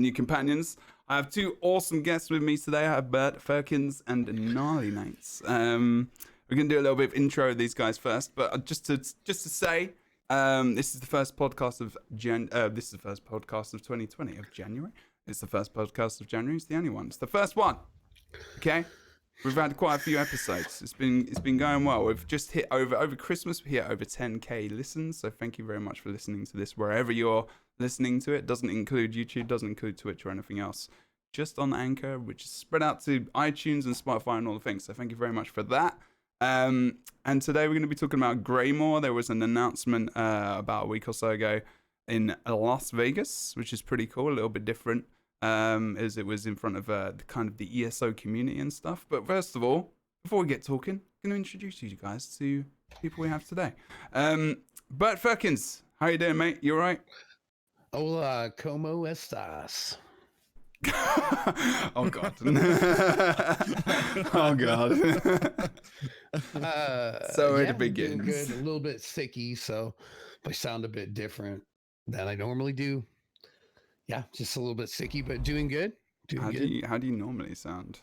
new companions. I have two awesome guests with me today. I have Bert, Ferkins, and Gnarly Nate. We're gonna do a little bit of intro of these guys first, but just to say, this is the first podcast of this is the first podcast of 2020 of January. It's the first podcast of January. It's the only one. It's the first one. Okay. We've had quite a few episodes. It's been going well. We've just hit over Christmas. We hit over 10k listens. So thank you very much for listening to this wherever you're listening to it. Doesn't include YouTube, doesn't include Twitch or anything else. Just on Anchor, which is spread out to iTunes and Spotify and all the things. So thank you very much for that. And today we're going to be talking about Greymoor. There was an announcement about a week or so ago in Las Vegas, which is pretty cool, a little bit different. As it was in front of the ESO community and stuff. But first of all, before we get talking, I'm going to introduce you guys to people we have today. Bert Ferkins, how you doing, mate? You all right? Hola, ¿cómo estás? Oh, God. Oh, God. So where to begin? Good, a little bit sicky, so I sound a bit different than I normally do. Yeah, just a little bit sicky, but doing good. How do you normally sound?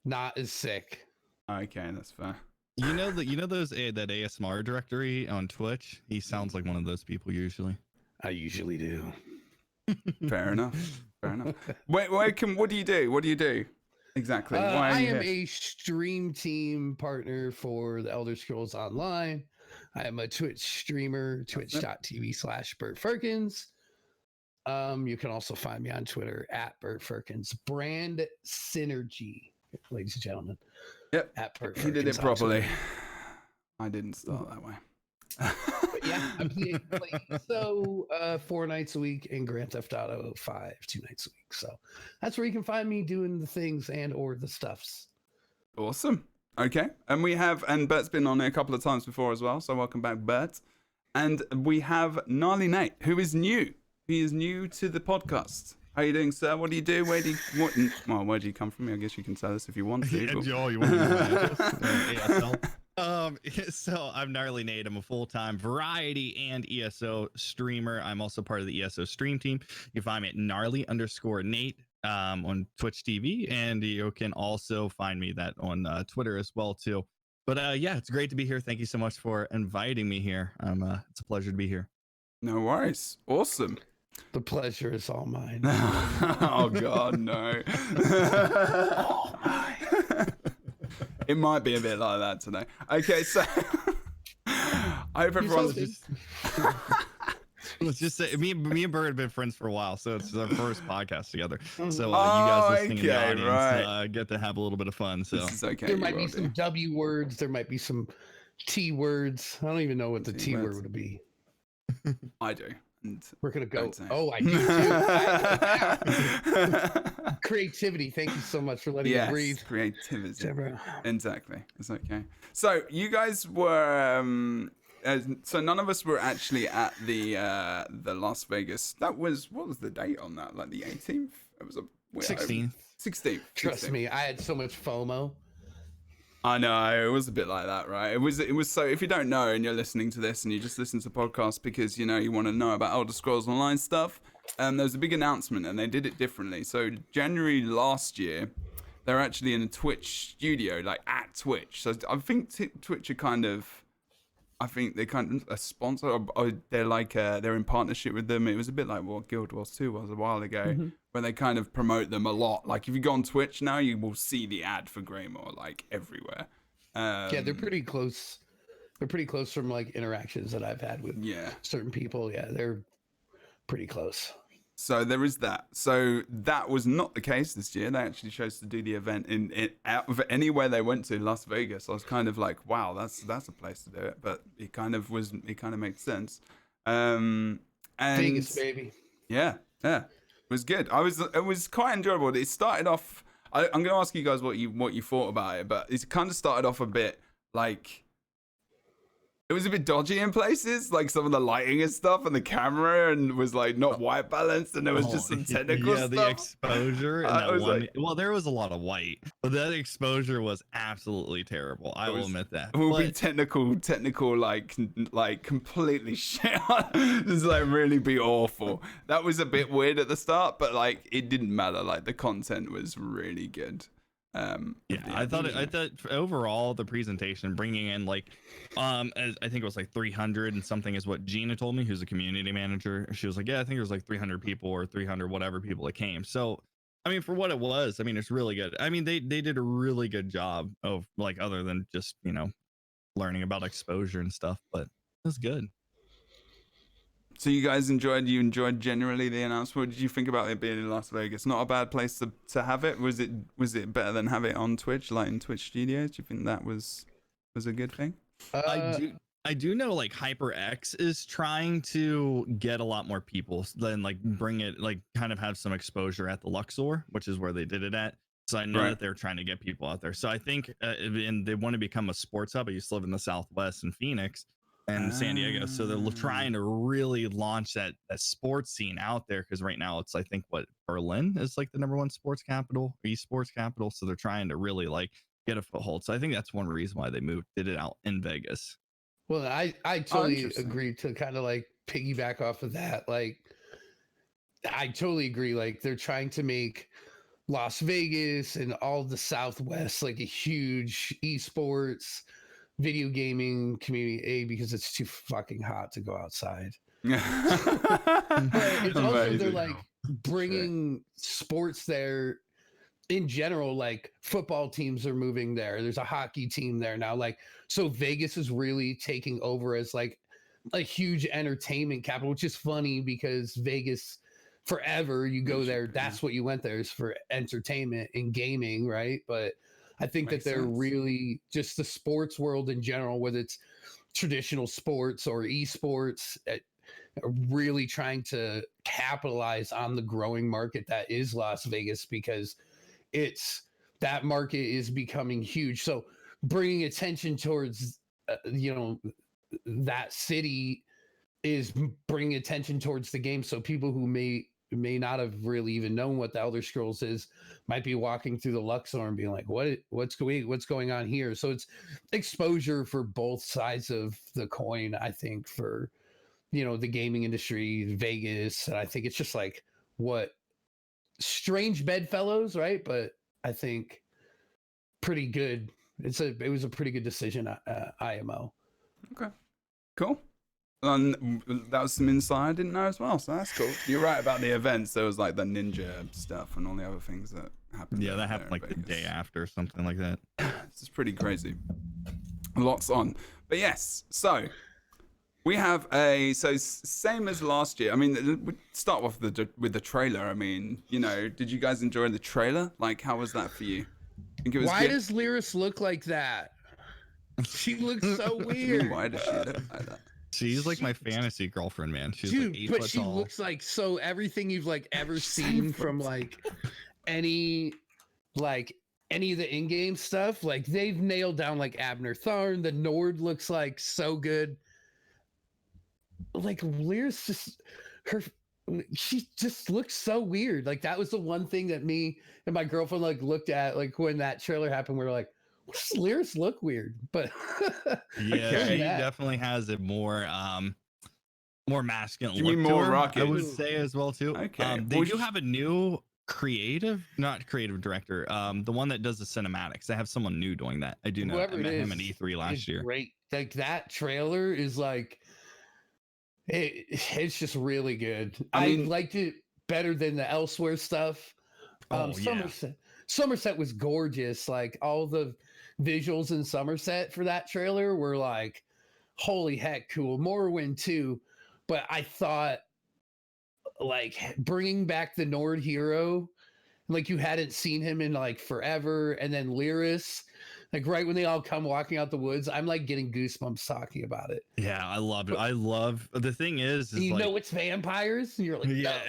Not as sick. Okay, that's fair. You know those that ASMR directory on Twitch? He sounds like one of those people usually. I usually do. Fair enough. Fair enough. What do you do? What do you do exactly? Why I am a stream team partner for the Elder Scrolls Online. I am a Twitch streamer, twitch.tv/Bert Ferkins. You can also find me on Twitter at Bert Ferkins. Brand synergy, ladies and gentlemen. Yep. At Bert Ferkins. He did it properly. I didn't start that way. But yeah, I'm playing ESO 4 nights a week and Grand Theft Auto 5 2 nights a week. So that's where you can find me doing the things and or the stuffs. Awesome. Okay. And Bert's been on there a couple of times before as well. So welcome back, Bert. And we have Gnarly Nate, who is new. He is new to the podcast. How you doing, sir? What do you do? Where do you come from? I guess you can tell us if you want to. You want to So I'm Gnarly Nate. I'm a full-time variety and ESO streamer. I'm also part of the ESO stream team. You can find me at gnarly_Nate on Twitch TV, and you can also find me that on Twitter as well too. But yeah, it's great to be here. Thank you so much for inviting me here. It's a pleasure to be here. No worries. Awesome. The pleasure is all mine. Oh God, no. Oh my. It might be a bit like that today. Okay, so I hope everyone's just. Let's just say me and Bert have been friends for a while, so it's our first podcast together. So you guys listening in the audience get to have a little bit of fun. So this is okay. There might be some W words. There might be some T words. I don't even know what the T word would be. I do. And we're gonna go. Oh, I do too. Creativity. Thank you so much for letting me breathe. Creativity. Jebro. Exactly. It's okay. So you guys were. So none of us were actually at the Las Vegas. What was the date on that? Like the 18th? It was 16th. 16th. Trust me, I had so much FOMO. I know, it was a bit like that, right? It was so, if you don't know and you're listening to this and you just listen to podcasts because, you want to know about Elder Scrolls Online stuff, there was a big announcement and they did it differently. So January last year, they're actually in a Twitch studio, like at Twitch. So I think Twitch are they're kind of a sponsor, or they're like, they're in partnership with them. It was a bit like what Guild Wars 2 was a while ago, where they kind of promote them a lot. Like if you go on Twitch now, you will see the ad for Greymoor like everywhere. Yeah, they're pretty close. They're pretty close from like interactions that I've had with certain people. Yeah, they're pretty close. So there is that. So that was not the case this year. They actually chose to do the event out of anywhere they went to, Las Vegas. I was kind of like, wow, that's a place to do it. But it kind of made sense. And Vegas, baby. Yeah. It was good. It was quite enjoyable. It started off. I'm going to ask you guys what you thought about it, but it kind of started off a bit like It was a bit dodgy in places, like some of the lighting and stuff, and the camera, and was like not white balanced, and there was just some technical stuff. The exposure and that was one. like- Well, there was a lot of white, but that exposure was absolutely terrible. I will admit that. Will But be technical, like completely shit. Just like really be awful. That was a bit weird at the start, but like it didn't matter. Like the content was really good. yeah, I thought overall the presentation, bringing in like I think it was like 300 and something is what Gina told me, who's a community manager. She was like, yeah, I think it was like 300 people or 300 whatever people that came. So I mean, for what it was, I mean, it's really good. I mean, they did a really good job of like, other than just, you know, learning about exposure and stuff, but it was good. So you guys enjoyed generally the announcement. What did you think about it being in Las Vegas? Not a bad place to have it. Was it better than have it on Twitch, like in Twitch Studios? Do you think that was a good thing? I do know like HyperX is trying to get a lot more people, then like bring it, like kind of have some exposure at the Luxor, which is where they did it at. So I know that they're trying to get people out there. So I think and they want to become a sports hub. I used to live in the Southwest in Phoenix and San Diego. So they're trying to really launch that sports scene out there, because right now it's, I think, what, Berlin is like the #1 sports capital, esports capital. So they're trying to really like get a foothold. So I think that's one reason why they did it out in Vegas. Well, I totally agree to kind of like piggyback off of that. Like, I totally agree. Like, they're trying to make Las Vegas and all the Southwest like a huge esports video gaming community, because it's too fucking hot to go outside. But it's also, they're like bringing sports there in general. Like football teams are moving there. There's a hockey team there now. Like, so Vegas is really taking over as like a huge entertainment capital, which is funny because Vegas forever, you go there, that's what you went there, is for entertainment and gaming, right? But I think that they're really just the sports world in general, whether it's traditional sports or esports, really trying to capitalize on the growing market that is Las Vegas, because that market is becoming huge. So bringing attention towards that city is bringing attention towards the game. So people who may not have really even known what the Elder Scrolls is might be walking through the Luxor and being like, what's going on here? So it's exposure for both sides of the coin, I think, for the gaming industry, Vegas. And I think it's just like, what, strange bedfellows, right? But I think pretty good. It was a pretty good decision, IMO. Okay, cool. And that was some insight I didn't know as well, so that's cool. You're right about the events. There was like the ninja stuff and all the other things that happened. Yeah, that happened like the day after, something like that. This is pretty crazy. Lots on. But yes, so we have same as last year. I mean, we start off with the trailer. I mean, did you guys enjoy the trailer? Like, how was that for you? I think it was Why good. does Liris look like that? She looks so weird. Why does she look like that? She's like my fantasy girlfriend, man. She's dude, like 8 but foot she tall. looks like everything you've like ever seen from like any of the in-game stuff. Like, they've nailed down like Abner Tharn. The Nord looks like so good. Like, Liris she just looks so weird. Like, that was the one thing that me and my girlfriend like looked at, like when that trailer happened. We were like, does Liris look weird? But yeah, she definitely has a more masculine You look mean to more her, rocket? I would say as well too. Okay. They do have a new not creative director, the one that does the cinematics. They have someone new doing that. I do know. I met him at E3 last year. Great. Like, that trailer is like, it's just really good. I liked it better than the Elsewhere stuff. Somerset was gorgeous. Like, all the visuals in Somerset for that trailer were like, holy heck, cool. Morrowind too. But I thought, like, bringing back the Nord hero, like, you hadn't seen him in like forever, and then Liris, like, right when they all come walking out the woods, I'm like getting goosebumps talking about it. Yeah, I love it. The thing is you like, know it's vampires, and you're like, yeah, no,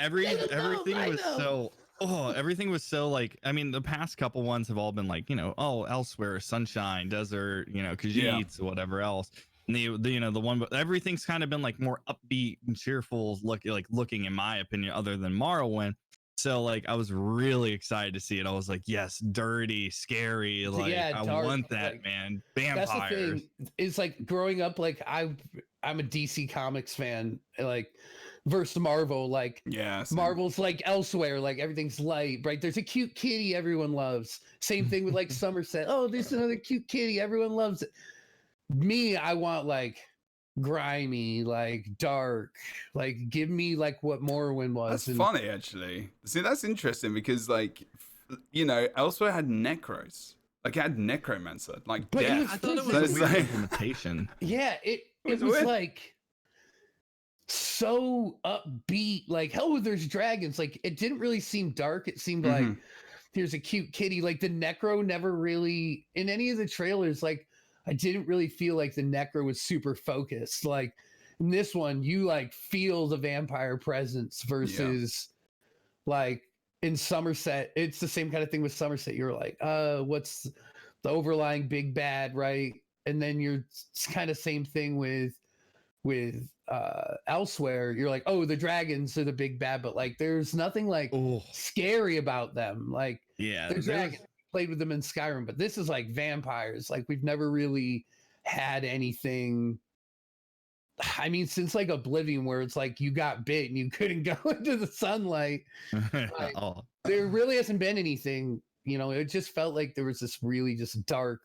everything was so like, I mean, the past couple ones have all been like, Elsewhere, Sunshine, Desert, Khajiits, whatever else. The one, but everything's kind of been like more upbeat and cheerful looking in my opinion, other than Morrowind. So like I was really excited to see it. I was like, yes, dirty, scary. Like I dark, want that, like, man. that's the Vampires. thing. It's like growing up, like I'm a DC Comics fan, like versus Marvel. Like Yeah, same. Marvel's like elsewhere, like everything's light, right? There's a cute kitty everyone loves. Same thing with like Somerset. Oh, there's another cute kitty, everyone loves it. Me, I want like grimy, like dark, like give me like what Morrowind was. That's funny, actually. See, that's interesting because, like, Elsewhere had Necros. Like, it had Necromancer. Like, But it death. was I thought it So was it's a weird like- implementation. Yeah, it was weird. like so upbeat. Like, hell, there's dragons. Like, it didn't really seem dark. It seemed like Mhm. here's a cute kitty. Like the Necro never really in any of the trailers. Like, I didn't really feel like the Necro was super focused. Like in this one, you like feel the vampire presence versus like in Somerset. It's the same kind of thing with Somerset. You're like, what's the overlying big bad, right? And then it's kind of same thing with Elsewhere. You're like, oh, the dragons are the big bad, but like there's nothing like Oh scary about them. Like yeah, they're dragons. Played with them in Skyrim, but this is like vampires. Like we've never really had anything. I mean, since like Oblivion, where it's like you got bit and you couldn't go into the sunlight. oh There really hasn't been anything. It just felt like there was this really just dark,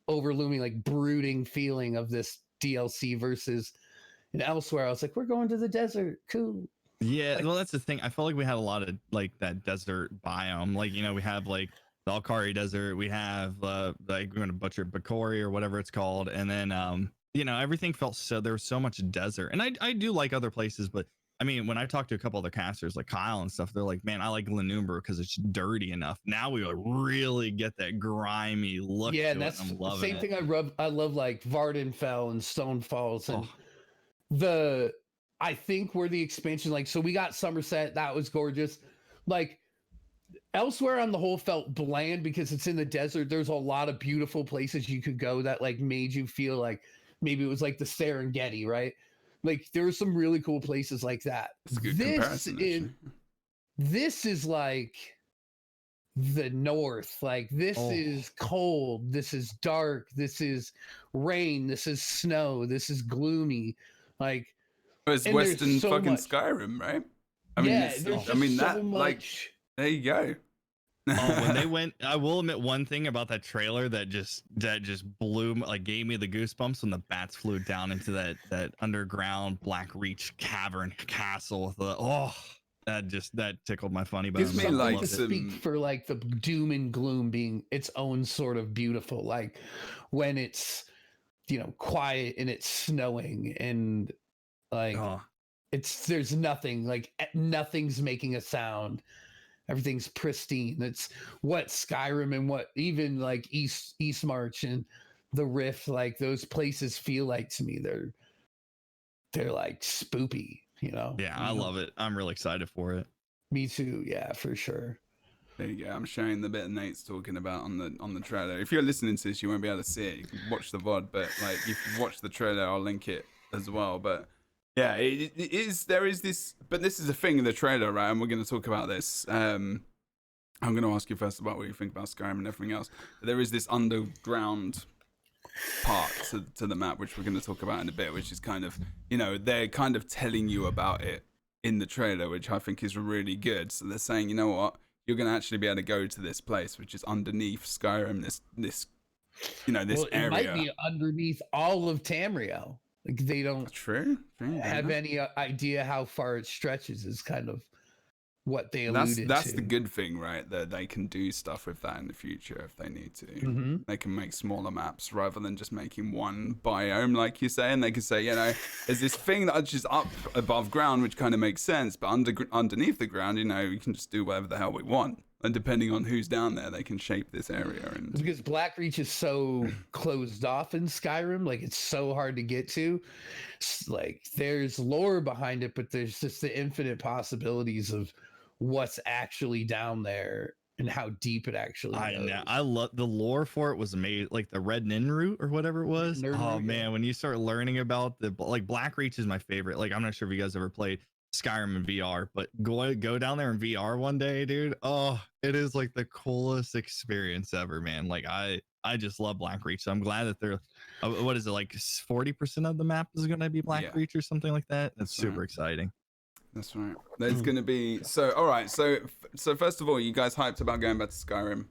overlooming, like brooding feeling of this DLC versus and Elsewhere. I was like, we're going to the desert. Cool. yeah. Like- Well, that's the thing. I felt like we had a lot of like that desert biome. Like we have like the Alkari Desert. We have like we're gonna butcher Bakori or whatever it's called, and then everything felt so there was so much desert. And I do like other places, but I mean when I talk to a couple other casters like Kyle and stuff, they're like, man, I like Glenumbra because it's dirty enough. Now we really get that grimy look. Yeah, to and it, that's and I'm the loving same it. thing I love like Vardenfell and Stonefalls and Oh. I think where the expansion, like, so we got Somerset, that was gorgeous. Like Elsewhere on the whole felt bland because it's in the desert. There's a lot of beautiful places you could go that like made you feel like maybe it was like the Serengeti, right? Like there were some really cool places like that. That's a good comparison, actually. This is like the north. Like this Oh. is cold. This is dark. This is rain. This is snow. This is gloomy. Like It's and there's Western so fucking much. Skyrim, right? There's just so much. There you go. Oh, when they went, I will admit one thing about that trailer that just blew, like gave me the goosebumps when the bats flew down into that underground Black Reach cavern castle with that tickled my funny bones. Gives me Something like to some- speak for like the doom and gloom being its own sort of beautiful, like when it's quiet and it's snowing and like there's nothing, like nothing's making a sound, everything's pristine. It's what Skyrim and what even like East March and the Rift, like those places feel like to me. They're like spoopy, Yeah, I love it. I'm really excited for it. Me too. Yeah, for sure. There you go. I'm showing the bit of Nate's talking about on the trailer. If you're listening to this, you won't be able to see it. You can watch the VOD, but like if you watch the trailer, I'll link it as well. But yeah, it is. There is this, but this is a thing in the trailer, right? And we're going to talk about this. I'm going to ask you first about what you think about Skyrim and everything else. But there is this underground part to the map, which we're going to talk about in a bit, which is kind of, they're kind of telling you about it in the trailer, which I think is really good. So they're saying, you know what, you're going to actually be able to go to this place, which is underneath Skyrim, this this area. It might be underneath all of Tamriel. Like they don't True. have any idea how far it stretches. Is kind of what they alluded that's to. the good thing, right? That they can do stuff with that in the future if they need to. Mm-hmm. They can make smaller maps rather than just making one biome, like you say. And they can say, there's this thing that's just up above ground, which kind of makes sense. But underneath the ground, we can just do whatever the hell we want. And depending on who's down there, they can shape this area. And Because Black Reach is so closed off in Skyrim, like it's so hard to get to. Like there's lore behind it, but there's just the infinite possibilities of what's actually down there. and how deep it actually I goes. know. I love the lore for it was amazing. Like the Red Nin route or whatever it was. Nerd Oh route, man, yeah. when you start learning about the like Black Reach is my favorite. Like I'm not sure if you guys ever played Skyrim in VR, but go down there in VR one day, dude. Oh, it is like the coolest experience ever, man. Like I just love Black Reach. So I'm glad that they're what is it like 40% of the map is going to be Black Reach or something like that. That's super exciting. That's right. There's going to be all right. So first of all, you guys hyped about going back to Skyrim,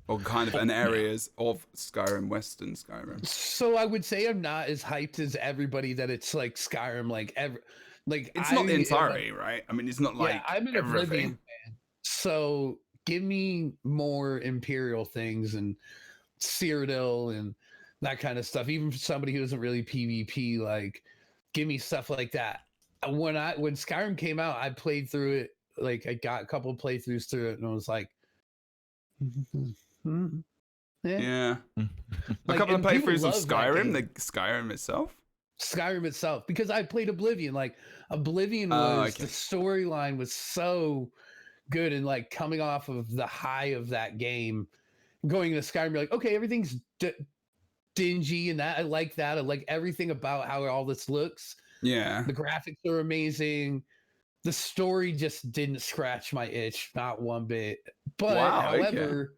or kind of an areas of Skyrim, Western Skyrim. So I would say I'm not as hyped as everybody that it's like Skyrim, like it's not the entirety, right? I mean, it's not like I'm an everything. Oblivion fan, so give me more Imperial things and Cyrodiil and that kind of stuff. Even for somebody who isn't really PvP, like give me stuff like that. When Skyrim came out, I played through it. Like I got a couple of playthroughs through it, and I was like, yeah. Like, a couple of playthroughs of Skyrim, the Skyrim itself. Skyrim itself, because I played Oblivion. Like Oblivion was the storyline was so good, and like coming off of the high of that game, going into Skyrim, you're like, okay, everything's dingy, and that I like that. I like everything about how all this looks. Yeah, the graphics are amazing. The story just didn't scratch my itch, not one bit. But however,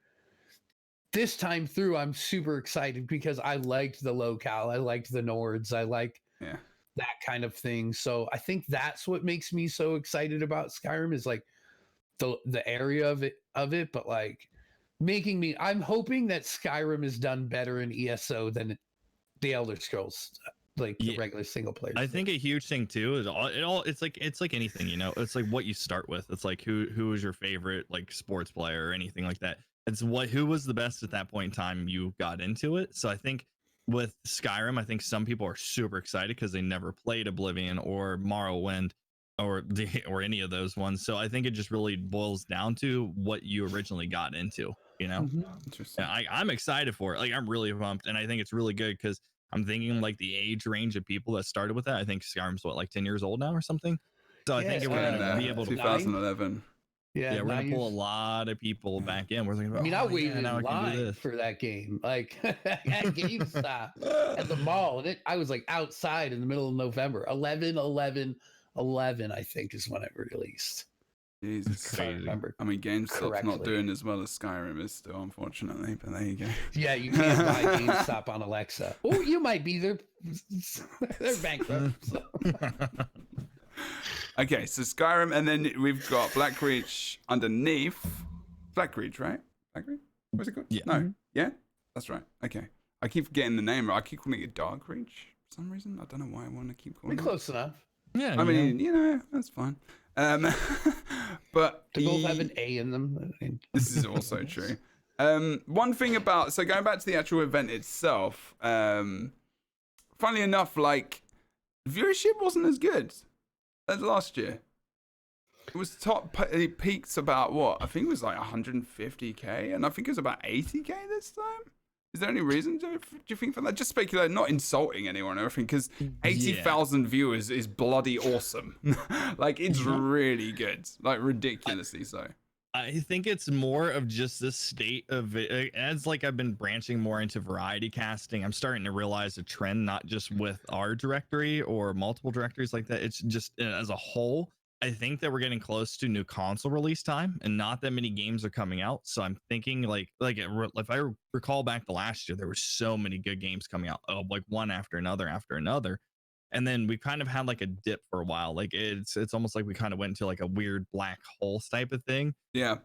this time through, I'm super excited because I liked the locale, I liked the Nords, I like that kind of thing. So I think that's what makes me so excited about Skyrim is like the area of it, but like making me. I'm hoping that Skyrim is done better in ESO than the Elder Scrolls. Like the regular single player. I think a huge thing too is it's like anything, you know, it's like what you start with. It's like who is your favorite like sports player or anything like that. It's who was the best at that point in time you got into it. So I think with Skyrim, I think some people are super excited because they never played Oblivion or Morrowind or any of those ones. So I think it just really boils down to what you originally got into, you know. Interesting. I'm excited for it. Like I'm really pumped, and I think it's really good because I'm thinking like the age range of people that started with that. I think Skyrim's like 10 years old now or something. So I think we're gonna be able to 2011. Yeah, we're gonna pull a lot of people back in. We're thinking, I mean, I waited in line for that game, like at GameStop at the mall, and I was like outside in the middle of November. 11/11/11, I think, is when it released. Jesus, I remember. I mean, GameStop's not doing as well as Skyrim is still, unfortunately. But there you go. Yeah, you can't buy GameStop on Alexa. Oh, you might be. They're bankrupt. So. Okay, so Skyrim, and then we've got Black Reach underneath. Black Reach, right? Black Reach? What's it called? Yeah. No. Yeah? That's right. Okay. I keep forgetting the name. I keep calling it Dark Reach for some reason. I don't know why I want to keep calling it. Close enough. Yeah. I mean, you know, that's fine. But they both have an A in them. This is also true. One thing about, so going back to the actual event itself, funnily enough, like, viewership wasn't as good as last year. It was it peaked about what? I think it was like 150k, and I think it was about 80k this time. Is there any reason do you think for that? Just speculate, not insulting anyone or anything, because 80,000 viewers is bloody awesome. Like, it's really good, like ridiculously so. I think it's more of just the state of it. As like I've been branching more into variety casting, I'm starting to realize a trend, not just with our directory or multiple directories like that. It's just as a whole. I think that we're getting close to new console release time, and not that many games are coming out. So I'm thinking like if I recall back to last year, there were so many good games coming out, like one after another, and then we kind of had like a dip for a while. Like it's almost like we kind of went into like a weird black hole type of thing. Yeah.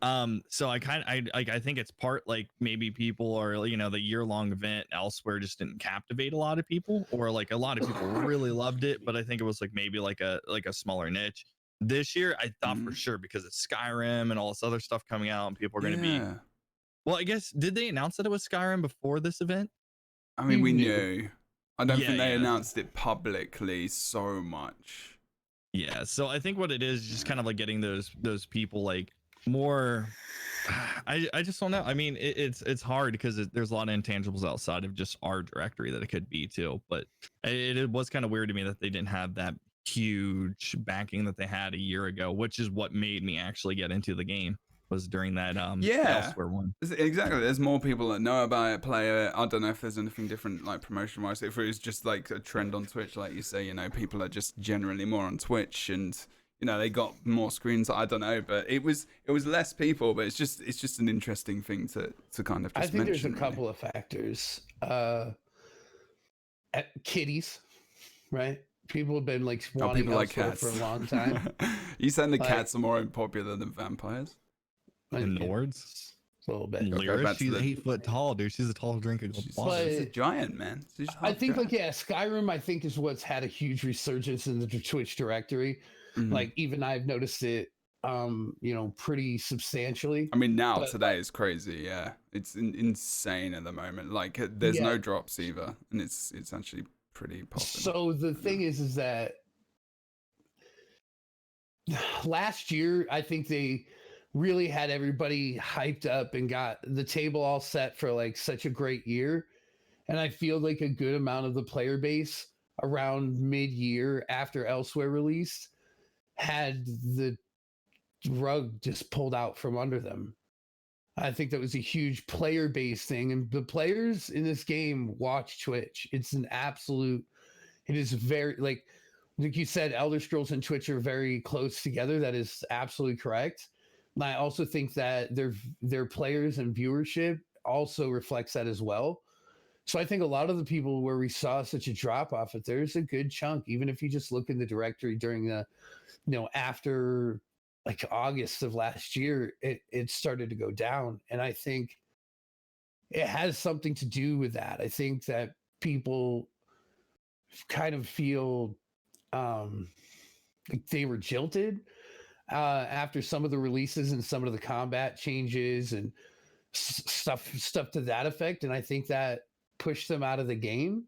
So I think it's part like maybe people are, you know, the year-long event elsewhere just didn't captivate a lot of people, or like a lot of people really loved it, but I think it was like maybe like a smaller niche. This year, I thought for sure, because it's Skyrim and all this other stuff coming out, and people are going to be. Well, I guess, did they announce that it was Skyrim before this event? I mean, we knew. I don't think they announced it publicly so much. Yeah, so I think what it is just kind of like getting those people like more. I just don't know. I mean, it's hard because there's a lot of intangibles outside of just our directory that it could be too. But it was kind of weird to me that they didn't have that huge backing that they had a year ago, which is what made me actually get into the game. was during that Yeah. Elsewhere one. Exactly. There's more people that know about it, play it. I don't know if there's anything different, like promotion wise. If it was just like a trend on Twitch, like you say, people are just generally more on Twitch, and they got more screens. I don't know, but it was less people. But it's just an interesting thing to kind of. Just I think mention, there's a couple of factors. Kitties, right? People have been like wanting people like Elsewhere cats for a long time. You saying the cats are more popular than vampires? And Nords? A little bit. Liris, she's 8 foot tall, dude. She's a tall drinking water. She's a giant, man. I think Skyrim, I think, is what's had a huge resurgence in the Twitch directory. Mm-hmm. Like even I've noticed it pretty substantially. I mean, now today is crazy. Yeah, it's insane at the moment. Like there's no drops either, and it's actually pretty popular. So the thing is that last year I think they really had everybody hyped up and got the table all set for like such a great year. And I feel like a good amount of the player base around mid-year after Elsewhere released had the rug just pulled out from under them. I think that was a huge player base thing. And the players in this game watch Twitch. It is very, like you said, Elder Scrolls and Twitch are very close together. That is absolutely correct. And I also think that their players and viewership also reflects that as well. So I think a lot of the people where we saw such a drop off, if there's a good chunk, even if you just look in the directory during the, after like August of last year, it started to go down. And I think it has something to do with that. I think that people kind of feel like they were jilted after some of the releases and some of the combat changes and stuff to that effect. And I think that pushed them out of the game,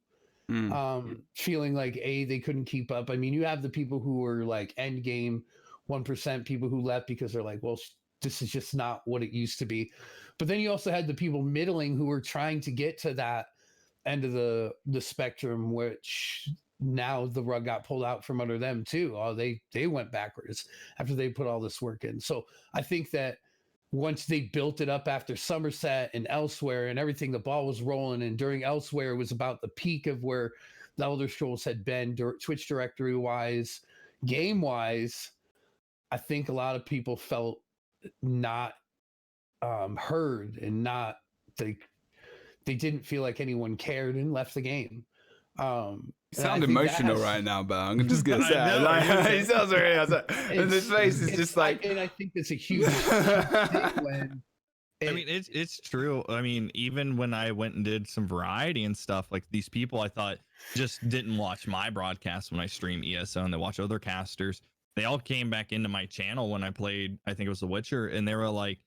feeling like they couldn't keep up. I mean, you have the people who were like end game 1% people who left because they're like, well, this is just not what it used to be. But then you also had the people middling who were trying to get to that end of the spectrum, which now the rug got pulled out from under them too. They went backwards after they put all this work in. So I think that once they built it up after Somerset and Elsewhere and everything, the ball was rolling. And during Elsewhere, it was about the peak of where the Elder Scrolls had been Twitch directory wise, game wise. I think a lot of people felt not heard and not they didn't feel like anyone cared and left the game. You sound emotional right now, but I'm just gonna say, he sounds really upset. And his face is just like, and I think that's a huge thing when. I mean, it's true. I mean, even when I went and did some variety and stuff, like these people I thought just didn't watch my broadcast when I stream ESO, and they watch other casters. They all came back into my channel when I played, I think it was The Witcher, and they were like,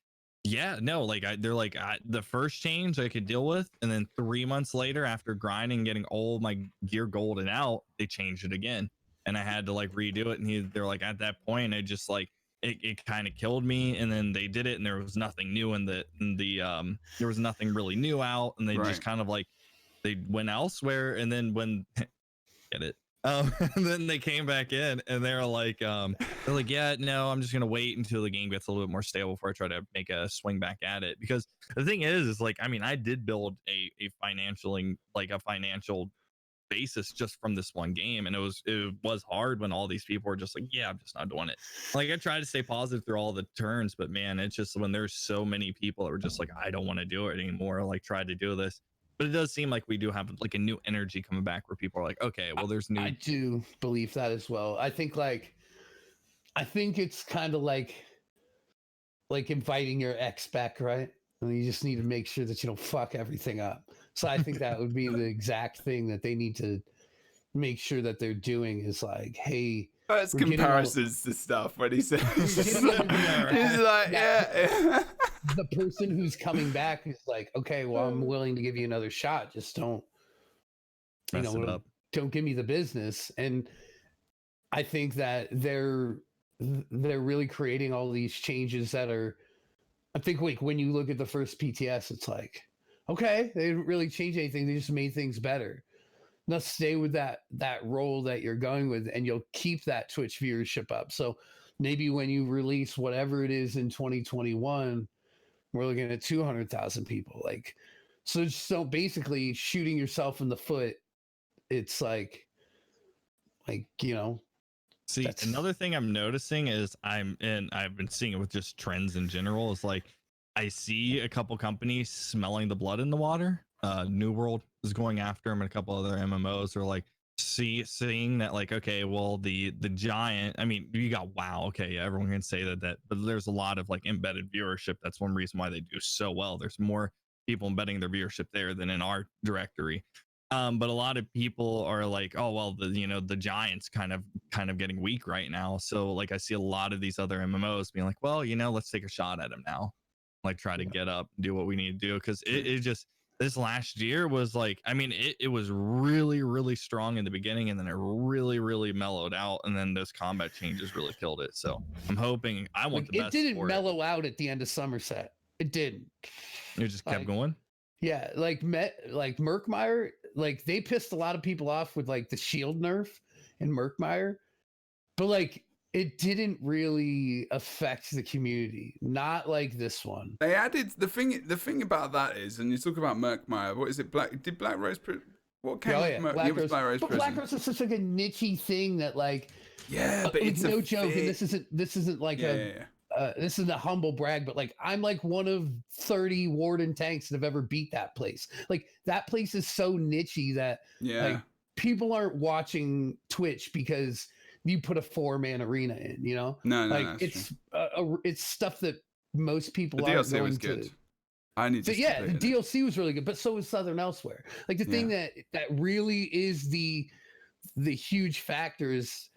yeah, no, like they're like, the first change I could deal with, and then 3 months later, after grinding and getting all my gear golden out, they changed it again, and I had to like redo it. And they're like, at that point, I just like it kind of killed me. And then they did it, and there was nothing new there was nothing really new out, and they just kind of like they went elsewhere. And then when get it. And then they came back in, and they're like, yeah, no, I'm just gonna wait until the game gets a little bit more stable before I try to make a swing back at it. Because the thing is like, I mean, I did build a financial basis just from this one game, and it was hard when all these people were just like, yeah, I'm just not doing it. Like, I tried to stay positive through all the turns, but man, it's just when there's so many people that were just like, I don't want to do it anymore, like try to do this. But it does seem like we do have like a new energy coming back where people are like, okay, well, there's new. I do believe that as well. I think it's kind of like inviting your ex back, right? And you just need to make sure that you don't fuck everything up. So I think that would be the exact thing that they need to make sure that they're doing is like, hey, it's comparisons to stuff when he says he's like, yeah. The person who's coming back is like, okay, well, I'm willing to give you another shot. Just don't, don't give me the business. And I think that they're really creating all these changes that are, I think, like when you look at the first PTS, it's like, okay, they didn't really change anything. They just made things better. Now stay with that role that you're going with, and you'll keep that Twitch viewership up. So maybe when you release whatever it is in 2021, we're looking at 200,000 people. Like, so basically shooting yourself in the foot. It's like, you know, See, another thing I'm noticing is I've been seeing it with just trends in general, is like I see a couple companies smelling the blood in the water. New World is going after them, and a couple other MMOs are like seeing that, like, okay, well, the giant, I mean, you got WoW, okay, yeah, everyone can say that, but there's a lot of like embedded viewership. That's one reason why they do so well. There's more people embedding their viewership there than in our directory. But a lot of people are like, oh well, the giant's kind of getting weak right now. So like I see a lot of these other MMOs being like, well, let's take a shot at him now, like try to get up, do what we need to do, because it just, this last year was like, I mean, it was really, really strong in the beginning, and then it really, really mellowed out, and then those combat changes really killed it. So I'm hoping, I want the best. It didn't mellow out at the end of Somerset. It didn't. It just kept going. Yeah, like Murkmire, like they pissed a lot of people off with like the shield nerf in Murkmire, but like it didn't really affect the community, not like this one. They added the thing about that is, and you talk about Murkmire, what is it? Did Black Rose? What came? Black Rose. But Black Rose is such like a nichey thing that like, but it's no joke, and this isn't like this isn't a humble brag, but like I'm like one of 30 Warden tanks that have ever beat that place. Like that place is so nichey that like people aren't watching Twitch because you put a 4-man arena in, No, like it's stuff that most people the aren't DLC going was good. to. I need to. The DLC was really good, but so was Southern Elsewhere. Like the thing that really is the huge factor is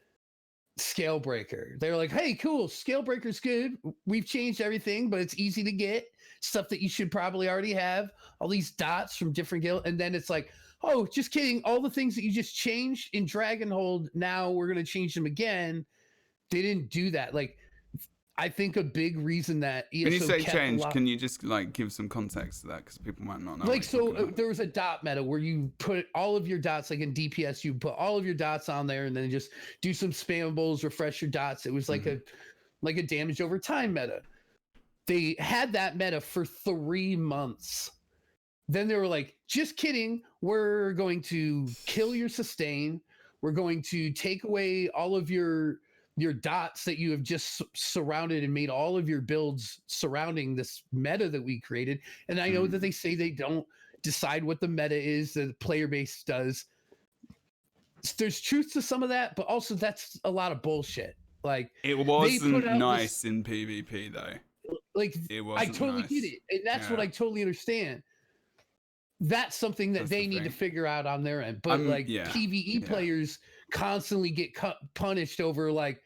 Scalebreaker. They're like, hey, cool, Scalebreaker's good. We've changed everything, but it's easy to get stuff that you should probably already have. All these dots from different guilds, and then it's like, oh, just kidding. All the things that you just changed in Dragonhold, now we're gonna change them again. They didn't do that. Like, I think a big reason that ESO when you say change, can you just like give some context to that, because people might not know? Like, so there was a dot meta where you put all of your dots, like in DPS, you put all of your dots on there, and then just do some spammables, refresh your dots. It was like a damage over time meta. They had that meta for 3 months. Then they were like, just kidding. We're going to kill your sustain. We're going to take away all of your dots that you have just surrounded and made all of your builds surrounding this meta that we created. And I know that they say they don't decide what the meta is, that Playerbase does. There's truth to some of that, but also that's a lot of bullshit. Like, it wasn't nice in PvP though. Like, it wasn't I totally nice. get it. And that's what I totally understand. That's something that they need to figure out on their end. But PvE players constantly get punished over like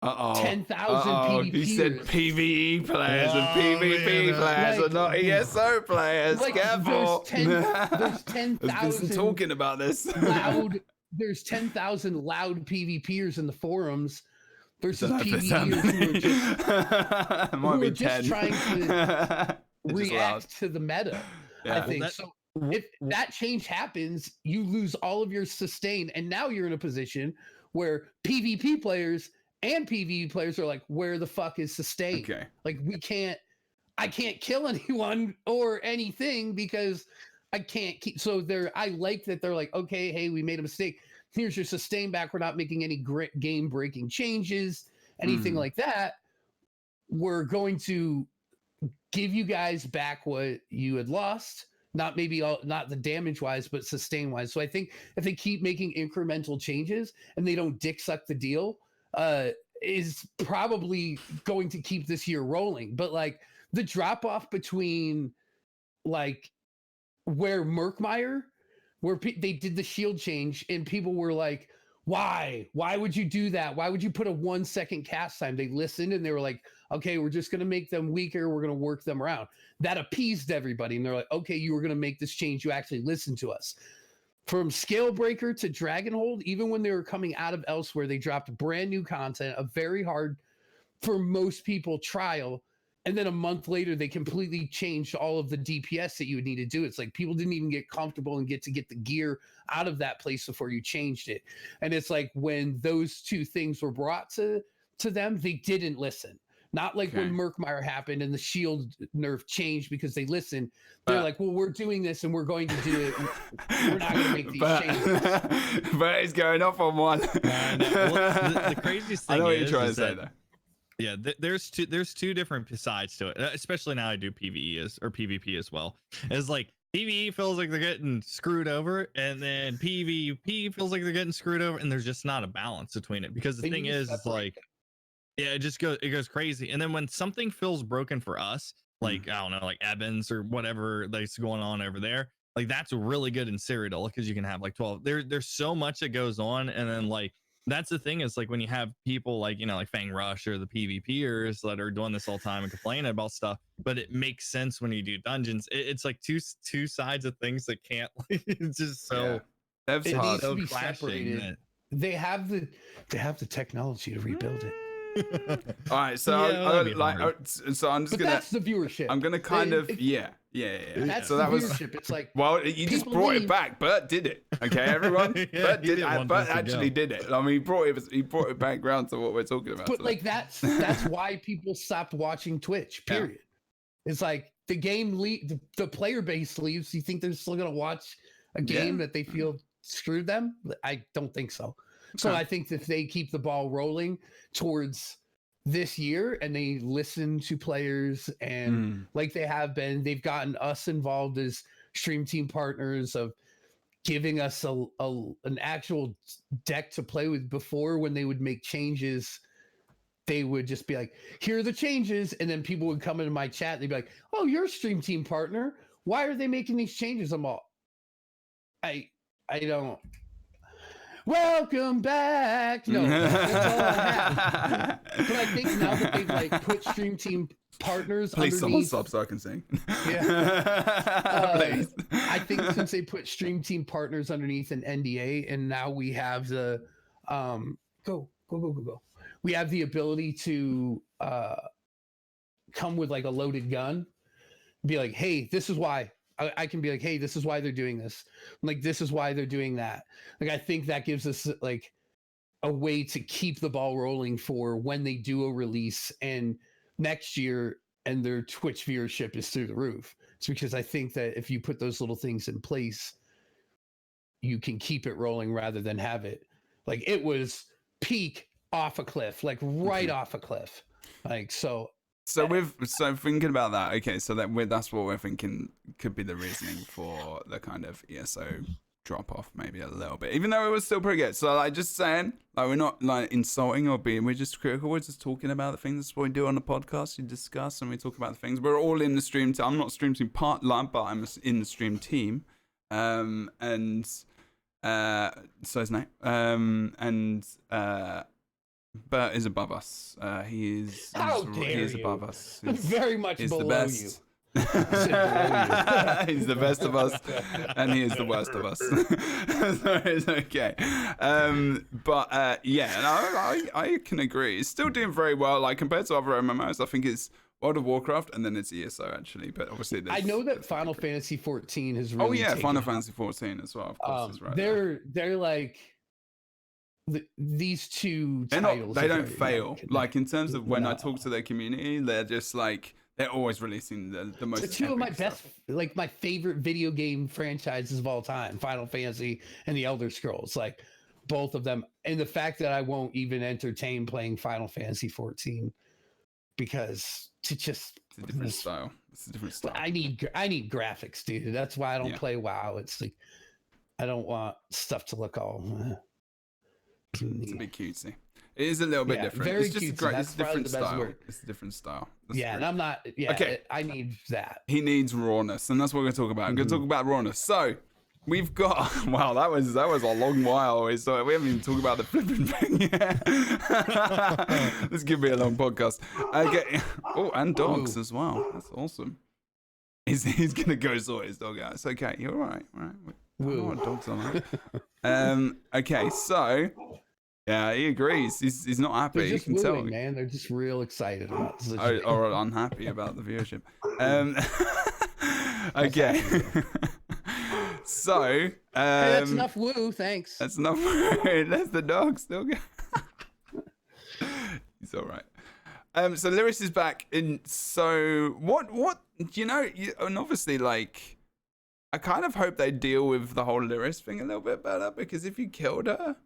10,000 PvPers. You said PvE players and PvP players are not ESO players. Like, careful. There's 10,000 talking about this. There's 10,000 loud PvPers in the forums versus PvEers who are just trying to react to the meta. I think so. If that change happens, you lose all of your sustain, and now you're in a position where PvP players and PvE players are like, where the fuck is sustain? Okay. Like, I can't kill anyone or anything because I can't keep. So I like that they're like, okay, hey, we made a mistake. Here's your sustain back. We're not making any game breaking changes, anything like that. We're going to give you guys back what you had lost. Not the damage wise, but sustain wise. So I think if they keep making incremental changes and they don't dick suck the deal, is probably going to keep this year rolling. But like the drop off between like where Murkmire, where they did the shield change and people were like, why would you do that? Why would you put a 1 second cast time? They listened and they were like, okay, we're just going to make them weaker. We're going to work them around. That appeased everybody. And they're like, okay, you were going to make this change. You actually listened to us. From Scalebreaker to Dragonhold, even when they were coming out of Elsewhere, they dropped brand new content, a very hard, for most people, trial. And then a month later, they completely changed all of the DPS that you would need to do. It's like people didn't even get comfortable and get the gear out of that place before you changed it. And it's like when those two things were brought to to them, they didn't listen. Not like when Murkmire happened and the shield nerf changed because they listened. They're like, well, we're doing this and we're going to do it. We're not going to make these changes. But he's going off on one. Well, the craziest thing I know what you're is trying to that, say, though. Yeah, there's two different sides to it. Especially now I do PvE or PvP as well. It's like PvE feels like they're getting screwed over, and then PvP feels like they're getting screwed over, and there's just not a balance between it. Because the thing is, it's like, yeah, it goes crazy. And then when something feels broken for us, like I don't know, like Evans or whatever that's going on over there, like that's really good in Cyrodiil because you can have like 12. There's so much that goes on, and then like that's the thing is like when you have people like like Fang Rush or the PvPers that are doing this all the time and complaining about stuff, but it makes sense when you do dungeons. It's like two sides of things that can't. It's just so That's it hard. needs to be separated. They have the technology to rebuild it. All right, so so I'm just gonna. That's the viewership. I'm gonna kind of yeah. That's so the that was viewership. It's like, well, you just brought it back. Bert did it. Okay, everyone. Bert did. Bert actually did it. I mean, he brought it back around to what we're talking about. But like that's why people stopped watching Twitch. Period. Yeah. It's like the game the player base leaves. You think they're still gonna watch a game that they feel screwed them? I don't think so. So I think that if they keep the ball rolling towards this year and they listen to players and like they have been, they've gotten us involved as stream team partners of giving us an actual deck to play with. Before, when they would make changes, they would just be like, here are the changes. And then people would come into my chat and they'd be like, oh, you're a stream team partner. Why are they making these changes? I'm all, I don't. Welcome back. No, that's all I have. But I think now that they've like put stream team partners please underneath, someone stop so I can sing. Yeah. I think since they put stream team partners underneath an NDA, and now we have the go. We have the ability to come with like a loaded gun, be like, hey, this is why. I can be like, hey, this is why they're doing this. Like, this is why they're doing that. Like, I think that gives us like a way to keep the ball rolling for when they do a release and next year, and their Twitch viewership is through the roof. It's because I think that if you put those little things in place, you can keep it rolling rather than have it like it was peak off a cliff, like right off a cliff. Like, so thinking about that, okay, so that's what we're thinking could be the reasoning for the kind of ESO drop off, maybe a little bit, even though it was still pretty good. So like, just saying, like, we're not like insulting or we're just critical. We're just talking about the things. That's what we do on the podcast. You discuss and we talk about the things. We're all in the stream team. I'm not stream team part-line, but I'm in the stream team. And so is Nate. Bert is above us. He is above us. He's very much below the best. you. He's the best of us, and he is the worst of us. So it's okay. Yeah, and I can agree. It's still doing very well. Like compared to other MMOs, I think it's World of Warcraft, and then it's ESO actually. But obviously, I know that Final Fantasy 14 has really. Oh yeah, Final Fantasy 14 as well. Of course, right. They're like. These two titles they don't fail. Like in terms of when I talk to their community, they're just like they're always releasing the most. Two of my best, like my favorite video game franchises of all time: Final Fantasy and the Elder Scrolls. Like both of them, and the fact that I won't even entertain playing Final Fantasy 14 because it's a different style. It's a different style. I need graphics, dude. That's why I don't play WoW. It's like I don't want stuff to look all. It's a bit cutesy. It is a little bit different. Very it's just cutesy. It's a different style. It's a different style. And I'm not. Yeah. Okay. I need that. He needs rawness, and that's what we're going to talk about. I'm going to talk about rawness. So we've got. Wow, that was a long while. So we haven't even talked about the flipping thing yet. This could be a long podcast. Okay. Oh, and dogs as well. That's awesome. He's going to go sort his dog out. It's okay. You're all right. All right. I don't know what dogs are like. Okay, so. Yeah, he agrees. He's not happy. You can tell, man. They're just real excited about the or unhappy about the viewership. Okay. So, hey, that's enough woo. Thanks. That's enough woo. That's the dog still. all right. So Liris is back in. So what do you know? And obviously, like, I kind of hope they deal with the whole Liris thing a little bit better, because if you killed her,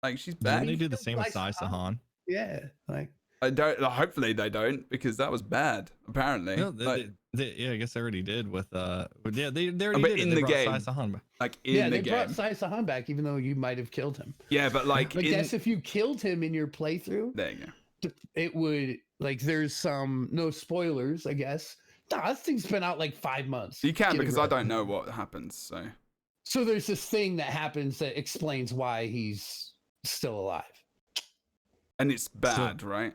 like, she's back. Didn't they do the same with Sai Sahan? Yeah, like I don't. Hopefully they don't, because that was bad. Apparently, No, like, yeah, I guess they already did with yeah, they already but did in it. They the brought game. Sai Sahan back. like in yeah, the they brought game. Sai Sahan back, even though you might have killed him. Yeah, but like, I guess if you killed him in your playthrough, there you go. it would, like, there's some, no spoilers, I guess. Nah, this thing's been out like 5 months. You can, Get it because I right. don't know what happens. So there's this thing that happens that explains why he's still alive. and it's bad, right?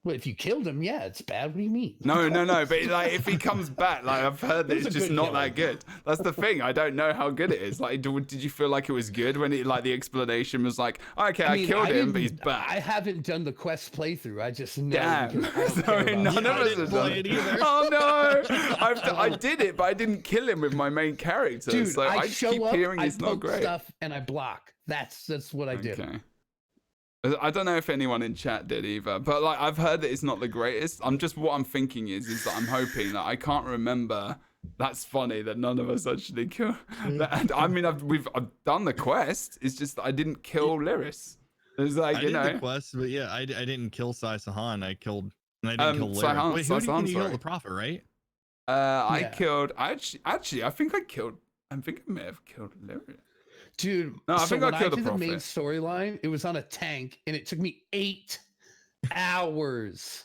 Well, if you killed him, yeah, it's bad. What do you mean? No. But like, if he comes back, like, I've heard that It was it's a just good not kill. that good. That's the thing. I don't know how good it is. Like, did you feel like it was good when it, like, the explanation was like, okay, I mean, killed him, but he's didn't- back. I haven't done the quest playthrough. I just know. Damn. because I don't care Sorry, about none it. of us didn't have done play it. it either. Oh no! I did it, but I didn't kill him with my main character. Dude, so I just show keep up, hearing I it's not poke great. stuff, and I block. That's what I do. Okay. I don't know if anyone in chat did either, but like, I've heard that it's not the greatest. What I'm thinking is that I'm hoping that I can't remember. That's funny that none of us actually kill. I mean, I've done the quest. It's just that I didn't kill Liris. It's like, I you did the know, quest, but yeah, I didn't kill Sai Sahan. I didn't kill Sai Liris. Han- Wait, Sai who did Sahan, you kill? sorry. The Prophet, right? I Yeah. killed. I think I killed. I think I may have killed Liris. Dude, No, I so think I when killed the did the main Prophet. storyline, it was on a tank, and it took me 8 hours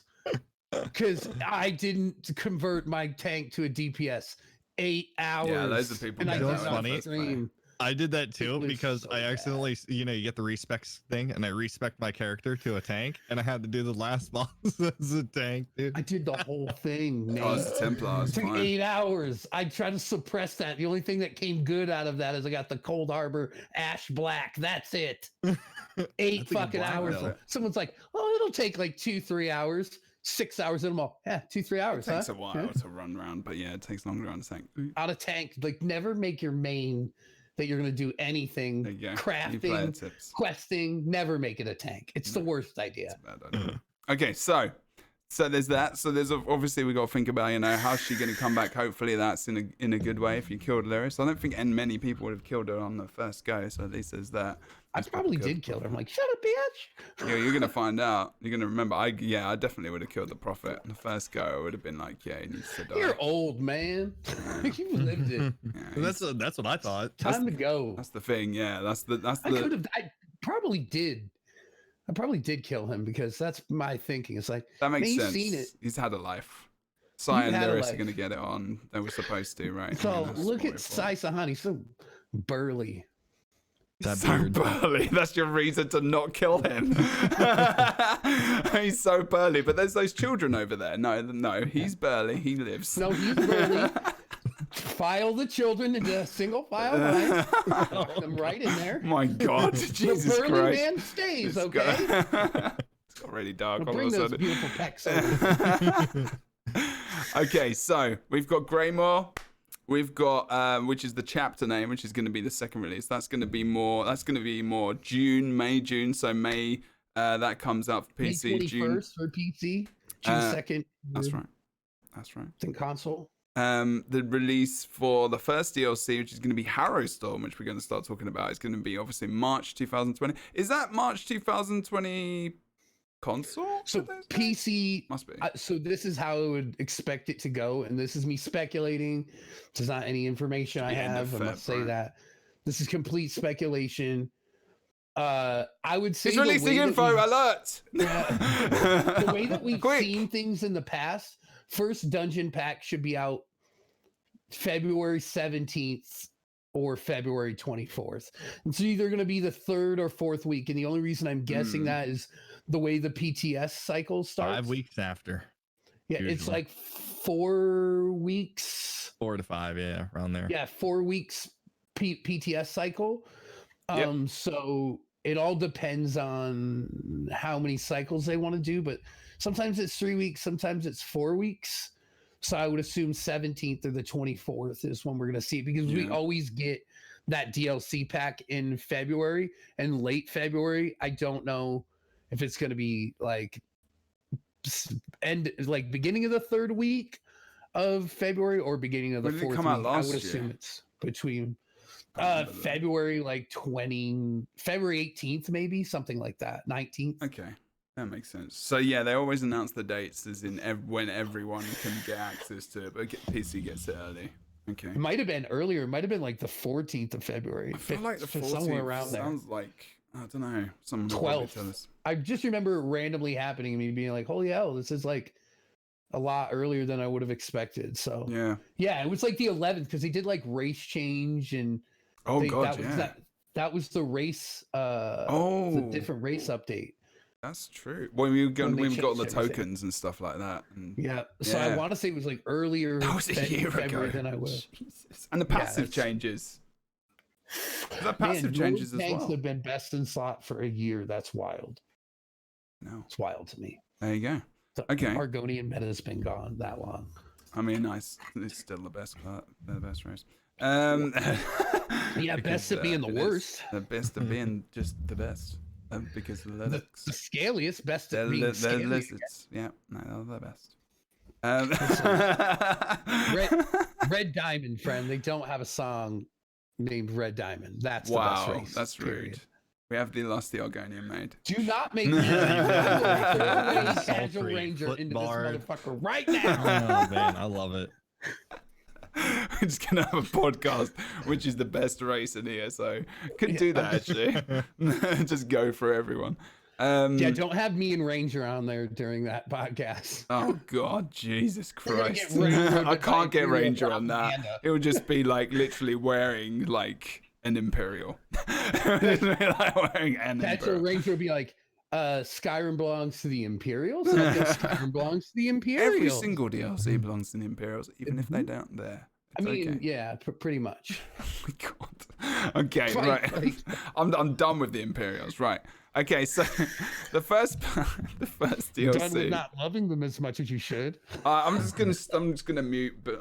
because I didn't convert my tank to a DPS. 8 hours. Yeah, those are people And I get did that it on funny. stream. I did that too was because so I bad. accidentally, you get the respec thing, and I respec my character to a tank, and I had to do the last boss as a tank, dude. I did the whole thing, man. Oh, it's a Templar. It It's took fine. 8 hours. I tried to suppress that. The only thing that came good out of that is I got the Cold Harbor Ash Black. That's it. 8 That's a good fucking black hours. belt. Someone's like, oh, it'll take like 2-3 hours. 6 hours in them all. Yeah, 2-3 hours. It takes huh? a while Yeah. to run around, but yeah, it takes longer on the tank. Out of tank. Like, never make your main that you're going to do anything. There you go. New player Crafting, tips. questing. Never make it a tank. It's the worst idea. It's a bad idea. Okay, so there's that. So there's obviously we got to think about, how's she going to come back? Hopefully that's in a good way. If you killed Liris, I don't think many people would have killed her on the first go. So at least there's that. I Most probably people did killed kill her. the I'm like, shut up, bitch. Yeah, you're gonna find out. You're gonna remember. I definitely would have killed the Prophet on the first go. I would have been like, yeah, he needs to die. You're old, man. You lived it. Yeah, that's what I thought. Time to go. that's the thing. Yeah, that's I could the. have. I probably did. I probably did kill him because that's my thinking. It's like, That makes man, you've sense. seen it. He's had a life. Sai and had a Liris are life. gonna get it on. They were supposed to, right? so I mean, that's look what at we're Sai for. Sahan. He's so burly. That so beard. burly. That's your reason to not kill him. He's so burly. But there's those children over there. No, he's burly. He lives. No, he's burly. File the children into a single file line. Put them right in there. My God, Jesus the burly Christ. man stays, It's okay? It's got really dark Well, all bring of a those sudden. beautiful pecs over. Okay, so we've got Greymoor. We've got which is the chapter name, which is going to be the second release. That's going to be more June. So May that comes out for May PC. 21st June. for PC. June Uh, 2nd. That's right. That's right. In console. The release for the first DLC, which is going to be Harrowstorm, which we're going to start talking about, is going to be obviously March 2020. Is that March 2020 console? So did they say? PC. Must be. So this is how I would expect it to go, and this is me speculating. There's not any information I The end of have. I must Feb, say right? that this is complete speculation. I would say It's the way releasing that info we've- alert. the way that we've Quick. seen things in the past, first dungeon pack should be out February 17th or February 24th. It's either going to be the third or fourth week. And the only reason I'm guessing Hmm. that is the way the PTS cycle starts. 5 weeks after. Yeah, it's usually. like 4 weeks. 4 to 5, yeah, around there. Yeah, 4 weeks PTS cycle. Yep. So it all depends on how many cycles they want to do, but sometimes it's 3 weeks, sometimes it's 4 weeks. So I would assume 17th or the 24th is when we're going to see it, because we Yeah. always get that DLC pack in February and late February. I don't know if it's going to be like beginning of the third week of February or beginning of the When did it fourth come out week. I last would assume year? it's between February. February 18th, maybe something like that. 19th. Okay, that makes sense. So yeah, they always announce the dates as in when everyone can get access to it, but PC gets it early. Okay. It might have been earlier. It might have been like the 14th of February. I feel like the 14th somewhere around there. sounds like, I don't know. Someone will probably 12th. tell us. I just remember it randomly happening and me being like, holy hell, this is like a lot earlier than I would have expected. So yeah, it was like the 11th because they did like race change and that was the race the different race update. That's true. Well, we've got the tokens everything. And stuff like that. And so I want to say it was like earlier that was a year February ago. than I would. Jesus. And the passive changes. The passive changes as well. Tanks have been best in slot for a year. That's wild. No, it's wild to me. There you go. The okay. Argonian meta has been gone that long. I mean, nice. It's still the best race. Yeah, best at being the worst. The best at being just the best. Because of the scaliest, best at being scaliest. Lizards. Yeah, no, they're the best. Red Diamond, friend. They don't have a song named Red Diamond. That's the best race. That's rude. We have lost the Argonian maid. Do not make me casual ranger into this motherfucker right now. Oh man, I love it. We're just gonna have a podcast, which is the best race in ESO. Could do that actually. Just go for everyone. Don't have me and Ranger on there during that podcast. Oh God, Jesus Christ! I can't get Ranger on that. It would just be like literally wearing like an Imperial. Like wearing an Imperial. Ranger would be like, Skyrim belongs to the Imperials. And Skyrim belongs to the Imperials. Every single DLC belongs to the Imperials, even if they don't. Pretty much. Oh my God. Okay, right. I'm done with the Imperials. Right. Okay, so the first DLC. Done with not loving them as much as you should. I'm just gonna mute, but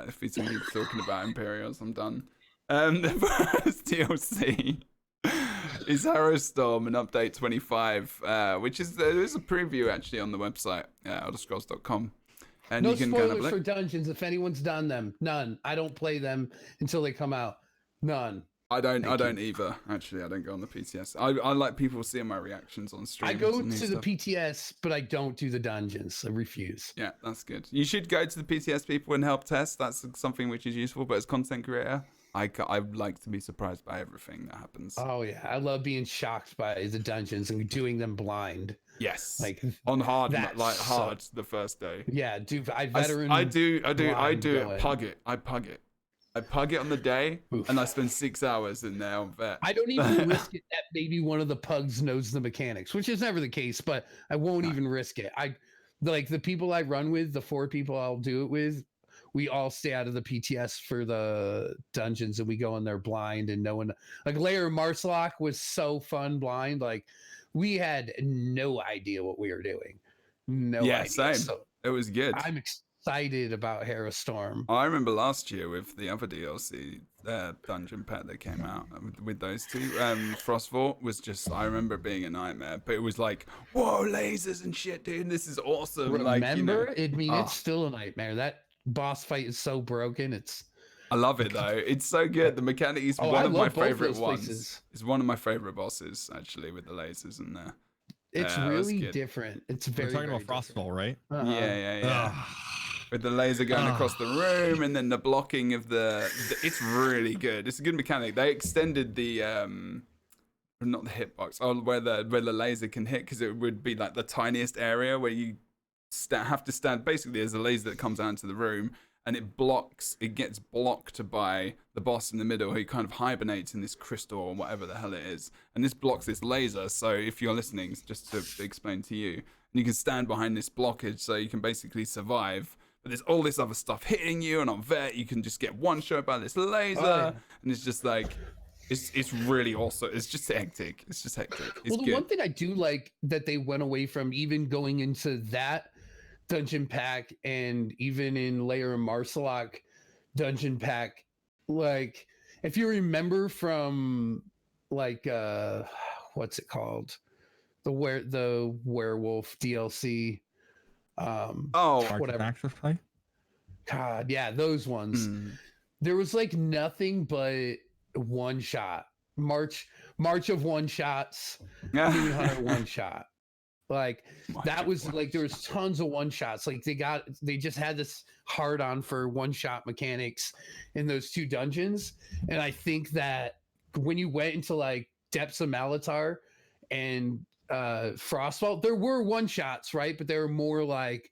if he's talking about Imperials, I'm done. The first DLC is Harrowstorm and update 25, which is there's a preview actually on the website, elderscrolls.com. And no you can spoilers for dungeons if anyone's done them. None. I don't play them until they come out. None. I don't either. Actually, I don't go on the PTS. I like people seeing my reactions on stream. I go to the PTS, but I don't do the dungeons. I refuse. Yeah, that's good. You should go to the PTS people and help test. That's something which is useful. But as content creator, I like to be surprised by everything that happens. Oh yeah, I love being shocked by the dungeons and doing them blind. Yes, like on hard, hard the first day. Yeah, dude, I do it. Pug it. I pug it on the day. Oof. And I spend 6 hours in there on vet. I don't even risk it that maybe one of the pugs knows the mechanics, which is never the case, but I won't even risk it. I like the people I run with, the 4 people I'll do it with, we all stay out of the PTS for the dungeons and we go in there blind and no one like Lair Marsalok was so fun blind. Like we had no idea what we were doing. No idea. Same. So it was good. I'm excited about Harrowstorm. I remember last year with the other DLC dungeon pack that came out with those two. Frostfort was just, I remember it being a nightmare, but it was like, whoa, lasers and shit, dude. This is awesome. Remember? It's still a nightmare. That boss fight is so broken. I love it though. It's so good. The mechanic is one of my favorite ones. It's one of my favorite bosses actually with the lasers in there. It's really different. It's very. We're talking about Frostfall, right? Uh-huh. Yeah. With the laser going across the room and then the blocking of it's really good. It's a good mechanic. They extended the not the hitbox, where the laser can hit, because it would be like the tiniest area where you have to stand. Basically, there's a laser that comes out into the room and it gets blocked by the boss in the middle, who kind of hibernates in this crystal or whatever the hell it is. And this blocks this laser. So if you're listening, just to explain to you, you can stand behind this blockage so you can basically survive. But there's all this other stuff hitting you, and on vet, you can just get one shot by this laser. And it's just like, it's really awesome. It's just hectic. It's good. One thing I do like that they went away from, even going into that dungeon pack and even in Lair Marsalok dungeon pack, like if you remember from like what's it called, the werewolf DLC. Whatever. Access play? God, yeah, those ones. There was like nothing but one shot. March of one shots. Demon Hunter one shot. Like that was like there was tons of one shots. Like they just had this hard on for one shot mechanics in those 2 dungeons. And I think that when you went into like Depths of Malatar and Frostfall, there were one shots, right? But they were more like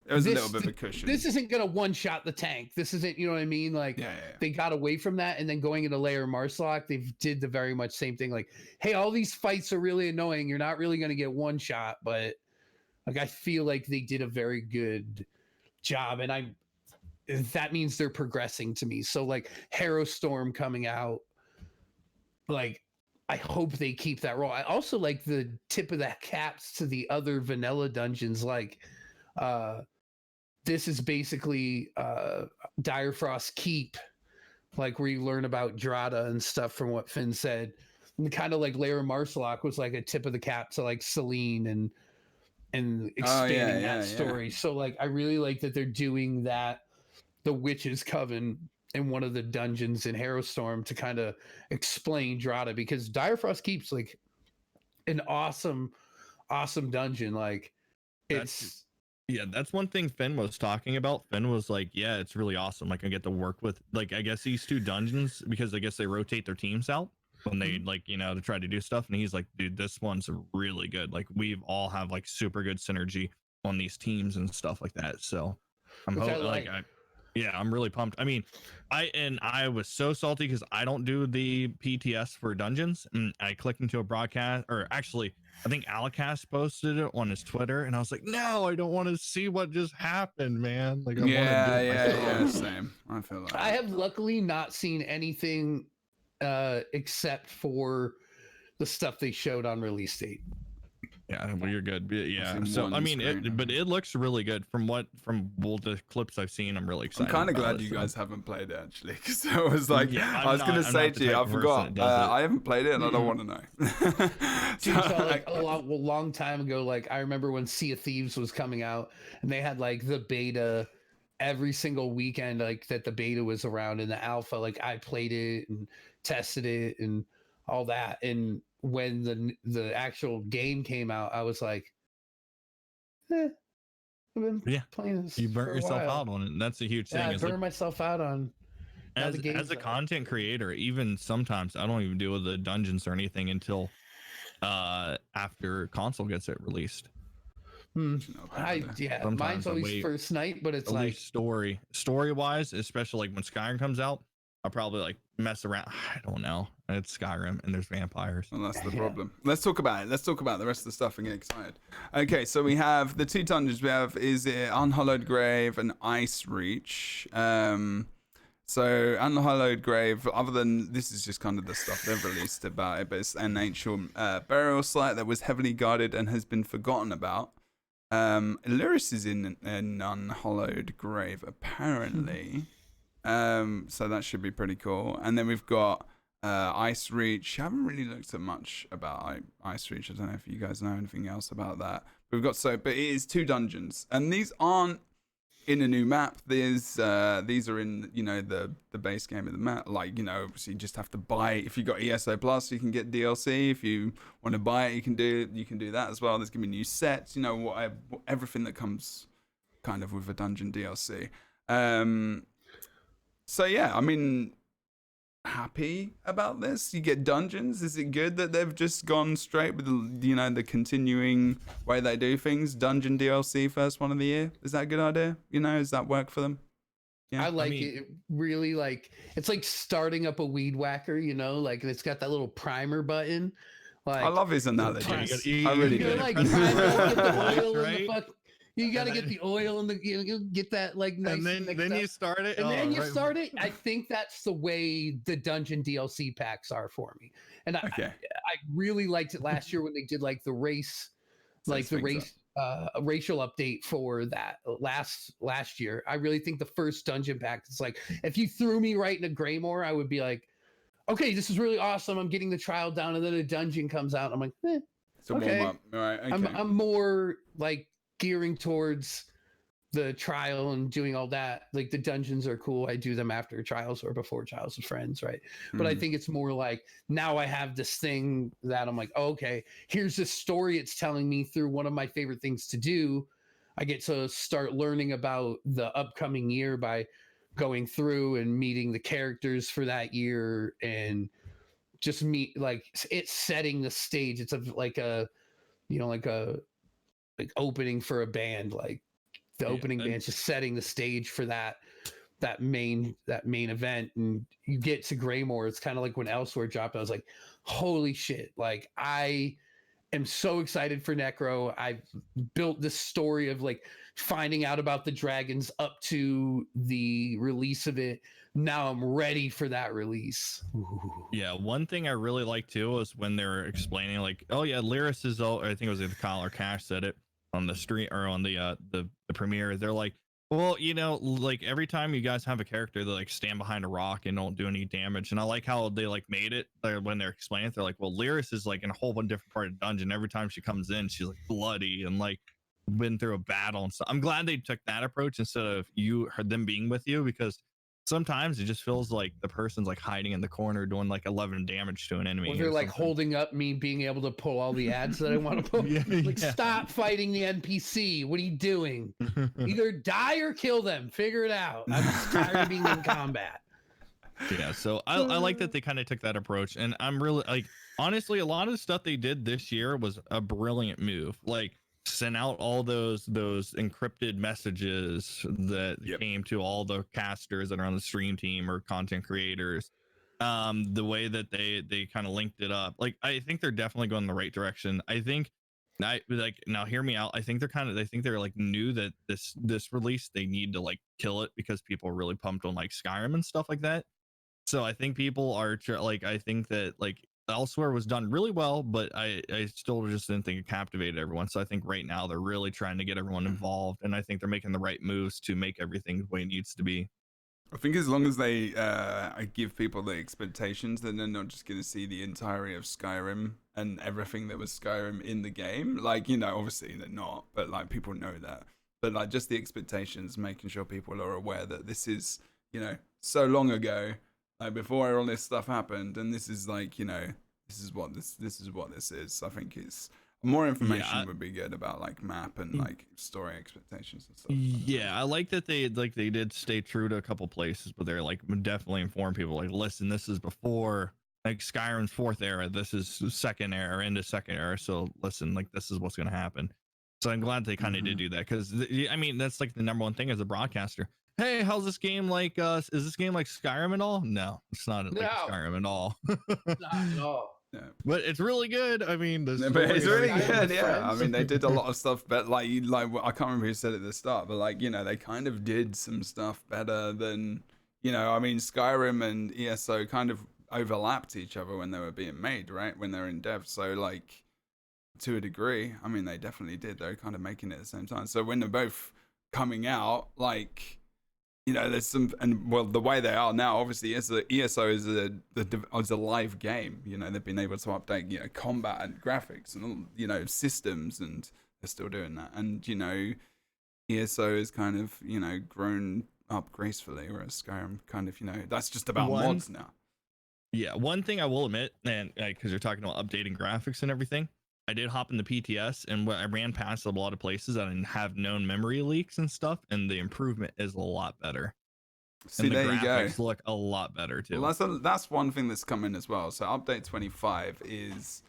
it was a little bit of a cushion. This isn't gonna one shot the tank. This isn't, you know what I mean? Like they got away from that, and then going into Lair Marsalok, they did the very much same thing. Like, hey, all these fights are really annoying. You're not really gonna get one shot, but like I feel like they did a very good job, and that means they're progressing to me. So like Harrow Storm coming out, like I hope they keep that role. I also like the tip of the caps to the other vanilla dungeons, like this is basically Direfrost Keep, like where you learn about Drada and stuff from what Finn said. And kind of like Lair Marsalok was like a tip of the cap to like Selene and expanding that story. So like I really like that they're doing that, the Witch's Coven in one of the dungeons in Harrowstorm to kind of explain Drada, because Direfrost Keep's like an awesome dungeon. Like that's one thing Finn was talking about. Finn was like, yeah, it's really awesome. Like I get to work with, like, I guess these 2 dungeons, because I guess they rotate their teams out when they like, you know, to try to do stuff. And he's like, dude, this one's really good. Like we've all have like super good synergy on these teams and stuff like that. So I'm hoping I'm really pumped. I mean, I was so salty because I don't do the PTS for dungeons, and I clicked into a broadcast, or actually I think Alicast posted it on his Twitter, and I was like, no, I don't want to see what just happened, man. Like I want to do it. Same. I feel like I have luckily not seen anything except for the stuff they showed on release date. Yeah, well, you're good. Yeah, so I mean, but it looks really good from the clips I've seen. I'm really excited. I'm kind of glad you guys haven't played it actually, because I was like, I was gonna say to you, I forgot. I haven't played it, and I don't want to know. Dude, so like a long time ago, like I remember when Sea of Thieves was coming out, and they had like the beta every single weekend, like that the beta was around, and the alpha, like I played it and tested it and all that, and when the actual game came out, I was like, I've been playing this. You burnt yourself out on it. And that's a huge thing. I burned myself out on. As a content creator, even sometimes I don't even deal with the dungeons or anything until after console gets it released. Sometimes mine's always first night, but it's like story wise, especially like when Skyrim comes out, I'll probably like mess around. I don't know. It's Skyrim and there's vampires. Well, that's the problem. Let's talk about it. Let's talk about the rest of the stuff and get excited. Okay, so we have the 2 dungeons we have is Unhallowed Grave and Ice Reach. So Unhallowed Grave, other than this is just kind of the stuff they've released about it, but it's an ancient burial site that was heavily guarded and has been forgotten about. Liris is in an Unhallowed Grave apparently. So that should be pretty cool. And then we've got Ice Reach. I haven't really looked at much about Ice Reach. I don't know if you guys know anything else about that. But it is 2 dungeons, and these aren't in a new map. These are in, you know, the base game of the map. Like, you know, obviously you just have to buy it. If you got ESO Plus, you can get DLC. If you want to buy it, you can do that as well. There's gonna be new sets. You know, everything that comes kind of with a dungeon DLC. So yeah, I mean, happy about this. You get dungeons. Is it good that they've just gone straight with the continuing way they do things? Dungeon DLC first one of the year. Is that a good idea? You know, does that work for them? Yeah, I like it. Really, like it's like starting up a weed whacker. You know, like it's got that little primer button. Like I love his analogy. I really do. Like primer, get the oil in the fuck. You got to get the oil and you get that like nice. And then you start it. And then you start it. I think that's the way the dungeon DLC packs are for me. And I really liked it last year when they did like the race, racial update for that last year. I really think the first dungeon pack is like, if you threw me right into Greymoor, I would be like, okay, this is really awesome. I'm getting the trial down, and then a dungeon comes out. I'm like, It's a warm up. All right. Okay. I'm more like gearing towards the trial and doing all that. Like the dungeons are cool. I do them after trials or before trials with friends, right? But I think it's more like now I have this thing that I'm like, oh, okay, here's this story it's telling me through one of my favorite things to do. I get to start learning about the upcoming year by going through and meeting the characters for that year and just meet like it's setting the stage. It's like a opening for a band, like the opening band's just setting the stage for that main event. And you get to Greymoor, it's kind of like when Elsewhere dropped. I was like, holy shit, like I am so excited for Necro. I've built this story of like finding out about the dragons up to the release of it. Now I'm ready for that release. Ooh. Yeah, one thing I really like too was when they were explaining, like, oh yeah, Liris is all. I think it was either Kyle or Cash said it on the stream or on the premiere. They're like, well, you know, like every time you guys have a character, they like stand behind a rock and don't do any damage. And I like how they like made it when they're explaining it. They're like, well, Liris is like in a whole bunch of different part of the dungeon. Every time she comes in, she's like bloody and like been through a battle and stuff. I'm glad they took that approach instead of them being with you, because sometimes it just feels like the person's like hiding in the corner doing like 11 damage to an enemy. Well, they're like holding up me being able to pull all the ads that I want to pull. Stop fighting the NPC. What are you doing? Either die or kill them. Figure it out. I'm just tired of being in combat. Yeah, so I like that they kind of took that approach, and I'm really like, honestly, a lot of the stuff they did this year was a brilliant move. Like, sent out all those encrypted messages that came to all the casters that are on the stream team or content creators. The way that they kind of linked it up, like I think they're definitely going in the right direction. I think now hear me out. I think they're like knew that this release they need to like kill it because people are really pumped on like Skyrim and stuff like that. So I think people are like, I think that like Elsewhere was done really well, but I still just didn't think it captivated everyone. So I think right now they're really trying to get everyone involved, and I think they're making the right moves to make everything the way it needs to be. I think as long as they give people the expectations, then they're not just going to see the entirety of Skyrim and everything that was Skyrim in the game. Like, you know, obviously they're not, but like people know that. But like just the expectations, making sure people are aware that this is, you know, so long ago. Like before all this stuff happened, and this is like, you know, this is what this is. I think it's more information would be good about like map and like story expectations and stuff. Yeah, I like that they did stay true to a couple places, but they're like definitely inform people like, listen, this is before like Skyrim's 4th era, this is 2nd era into 2nd era. So listen, like this is what's gonna happen. So I'm glad they kind of did do that, because I mean that's like the number one thing as a broadcaster. Hey, how's this game like? Is this game like Skyrim at all? No, it's not like Skyrim at at all. Not at all. Yeah. But it's really good. I mean, but it's really good. Yeah, I mean, they did a lot of stuff, but like I can't remember who said it at the start, but like, you know, they kind of did some stuff better than, you know, I mean, Skyrim and ESO kind of overlapped each other when they were being made, right? When they're in dev. So like, to a degree, I mean, they definitely did. They're kind of making it at the same time. So when they're both coming out, like, you know, there's some, and well, the way they are now, obviously, ESO is a live game. You know, they've been able to update, you know, combat and graphics and all, you know, systems, and they're still doing that. And you know, ESO is kind of, you know, grown up gracefully, whereas Skyrim kind of, you know, that's just about mods now. Yeah, one thing I will admit, and because you're talking about updating graphics and everything, I did hop in the PTS and I ran past a lot of places that have known memory leaks and stuff, and the improvement is a lot better. See, and there you go. Look a lot better too. Well, that's one thing that's coming as well. So update 25 is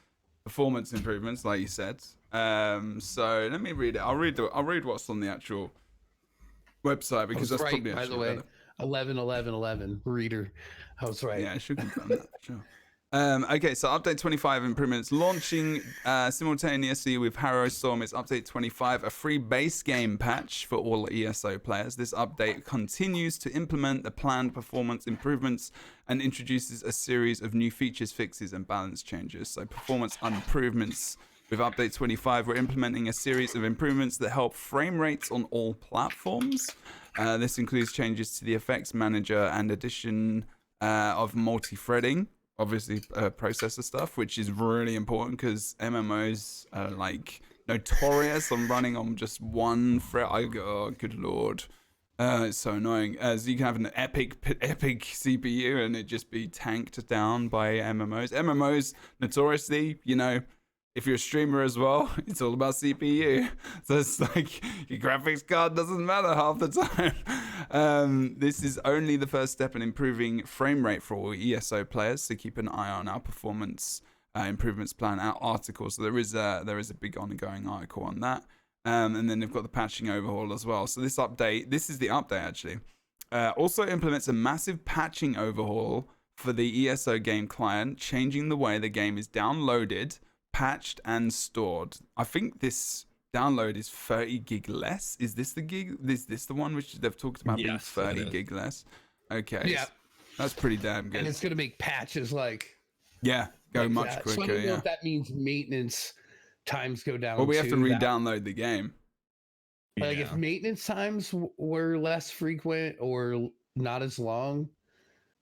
performance improvements, like you said. So let me read it. I'll read what's on the actual website, because that's right, probably by the way. 11 reader. I was right. Yeah, I should confirm that. Sure. Okay, so update 25 improvements launching simultaneously with Harrow Storm. It's update 25, a free base game patch for all ESO players. This update continues to implement the planned performance improvements and introduces a series of new features, fixes, and balance changes. So performance improvements with update 25, we're implementing a series of improvements that help frame rates on all platforms. This includes changes to the effects manager and addition of multi-threading. obviously processor stuff, which is really important because MMOs are like notorious on running on just one thread. Oh, good lord. It's so annoying. As you can have an epic CPU and it just be tanked down by MMOs. MMOs notoriously, if you're a streamer as well, it's all about CPU. So it's like your graphics card doesn't matter half the time. This is only the first step in improving frame rate for all ESO players. So keep an eye on our performance improvements plan, our article. So there is a big ongoing article on that. And then they've got the patching overhaul as well. So this is the update actually. Also implements a massive patching overhaul for the ESO game client, changing the way the game is downloaded, patched, and stored. I think this download is 30 gig less. Is this the gig? Is this the one which they've talked about being 30 gig less? Okay. Yeah. That's pretty damn good. And it's going to make patches go much that. quicker. So I don't know if that means maintenance times go down. Well, we have to re-download the game. Like if maintenance times were less frequent or not as long,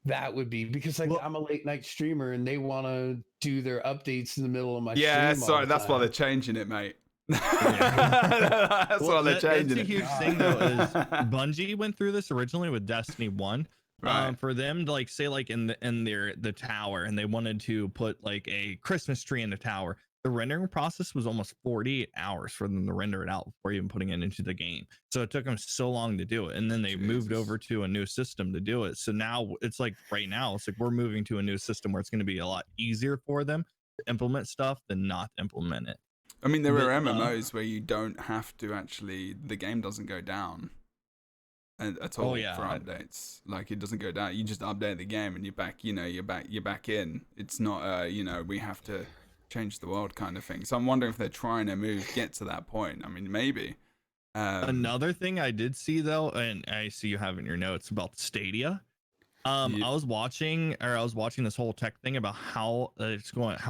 that would be because I'm a late night streamer and they want to do their updates in the middle of my stream. Yeah, sorry, that's why they're changing it, mate. That's why they're changing it. That's a huge thing though. Is Bungie went through this originally with Destiny 1. Right. For them to say in the tower, and they wanted to put like a Christmas tree in the tower. The rendering process was almost 48 hours for them to render it out before even putting it into the game. So it took them so long to do it. And then they moved over to a new system to do it. So now it's like right now, it's like we're moving to a new system where it's going to be a lot easier for them to implement stuff than not implement it. I mean, there are MMOs where you don't have to actually, the game doesn't go down at all for updates. Like it doesn't go down. You just update the game and you're back, you're back in. It's not, we have to change the world kind of thing. So I'm wondering if they're trying to get to that point. I mean, maybe. Another thing I did see though, and I see you have in your notes about Stadia. I was watching this whole tech thing about how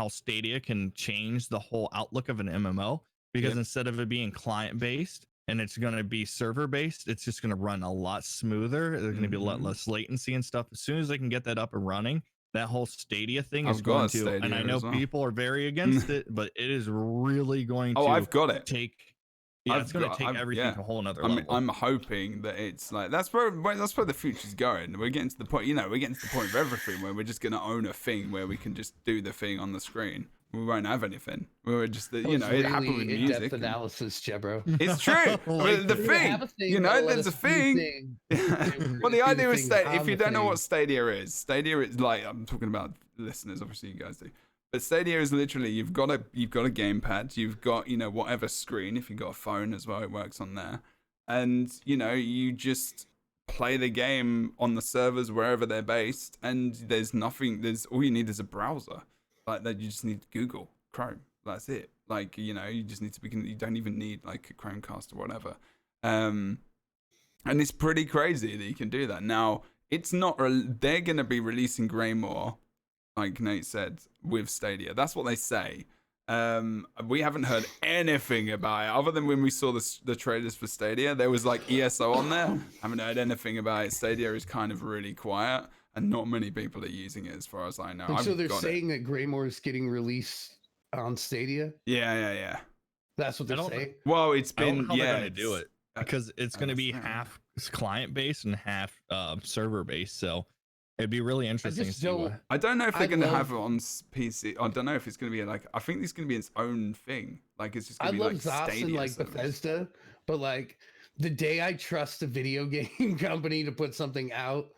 Stadia can change the whole outlook of an MMO, because instead of it being client based and it's going to be server based, it's just going to run a lot smoother. There's going to be a lot less latency and stuff. As soon as they can get that up and running, that whole Stadia thing is going to, and I know people are very against it, but it is really going to I've got it. It's going to take everything to a whole nother level. I'm hoping that it's like that's where the future's going. We're getting to the point, we're getting to the point of everything where we're just going to own a thing where we can just do the thing on the screen. We won't have anything. We're just, it happened with music. In-depth analysis, Jebro. It's true. The thing, there's a thing. Well, the idea is that if you don't know what Stadia is like, I'm talking about listeners, obviously you guys do. But Stadia is literally you've got a gamepad, you've got whatever screen. If you've got a phone as well, it works on there, and you just play the game on the servers wherever they're based, and there's nothing. All you need is a browser. Like that, you just need Google Chrome. That's it. Like you just need to you don't even need like a Chromecast or whatever. And it's pretty crazy that you can do that. Now it's not. They're gonna be releasing Greymoor, like Nate said, with Stadia. That's what they say. We haven't heard anything about it other than when we saw the trailers for Stadia. There was like ESO on there. Haven't heard anything about it. Stadia is kind of really quiet, and not many people are using it as far as I know. And so they're saying that Greymoor is getting released on Stadia? Yeah. That's what they're saying? Well, it's been, I don't know how they're going to do it, because it's going to be half client-based and half server-based, so it'd be really interesting to see. I don't know if they're going to have it on PC. I don't know if it's going to be like, I think it's going to be its own thing. Like, it's just going to be like Stadia. And like Bethesda, but like the day I trust a video game company to put something out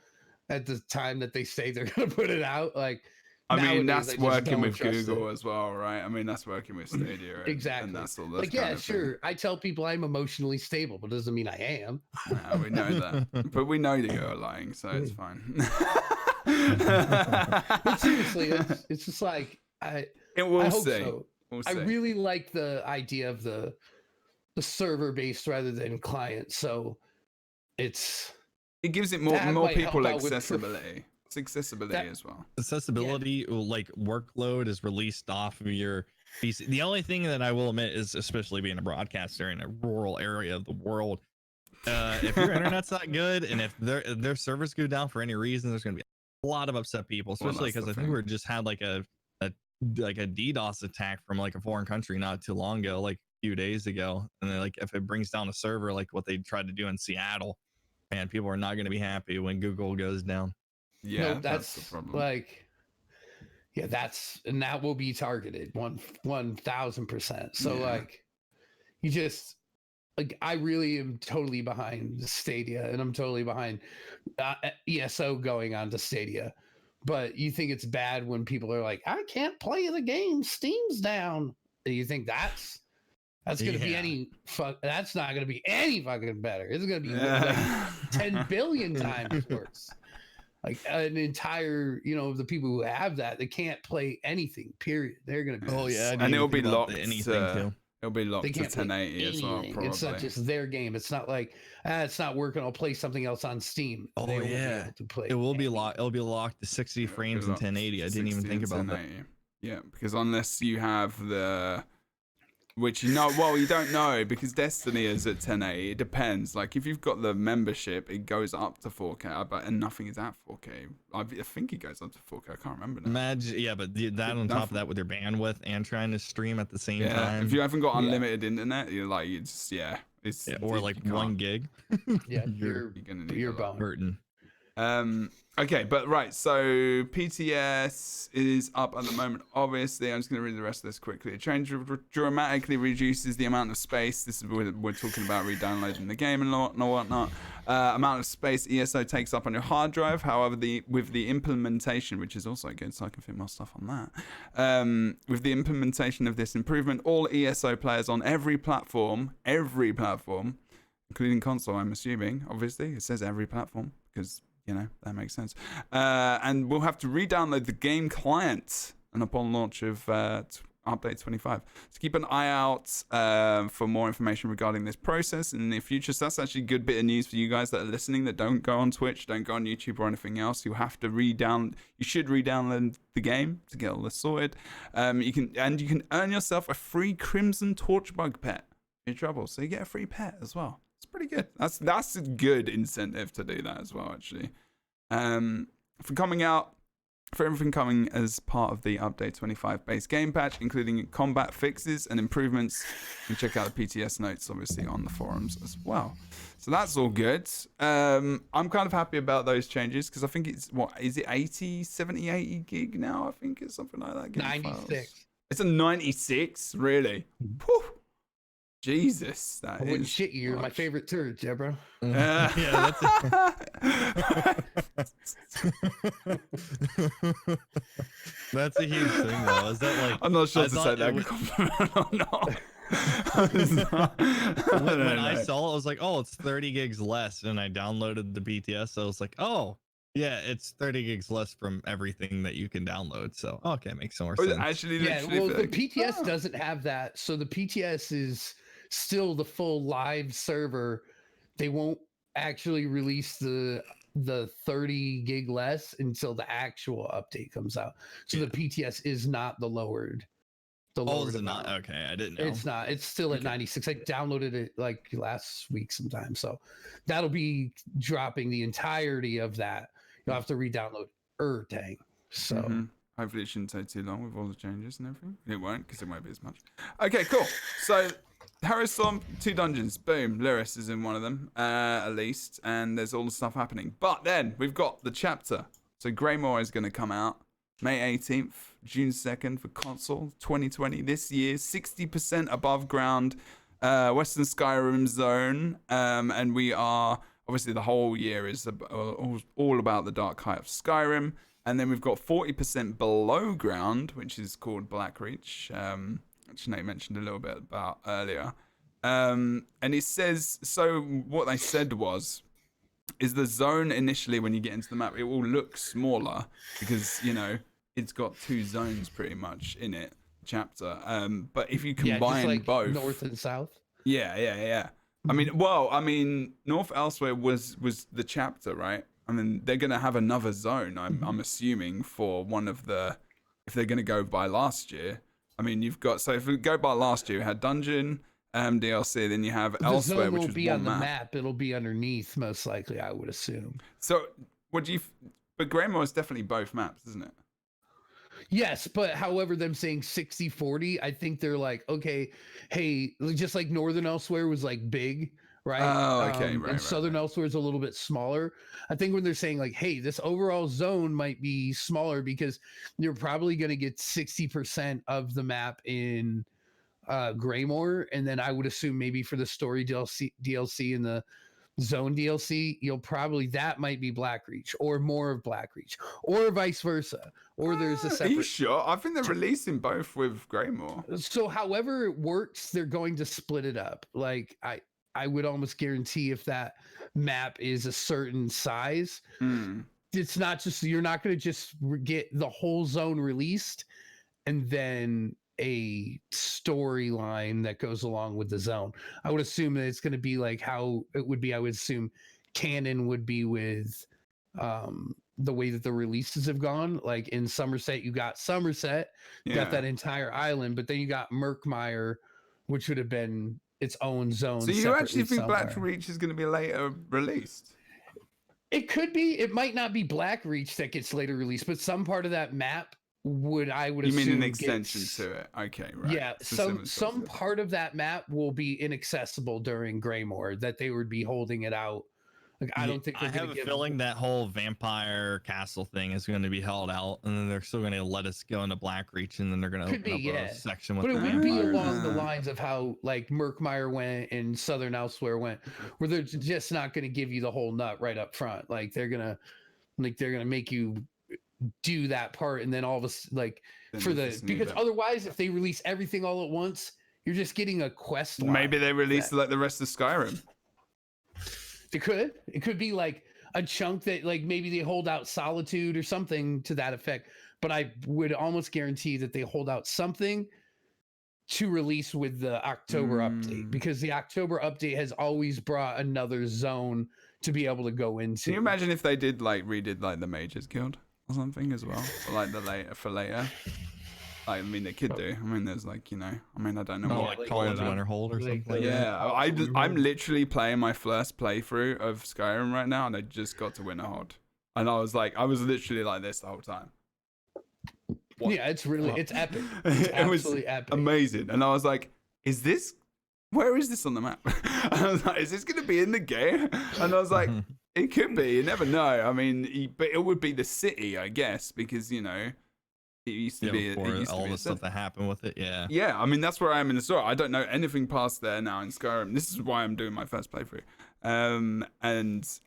at the time that they say they're going to put it out, like, I mean, that's working with Google as well, right? I mean, that's working with Stadia. Exactly. And that's all like, yeah, sure. I tell people I'm emotionally stable, but it doesn't mean I am. No, we know that. But we know that you're lying, so it's fine. But seriously, it's just like, I hope so. I really like the idea of the server-based rather than client. So it gives it more people accessibility. Accessibility as well. Accessibility, like workload is released off of your PC. The only thing that I will admit is, especially being a broadcaster in a rural area of the world, if your internet's not good and if their servers go down for any reason, there's going to be lot of upset people, Well, especially that's the because I think thing. we just had like a DDoS attack from like a foreign country not too long ago, like a few days ago. And then like if it brings down a server like what they tried to do in Seattle, man, people are not going to be happy when Google goes down. Yeah, No, that's the problem. like, yeah, and that will be targeted 1,000%. So Yeah. like, you just like, I really am totally behind Stadia, and I'm totally behind ESO going on to Stadia. But you think it's bad when people are like, I can't play the game, Steam's down. And you think that's going to be that's not going to be any fucking better. It's going to be like 10 billion times worse. Like an entire, the people who have that, they can't play anything, period. They're going to be, and it'll be locked anything too. It'll be they locked to can't play 1080 as well, anything. probably. It's not just their game. It's not like, it's not working, I'll play something else on Steam. Oh, They won't be yeah. able to play It will be anything. locked. It'll be locked to 60 frames and 1080. I didn't even 60 think and about that. 1080. Yeah, because unless you have which you don't know, because Destiny is at 1080. It depends. Like if you've got the membership, it goes up to 4K, and nothing is at 4K. I think it goes up to 4K. I can't remember now. Imagine, yeah, but that on top of that with your bandwidth and trying to stream at the same time. If you haven't got unlimited internet, you're like, or like 1 gig. Yeah, you're gonna need you're a lot. boned. Okay, but right, so PTS is up at the moment. Obviously, I'm just going to read the rest of this quickly. A change dramatically reduces the amount of space. This is we're talking about re-downloading the game and whatnot. Amount of space ESO takes up on your hard drive. However, with the implementation, which is also good, so I can fit more stuff on that. With the implementation of this improvement, all ESO players on every platform, including console, I'm assuming. Obviously, it says every platform because that makes sense. And we'll have to re-download the game client and upon launch of update 25. So keep an eye out for more information regarding this process in the near future. So that's actually a good bit of news for you guys that are listening that don't go on Twitch, don't go on YouTube or anything else. You have to you should re-download the game to get all this sorted. You can earn yourself a free Crimson Torchbug pet in trouble. So you get a free pet as well. It's pretty good. That's a good incentive to do that as well, actually. For everything coming as part of the Update 25 base game patch, including combat fixes and improvements, you can check out the PTS notes, obviously, on the forums as well. So that's all good. I'm kind of happy about those changes because I think it's, is it 80, 70, 80 gig now? I think it's something like that. 96. Files. It's a 96, really? Whew. Jesus, I wouldn't shit you. You're my favorite turd, Jebro. Yeah, that's a huge thing, though. Is that like? I'm not sure to say that compliment or not. When I saw it, I was like, "Oh, it's 30 gigs less," and I downloaded the BTS. So I was like, "Oh, yeah, it's 30 gigs less from everything that you can download." So okay, makes more sense. Actually, the PTS doesn't have that. So the PTS is still the full live server. They won't actually release the 30 gig less until the actual update comes out. So the PTS is not the lowered. Is it not? Okay, I didn't know. It's not. It's still at 96. I downloaded it like last week sometime. So that'll be dropping the entirety of that. You'll have to re-download dang. So hopefully it shouldn't take too long with all the changes and everything. It won't, because it won't be as much. Okay, cool. So Harrow Storm, 2 dungeons. Boom. Liris is in one of them, at least. And there's all the stuff happening. But then we've got the chapter. So Greymoor is going to come out May 18th, June 2nd for console 2020. This year, 60% above ground, Western Skyrim zone. And we are, obviously the whole year is all about the dark height of Skyrim. And then we've got 40% below ground, which is called Blackreach, which Nate mentioned a little bit about earlier. And it says, so what they said is the zone initially when you get into the map, it will look smaller because, it's got 2 zones pretty much in it, chapter. But if you combine like both. North and South. Yeah. I mean, North Elsewhere was the chapter, right? I mean, they're going to have another zone, I'm assuming, for one of the, if they're going to go by last year. I mean, if we go by last year, we had Dungeon DLC, then you have Elsewhere, which was be one on the map. map. It'll be underneath, most likely, I would assume. So, what do you... but Greymoor is definitely both maps, isn't it? Yes, but however, them saying 60-40, I think they're like, okay, hey, just like Northern Elsewhere was like big, right? Oh, okay, right, and Southern Elsewhere is a little bit smaller. I think when they're saying like, hey, this overall zone might be smaller because you're probably going to get 60% of the map in Greymoor, and then I would assume maybe for the story DLC and the zone DLC, that might be Blackreach or more of Blackreach or vice versa. Or there's a separate. Are you sure? I think they're releasing both with Greymoor. So however it works, they're going to split it up. Like I would almost guarantee if that map is a certain size, it's not just, you're not going to just get the whole zone released and then a storyline that goes along with the zone. I would assume that it's going to be like how it would be. I would assume canon would be with the way that the releases have gone. Like in Somerset, you got Somerset, you got that entire island, but then you got Merkmire, which would have been its own zone. So you actually think Blackreach is going to be later released? It could be. It might not be Blackreach that gets later released, but some part of that map would you mean an extension to it? Okay, right. Yeah, some part of that map will be inaccessible during Greymoor, that they would be holding it out. Like I don't think I have a feeling that whole vampire castle thing is going to be held out, and then they're still going to let us go into Blackreach, and then they're going to open up a section with. But it would be along the lines of how like Merkmire went and Southern Elsewhere went, where they're just not going to give you the whole nut right up front. Like they're gonna make you do that part, and then all of us because otherwise if they release everything all at once, you're just getting a quest line. Maybe they release like the rest of Skyrim. It could be like a chunk that like maybe they hold out Solitude or something to that effect, but I would almost guarantee that they hold out something to release with the October update, because the October update has always brought another zone to be able to go into. Can you imagine if they redid like the Mages Guild or something as well, or like for later? I mean, they could do. I mean, there's like, I don't know what. Like Call of Winterhold or something. Yeah, I'm literally playing my first playthrough of Skyrim right now, and I just got to Winterhold, and I was literally like this the whole time. What? Yeah, it's epic. It's absolutely epic. Amazing, and I was like, where is this on the map? I was like, is this going to be in the game? And I was like, it could be. You never know. I mean, but it would be the city, I guess, because it used to be all the stuff that happened with it. Yeah, I mean, that's where I am in the story. I don't know anything past there now in Skyrim. This is why I'm doing my first playthrough. And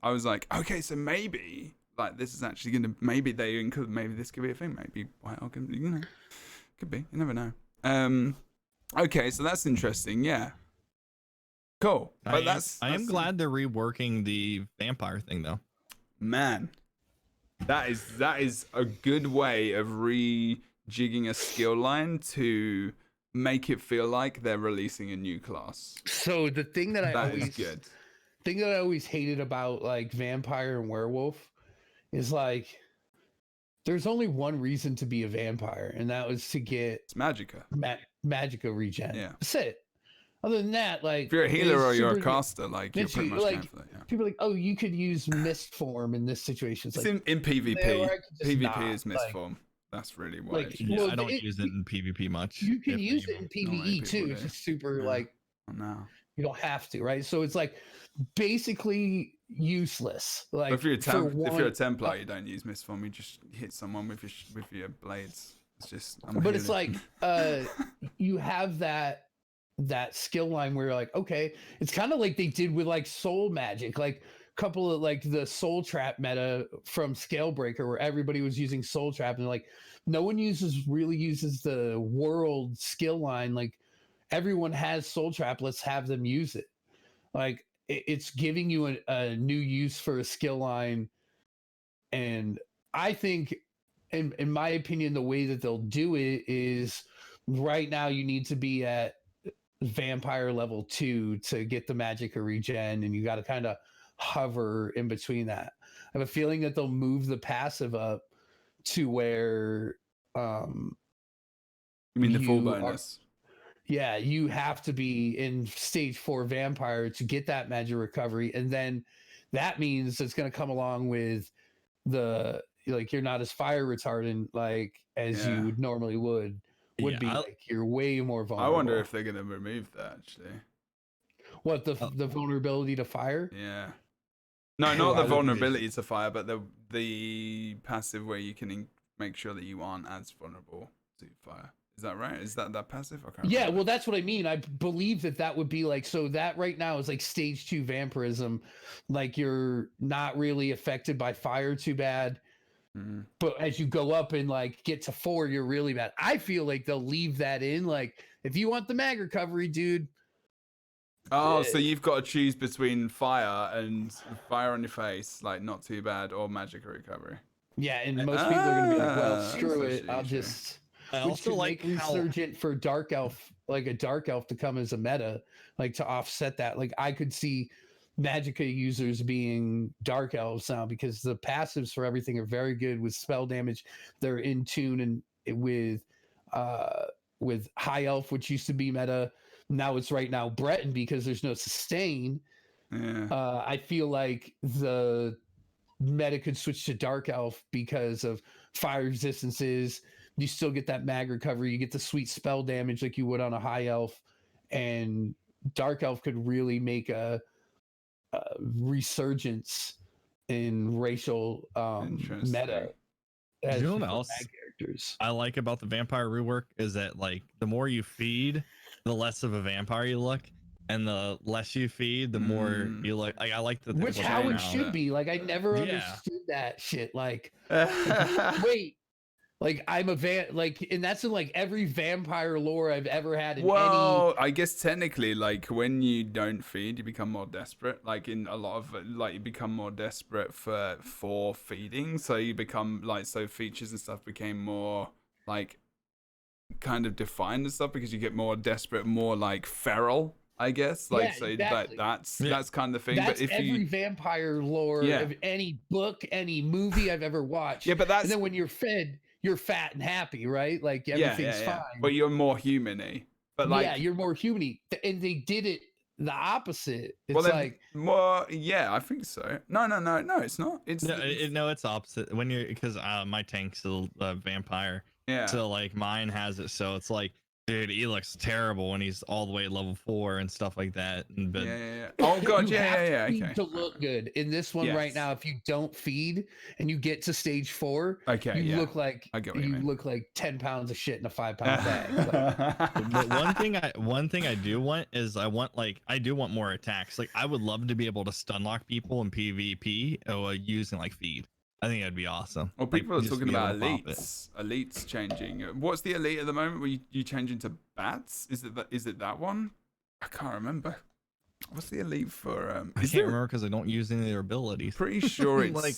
I was like, okay, so maybe like this is actually gonna, maybe this could be a thing. Maybe White Oak, could be. You never know. Okay, so that's interesting. Yeah, cool. But I am glad they're reworking the vampire thing though. Man. That is a good way of rejigging a skill line to make it feel like they're releasing a new class. So the thing that I always hated about like vampire and werewolf is like there's only one reason to be a vampire, and that was to get Magicka. Magicka regen. Yeah. That's it. Other than that, like if you're a healer or you're a caster, like you're pretty much going for that. Yeah. People are like, oh, you could use mist form in this situation. It's like, in PvP. PvP is mist form. That's really why. I don't use it in PvP much. You can use it in PvE too. It's just super you don't have to, right? So it's like basically useless. Like if you're a Templar, you don't use mist form. You just hit someone with your blades. It's just. It's like you have that skill line where you're like, okay, it's kind of like they did with like soul magic, like a couple of like the soul trap meta from Scalebreaker where everybody was using soul trap, and like no one really uses the world skill line. Like everyone has soul trap, let's have them use it. Like it's giving you a new use for a skill line. And I think in my opinion, the way that they'll do it is right now you need to be at vampire level 2 to get the Magicka regen, and you got to kind of hover in between that. I have a feeling that they'll move the passive up to where you mean the full bonus? Yeah, you have to be in stage 4 vampire to get that magic recovery, and then that means it's going to come along with the like you're not as fire retardant like as you would normally would Yeah, be like you're way more vulnerable. I wonder if they're gonna remove that actually. What the vulnerability to fire? Yeah. No, not the vulnerability to fire, but the passive where you can make sure that you aren't as vulnerable to fire. Is that right? Is that passive? I can't remember. Well, that's what I mean. I believe that would be like, so that right now is like stage 2 vampirism. Like you're not really affected by fire too bad. But as you go up and like get to 4, you're really bad. I feel like they'll leave that in. Like if you want the mag recovery, dude. Oh, so you've got to choose between fire and fire on your face, like not too bad, or magic recovery. Yeah, and most people are gonna be like, well, screw it. I'll just. I also like resurgent for dark elf, like a dark elf to come as a meta, like to offset that. Like I could see Magicka users being dark elves now because the passives for everything are very good with spell damage. They're in tune and with high elf, which used to be meta. Now it's right now Breton because there's no sustain. Yeah. I feel like the meta could switch to dark elf because of fire resistances. You still get that mag recovery. You get the sweet spell damage like you would on a high elf, and dark elf could really make a resurgence in racial meta. You know what else characters I like about the vampire rework is that like the more you feed, the less of a vampire you look, and the less you feed, the more you look. Like I like the which how it should be. Like I never understood that shit. Like wait. Like I'm a like, and that's in like every vampire lore I've ever had. I guess technically, like when you don't feed, you become more desperate. Like in a lot of like, you become more desperate for feeding. So you become like, so features and stuff became more like kind of defined and stuff because you get more desperate, more like feral. I guess like so exactly. That's kind of the thing. That's but if every vampire lore of any book, any movie I've ever watched. But that's, and then when you're fed, you're fat and happy, right? Like everything's fine. But you're more human-y. But like, you're more human-y. And they did it the opposite. It's like more. Yeah, I think so. No, it's not. It's opposite. When you're because my tank's a vampire. Yeah. So like mine has it. So it's like, dude, he looks terrible when he's all the way at level 4 and stuff like that. But yeah. Oh god, yeah. Okay. To look good in this one right now, if you don't feed and you get to stage 4, you look like look like 10 pounds of shit in a 5-pound bag. But one thing I do want is I do want more attacks. Like I would love to be able to stun lock people in PvP using like feed. I think that'd be awesome. Well, people are talking about elites. Elites changing. What's the elite at the moment? Where you change into bats? Is it that one? I can't remember. What's the elite for? I can't remember because I don't use any of their abilities. Pretty sure it's like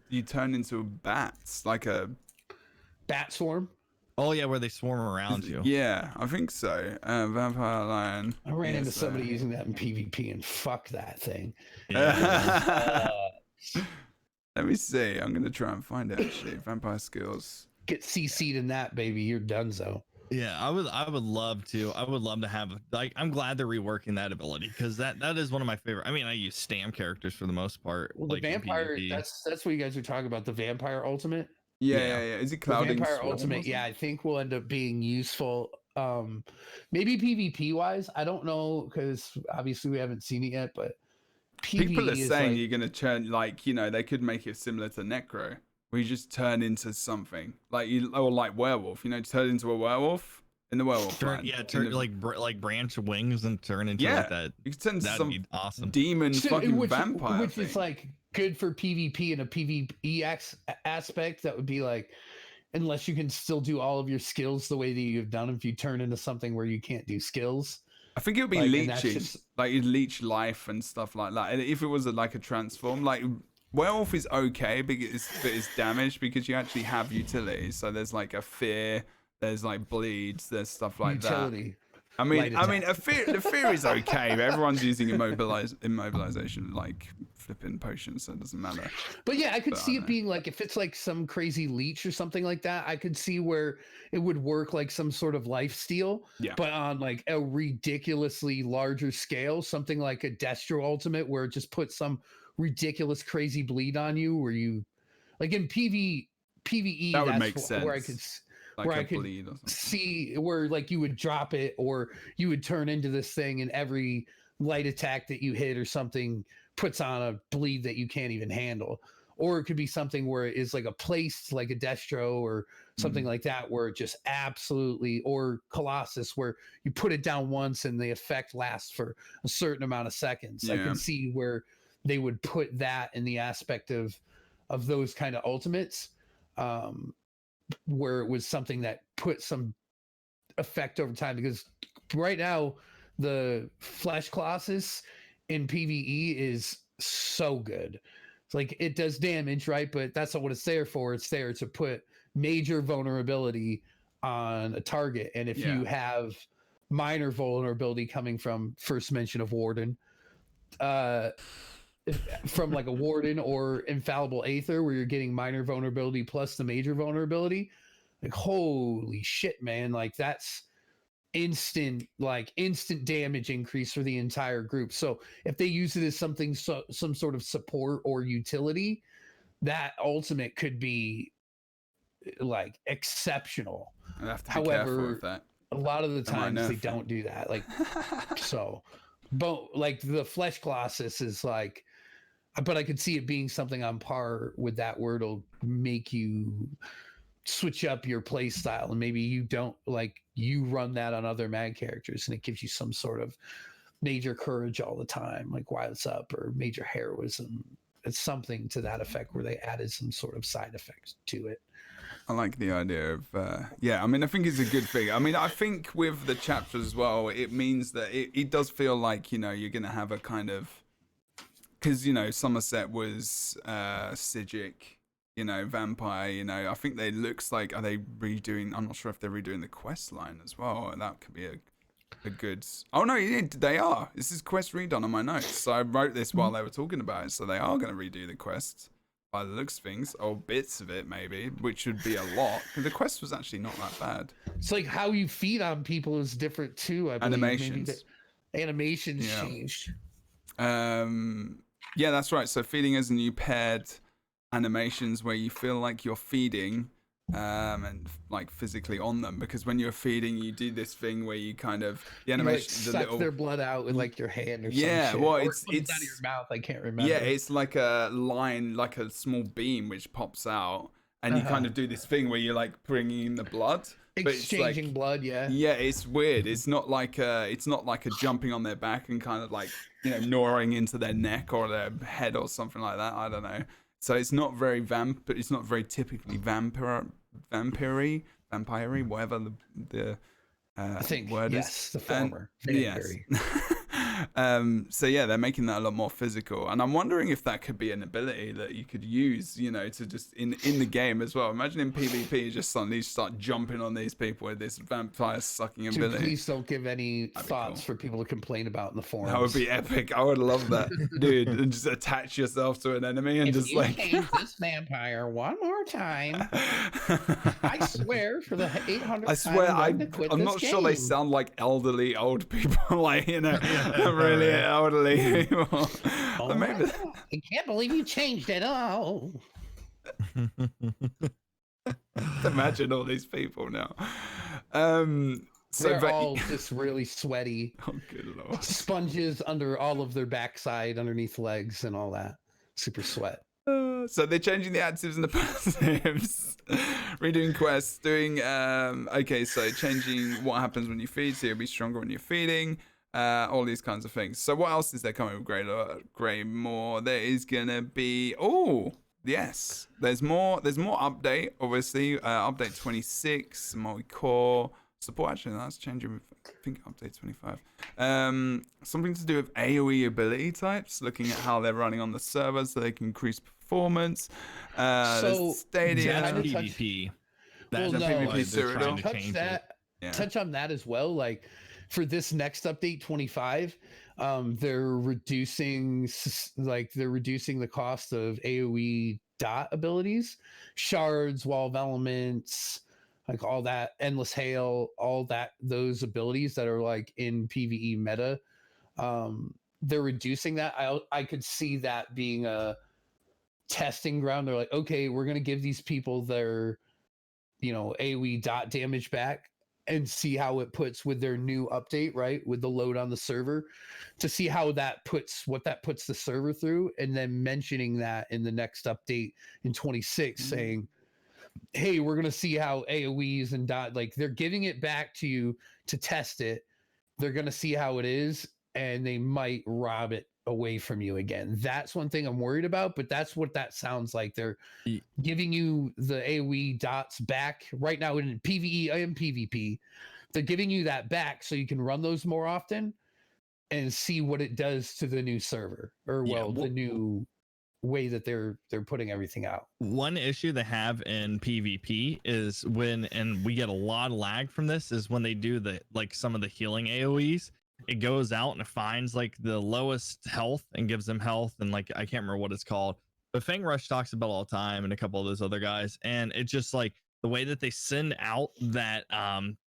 you turn into bats, like a bat swarm. Oh yeah, where they swarm around you. Yeah, I think so. Vampire Lion. I ran into somebody using that in PvP, and fuck that thing. Yeah. Let me see. I'm gonna try and find it actually. Vampire skills. Get CC'd in that, baby. You're donezo. Yeah, I would love to. I would love to have like. I'm glad they're reworking that ability because that is one of my favorite. I mean, I use stam characters for the most part. Well, the vampire. That's what you guys are talking about. The vampire ultimate. Yeah. Is it clouding? The vampire ultimate. Yeah, I think will end up being useful. Maybe PvP wise. I don't know because obviously we haven't seen it yet, but. People are saying you're going to turn, like, you know, they could make it similar to Necro, where you just turn into something. Like, or like werewolf, you know, turn into a werewolf in the werewolf line. Yeah, turn like branch wings and turn into like that. You could turn into some awesome demon fucking vampire which is like good for PvP and a PvE aspect. That would be like, unless you can still do all of your skills the way that you've done, if you turn into something where you can't do skills. I think it would be leeching, like you'd leech life and stuff like that. And if it was like a transform, like werewolf is okay because it's damaged because you actually have utility. So there's like a fear, there's like bleeds, there's stuff like utility. that. The fear is okay. But everyone's using immobilization, like flipping potions, so it doesn't matter. But yeah, I could see it being like if it's like some crazy leech or something like that. I could see where it would work like some sort of life steal, but on like a ridiculously larger scale, something like a Destro Ultimate, where it just puts some ridiculous crazy bleed on you, where you like in PvE, That would that's make sense. where I could Like where a I could bleed or something. see where like you would drop it or you would turn into this thing, and every light attack that you hit or something puts on a bleed that you can't even handle. Or it could be something where it is like a place like a Destro or something like that, where it just absolutely, or Colossus, where you put it down once and the effect lasts for a certain amount of seconds. I can see where they would put that in the aspect of those kind of ultimates, where it was something that put some effect over time. Because right now, the Flesh Colossus in PvE is so good. It's like it does damage, right? But that's not what it's there for. It's there to put major vulnerability on a target. And if you have minor vulnerability coming from first mention of Warden, from like a Warden or Infallible Aether, where you're getting minor vulnerability plus the major vulnerability, like holy shit, man! Like that's instant damage increase for the entire group. So if they use it as something, some sort of support or utility, that ultimate could be like exceptional. I have to be However, careful with that. a lot of the times they don't do that. Like so, but like the Flesh Colossus is like, but I could see it being something on par with that, where it'll make you switch up your play style, and maybe you don't like, you run that on other mag characters and it gives you some sort of major courage all the time, like What's Up, or major heroism. It's something to that effect, where they added some sort of side effects to it. I like the idea of I mean, I think it's a good thing. I mean, I think with the chapters as well, it means that it does feel like, you know, you're gonna have a kind of, because, you know, Somerset was Sigic, you know, vampire, you know, I think they looks like, are they redoing, I'm not sure if they're redoing the quest line as well, and that could be a good, oh no, they are, this is quest redone on my notes, so I wrote this while they were talking about it, so they are going to redo the quest by the looks of things, or bits of it maybe, which would be a lot, the quest was actually not that bad. It's like how you feed on people is different too, I believe. Animations. Maybe animations changed. Yeah, that's right, so feeding is a new paired animations where you feel like you're feeding and like physically on them, because when you're feeding you do this thing where you kind of, the animation, like suck their blood out with like your hand or something. Well, or it's out of your mouth, I can't remember. Yeah, it's like a line, like a small beam which pops out, and you kind of do this thing where you're like bringing in the blood, exchanging like, blood. Yeah, it's weird. It's not like a jumping on their back and kind of like, you know, gnawing into their neck or their head or something like that. I don't know. So it's not very it's not very typically vampire-y, whatever the I think word yes, is. the former. Yes. So yeah, they're making that a lot more physical, and I'm wondering if that could be an ability that you could use, you know, to just in the game as well. Imagine in PvP, you just suddenly start jumping on these people with this vampire sucking ability. Dude, please don't give any thoughts for people to complain about in the forums. That would be epic. I would love that, dude. And just attach yourself to an enemy and if just you like change this vampire one more time, I swear for the 800th I swear, time I'm not sure they sound like elderly old people, like, you know, really elderly people. Oh maybe... I can't believe you changed it. Oh, imagine all these people now. So they're all just really sweaty. Oh, good Lord. Sponges under all of their backside, underneath legs, and all that. Super sweat. So they're changing the actives and the passives, redoing quests, doing okay, so changing what happens when you feed, so you'll be stronger when you're feeding, all these kinds of things. So what else is there coming with Greymoor? There is gonna be yes, there's more update, obviously, update 26, multi-core support. Actually, that's changing with, I think, update 25. Something to do with AoE ability types, looking at how they're running on the server so they can increase performance. So Stadia. That's PvP. That's PvP Cyrodiil. Touch on that as well. Like for this next update 25, they're reducing the cost of AoE dot abilities, shards, wall of elements, like all that, endless hail, all that, those abilities that are like in PvE meta. They're reducing that. I could see that being a testing ground. They're like, okay, we're gonna give these people their, AoE dot damage back and see how it puts with their new update, right? With the load on the server, to see how that puts the server through, and then mentioning that in the next update in 26, saying, hey, we're gonna see how AoEs and dot, like, they're giving it back to you to test it. They're gonna see how it is, and they might rob it away from you again. That's one thing I'm worried about, but that's what that sounds like. They're giving you the AoE dots back right now in PvE and PvP. They're giving you that back so you can run those more often and see what it does to the new server, or the new way that they're putting everything out. One issue they have in PvP is and we get a lot of lag from this, is when they do some of the healing AoEs. It goes out and it finds like the lowest health and gives them health, and like I can't remember what it's called, but Fang Rush talks about all the time, and a couple of those other guys, and it's just like the way that they send out that and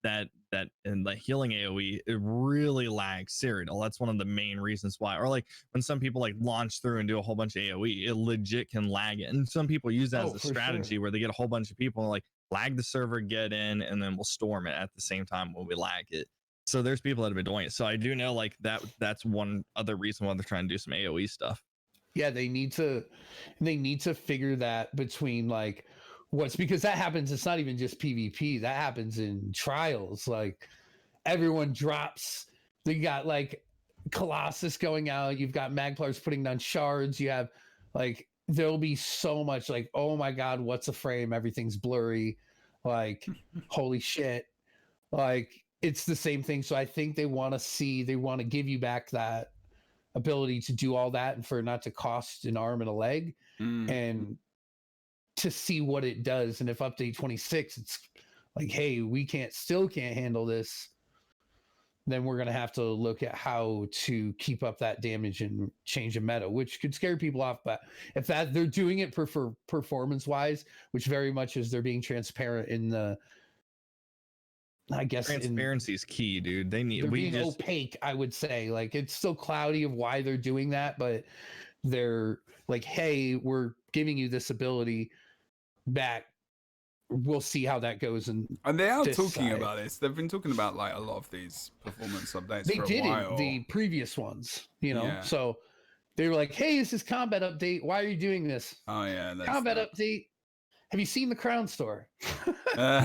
the healing AoE, it really lags Cyrodiil. That's one of the main reasons why. Or like when some people like launch through and do a whole bunch of AoE, it legit can lag it, and some people use that as a strategy where they get a whole bunch of people and like lag the server, get in, and then we'll storm it at the same time when we lag it. So there's people that have been doing it. So I do know like that's one other reason why they're trying to do some AoE stuff. Yeah, they need to figure that between like because that happens. It's not even just PvP. That happens in trials. Like everyone drops. You got like Colossus going out. You've got Magplars putting down shards. You have like, there'll be so much like, oh my God, what's a frame? Everything's blurry. Like, holy shit. Like, it's the same thing. So I think they want to give you back that ability to do all that, and for it not to cost an arm and a leg, and to see what it does. And if update 26, it's like, hey, we still can't handle this, then we're going to have to look at how to keep up that damage and change a meta, which could scare people off. But if they're doing it for performance wise, which very much is they're being transparent in the, I guess transparency is key, dude. They're being opaque, I would say. Like, it's still cloudy of why they're doing that, but they're like, hey, we're giving you this ability back. We'll see how that goes. And they are talking about this. They've been talking about like a lot of these performance updates. They for did a while. it the previous ones, Yeah. So they were like, hey, this is combat update. Why are you doing this? Oh yeah, combat update. Have you seen the Crown Store? Well,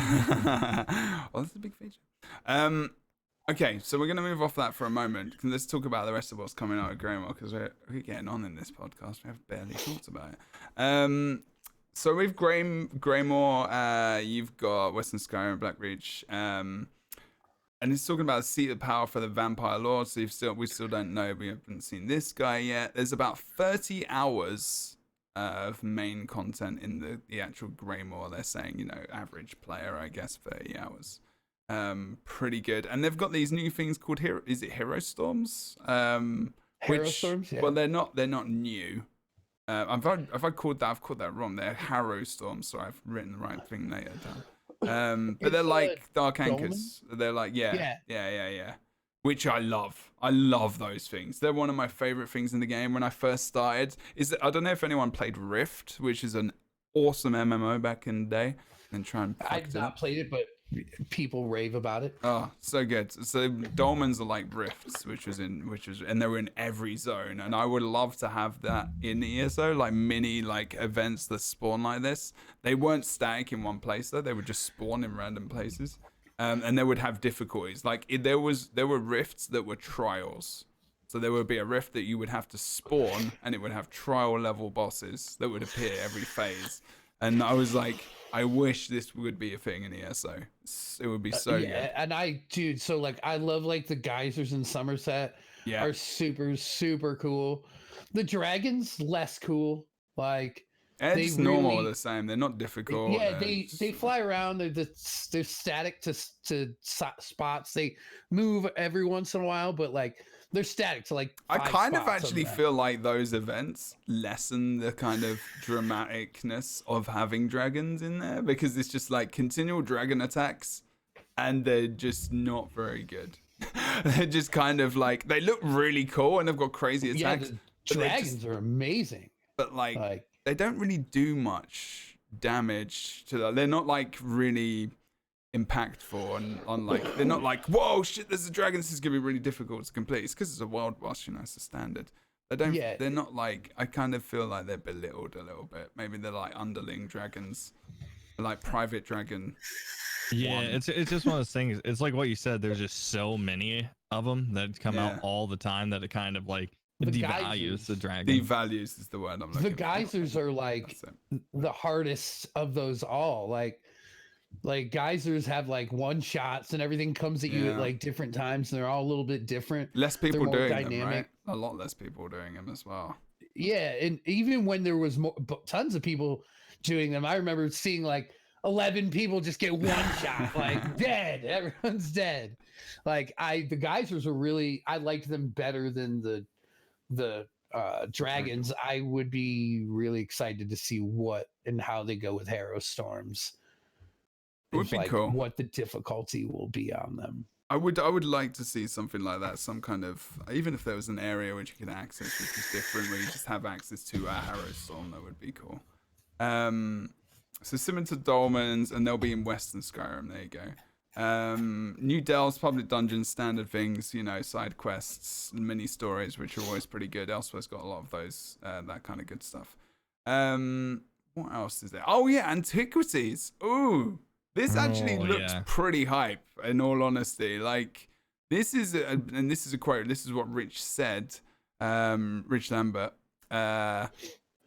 that's a big feature. Okay, so we're going to move off that for a moment. Let's talk about the rest of what's coming out of Greymoor, because we're getting on in this podcast. We have barely talked about it. So with Greymoor, you've got Western Skyrim, Blackreach, and it's talking about a seat of power for the Vampire Lord. So we still don't know. We haven't seen this guy yet. There's about 30 hours of main content in the actual Greymoor. They're saying, average player, I guess, 30 hours. Pretty good. And they've got these new things called Hero Storms? Hero Storms, yeah. Well, they're not new. I've called that wrong. They're Harrow Storms, so I've written the right thing later down. But they're like Dark Anchors. They're like, yeah. Which I love. I love those things. They're one of my favorite things in the game. When I first started, I don't know if anyone played Rift, which is an awesome MMO back in the day. And try and I've not played it, but people rave about it. Oh, so good. So dolmens are like rifts, and they're in every zone. And I would love to have that in ESO, like mini events that spawn like this. They weren't static in one place though. They would just spawn in random places. And they would have difficulties. There were rifts that were trials. So there would be a rift that you would have to spawn, and it would have trial level bosses that would appear every phase. And I was like, I wish this would be a thing in ESO. It would be so good. And I love the geysers in Somerset. Yeah. Are super, super cool. The dragons, less cool. It's normal the same. They're not difficult. Yeah, they fly around. They're static to spots. They move every once in a while, but they're static to I kind of actually feel like those events lessen the kind of dramaticness of having dragons in there, because it's just continual dragon attacks, and they're just not very good. They're just kind of they look really cool and they've got crazy attacks. Yeah, the dragons are amazing. but like Like, they don't really do much damage to that. They're not like really impactful and on like they're not like, whoa shit, there's a dragon, this is gonna be really difficult to complete. It's because it's a world boss, you know, it's a standard. They're not like, I kind of feel like they're belittled a little bit. Maybe they're like underling dragons, like private dragon. Yeah, it's just one of those things. It's like what you said. There's just so many of them that come out all the time that it kind of like devalues the dragon. Devalues is the word I'm looking for. The geysers are like the hardest of those all. Like geysers have like one shots and everything comes at you at like different times, and they're all a little bit different. Less people more doing dynamic. them, right? A lot less people doing them as well. Yeah, and even when there was tons of people doing them, I remember seeing like 11 people just get one shot, like dead. Everyone's dead. Like the geysers were really, I liked them better than the dragons. I would be really excited to see what and how they go with Harrow Storms. It would be cool. What the difficulty will be on them. I would like to see something like that. Some kind of, even if there was an area which you could access, which is different, where you just have access to a Harrow Storm, that would be cool. So similar to Dolmens, and they'll be in Western Skyrim. There you go. New Delves, public dungeons, standard things, you know, side quests, mini stories, which are always pretty good. Elsewhere's got a lot of those, that kind of good stuff. What else is there? Oh yeah, antiquities. Ooh, this actually looks pretty hype. In all honesty, like this is, and this is a quote. This is what Rich said. Rich Lambert.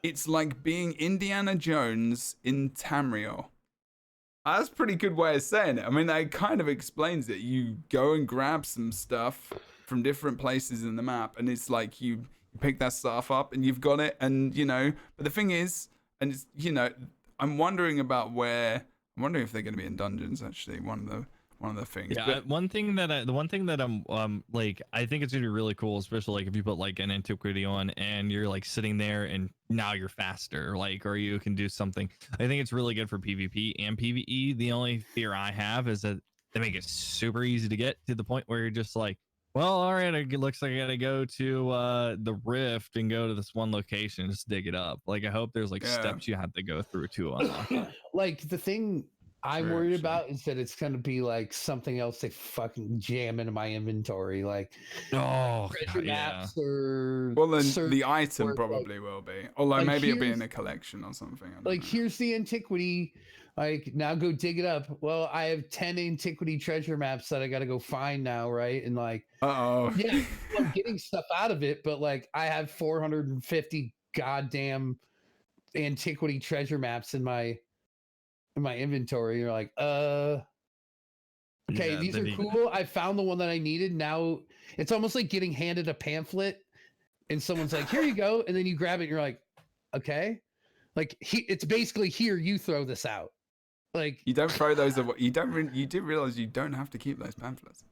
It's like being Indiana Jones in Tamriel. That's a pretty good way of saying it. I mean, that kind of explains it. You go and grab some stuff from different places in the map, and it's like you pick that stuff up and you've got it. And, you know, but the thing is, and it's, you know, I'm wondering if they're going to be in dungeons, actually, one of the things. Yeah, but, the one thing that I'm like, I think it's gonna be really cool, especially like if you put like an antiquity on and you're like sitting there and now you're faster, like, or you can do something. I think it's really good for PvP and PvE. The only fear I have is that they make it super easy to get to the point where you're just like, well, all right, it looks like I gotta go to the Rift and go to this one location and just dig it up. Like, I hope there's like steps you have to go through to unlock it. Like, the thing I'm worried about is that it's going to be like something else they fucking jam into my inventory, like treasure maps or. Well, then the item probably will be, although like maybe it'll be in a collection or something. Like, here's the antiquity. Like, now go dig it up. Well, I have 10 antiquity treasure maps that I got to go find now, right? And like, yeah, I'm getting stuff out of it, but like, I have 450 goddamn antiquity treasure maps in my inventory. You're like, okay, these are cool. I found the one that I needed. Now it's almost like getting handed a pamphlet and someone's like, here you go. And then you grab it and you're like, okay. Like, it's basically, here, you throw this out. Like, you don't throw those away. You do realize you don't have to keep those pamphlets.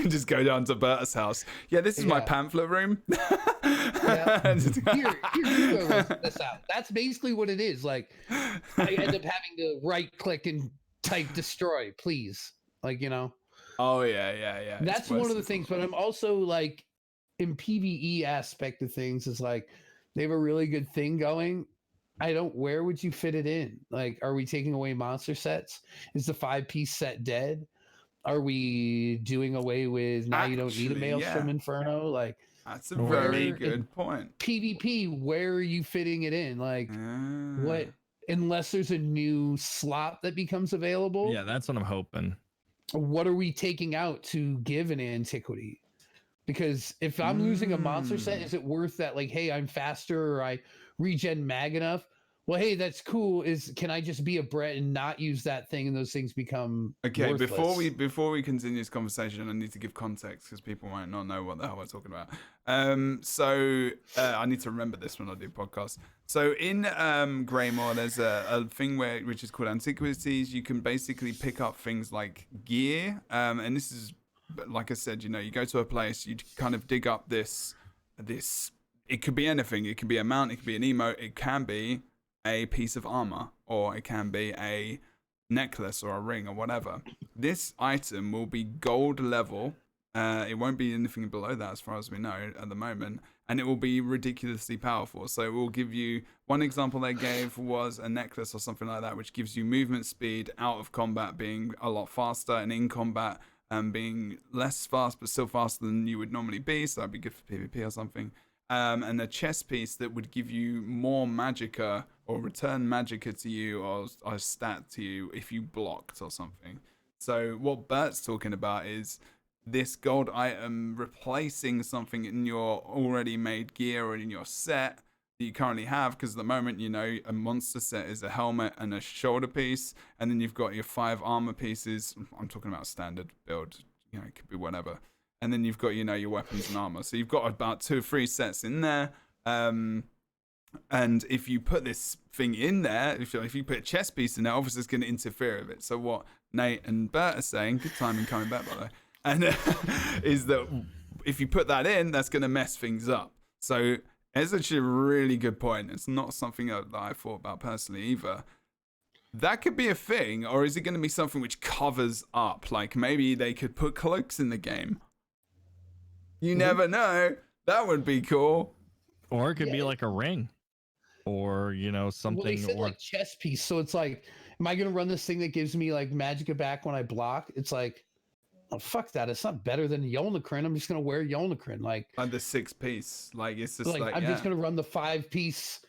Just go down to Bert's house. Yeah, this is my pamphlet room. Here, you throw this out. That's basically what it is. Like, I end up having to right click and type destroy, please. Like, you know. Oh yeah. That's one of the things. But I'm also like, in PvE aspect of things, is like they have a really good thing going. Where would you fit it in? Like, are we taking away monster sets? Is the 5-piece set dead? Are we doing away with you don't need a Maelstrom Inferno? Like, that's a very good point. PvP, where are you fitting it in? Like, what? Unless there's a new slot that becomes available. Yeah, that's what I'm hoping. What are we taking out to give an antiquity? Because if I'm losing a monster set, is it worth that? Like, hey, I'm faster, or I regen mag enough. Well, hey, that's cool. Can I just be a Brett and not use that thing, and those things become worthless? Before we continue this conversation, I need to give context because people might not know what the hell we're talking about. So I need to remember this when I do podcasts. So in Greymoor, there's a thing which is called antiquities. You can basically pick up things like gear, and this is, like I said, you know, you go to a place, you kind of dig up this. It could be anything. It could be a mount. It could be an emote. It can be a piece of armor, or it can be a necklace or a ring or whatever. This item will be gold level. It won't be anything below that as far as we know at the moment. and it will be ridiculously powerful. So it will give you, one example they gave was a necklace or something like that, which gives you movement speed out of combat being a lot faster, and in combat being less fast but still faster than you would normally be. So that'd be good for PvP or something. And a chest piece that would give you more magicka or return magicka to you, or a stat to you if you blocked or something. So what Bert's talking about is this gold item replacing something in your already made gear or in your set that you currently have, because at the moment, you know, a monster set is a helmet and a shoulder piece, and then you've got your 5 armor pieces. I'm talking about standard build, you know, it could be whatever. And then you've got, you know, your weapons and armor. So you've got about 2 or 3 sets in there. And if you put this thing in there, if you put a chest piece in there, obviously it's going to interfere with it. So what Nate and Bert are saying, good timing coming back, by the way, and is that if you put that in, that's going to mess things up. So it's actually a really good point. It's not something that I thought about personally either. That could be a thing, or is it going to be something which covers up? Like maybe they could put cloaks in the game. You never know. That would be cool. Or it could be like a ring, or you know, something. Well, they said or like chess piece, so it's like, am I gonna run this thing that gives me like magicka back when I block? It's like, oh fuck that! It's not better than Yolnacrin. I'm just gonna wear Yolnacrin, like the 6 piece. Like it's just like I'm just gonna run the 5 piece,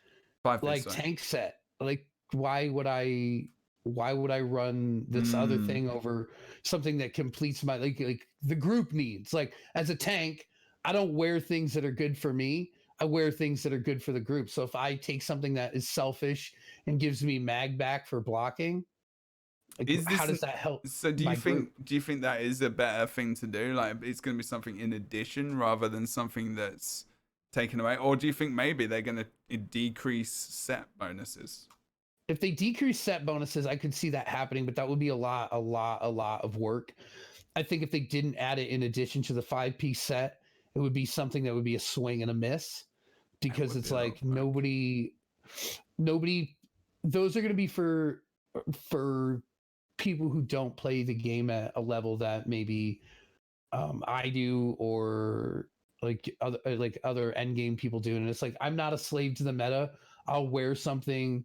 5 piece, like sorry. tank set. Like why would I run this other thing over something that completes my like the group needs? Like as a tank, I don't wear things that are good for me. I wear things that are good for the group. So if I take something that is selfish and gives me mag back for blocking, like, how does that help? So do you think that is a better thing to do? Like it's going to be something in addition rather than something that's taken away? Or do you think maybe they're going to decrease set bonuses? If they decrease set bonuses, I could see that happening, but that would be a lot of work. I think if they didn't add it in addition to the 5-piece set, it would be something that would be a swing and a miss, because it's like nobody, those are going to be for people who don't play the game at a level that maybe I do, or like other end game people do. And it's like, I'm not a slave to the meta. I'll wear something,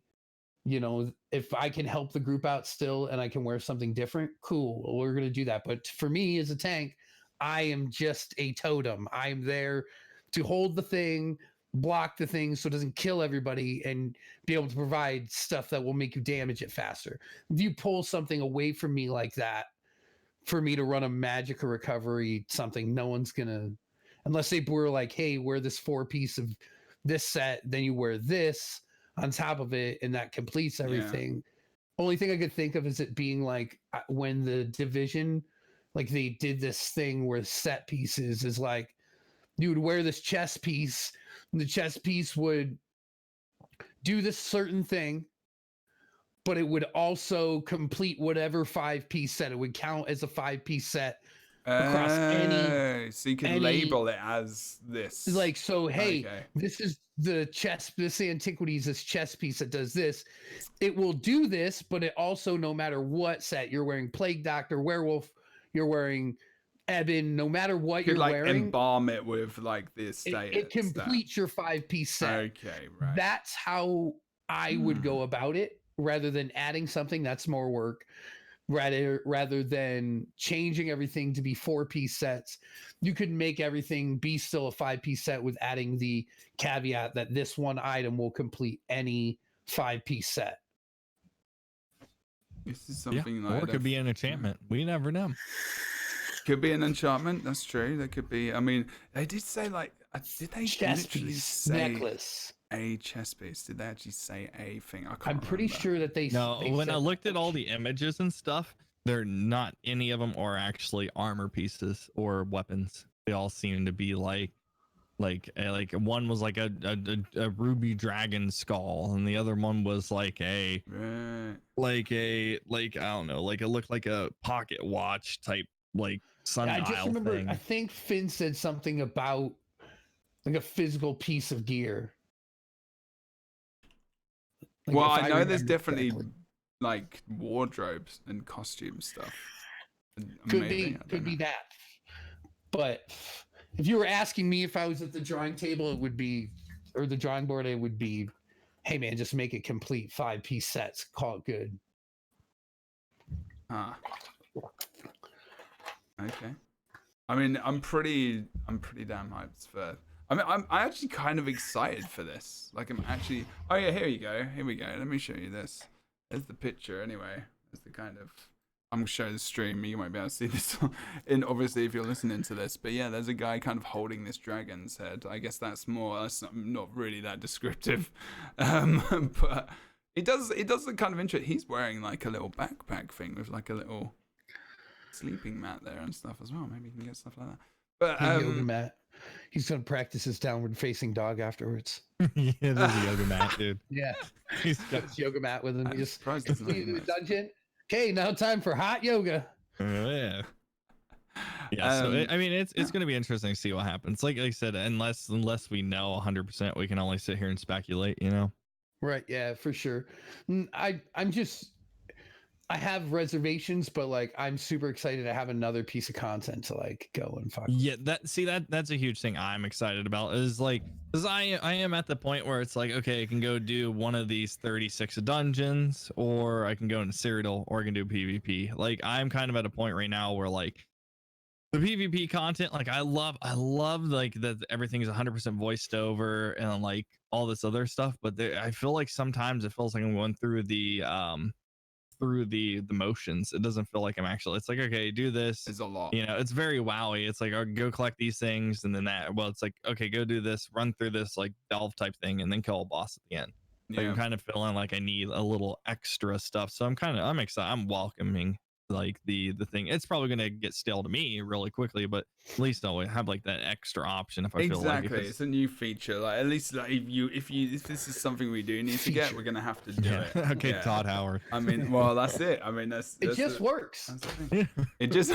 you know, if I can help the group out still and I can wear something different, cool, we're going to do that. But for me as a tank, I am just a totem. I'm there to hold the thing, block the thing so it doesn't kill everybody, and be able to provide stuff that will make you damage it faster. If you pull something away from me like that, for me to run a magicka recovery something, no one's gonna, unless they were like, hey, wear this 4-piece of this set, then you wear this on top of it, and that completes everything. Yeah. Only thing I could think of is it being like when the division, like they did this thing where set pieces is like, you would wear this chess piece, and the chess piece would do this certain thing, but it would also complete whatever 5-piece set. It would count as a 5-piece set across any. So you can label it as this. Like, so, hey, this is the chess, this antiquities, this chess piece that does this. It will do this, but it also, no matter what set you're wearing, Plague Doctor, Werewolf, you're wearing Eben, no matter what you're wearing, embalm it with like this status. It completes your 5-piece set. Okay, right. That's how I would go about it, rather than adding something that's more work, rather than changing everything to be 4-piece sets. You could make everything be still a 5-piece set with adding the caveat that this one item will complete any 5-piece set. This is something like, or it could be an enchantment. We never know. Could be an enchantment. That's true. There could be. I mean, they did say like, did they chess literally piece, say necklace, a chess piece? Did they actually say a thing? I can't. I'm pretty sure that they. No, they when I looked at all the images and stuff, they're not any of them are actually armor pieces or weapons. They all seem to be like one was like a ruby dragon skull, and the other one was like a I don't know, like it looked like a pocket watch type, like sundial. I just remember thing. I think Finn said something about like a physical piece of gear. Like, well, I know there's definitely like wardrobes and costume stuff. Could be that, but if you were asking me if I was at the drawing table, it would be, or the drawing board, it would be, hey man, just make it complete 5-piece sets, call it good. Ah. Okay. I mean, I'm pretty damn hyped for. I mean, I'm actually kind of excited for this. Like, I'm actually. Oh yeah, here you go. Here we go. Let me show you this. There's the picture. Anyway, there's the kind of. I'm gonna show the stream. You might be able to see this. In obviously, if you're listening to this, but yeah, there's a guy kind of holding this dragon's head. I guess that's more. That's not really that descriptive, but it does look kind of interesting. He's wearing like a little backpack thing with like a little sleeping mat there and stuff as well. Maybe you can get stuff like that. But yoga mat. He's gonna practice his downward facing dog afterwards. Yeah, there's a yoga mat, dude. Yeah, He's got his yoga mat with him. He just surprised completed the dungeon. Okay, now time for hot yoga. Yeah. Yeah, so I mean, it's going to be interesting to see what happens. Like I said, unless we know 100%, we can only sit here and speculate, you know. Right? Yeah, for sure. I have reservations, but like I'm super excited to have another piece of content to like go and fuck. Yeah, that's a huge thing I'm excited about. Is like, because I am at the point where it's like, okay, I can go do one of these 36 dungeons, or I can go into Cyrodiil, or I can do PvP. Like, I'm kind of at a point right now where like the PvP content, like I love like that everything is 100% voiced over and like all this other stuff, but I feel like sometimes it feels like I'm going through the motions. It doesn't feel like I'm actually, it's like, okay, do this. It's a lot. You know, it's very wowy. It's like, oh, go collect these things, and then that, well, it's like, okay, go do this, run through this like delve type thing, and then kill a boss at the end. Like, I'm kind of feeling like I need a little extra stuff. So I'm excited. I'm welcoming like the thing. It's probably gonna get stale to me really quickly, but at least I'll have like that extra option if I feel like it's a new feature. Like, at least like if this is something we do need to get, we're gonna have to do it. Okay, yeah. Todd Howard. I mean, well, that's it. I mean, that's it just works. It just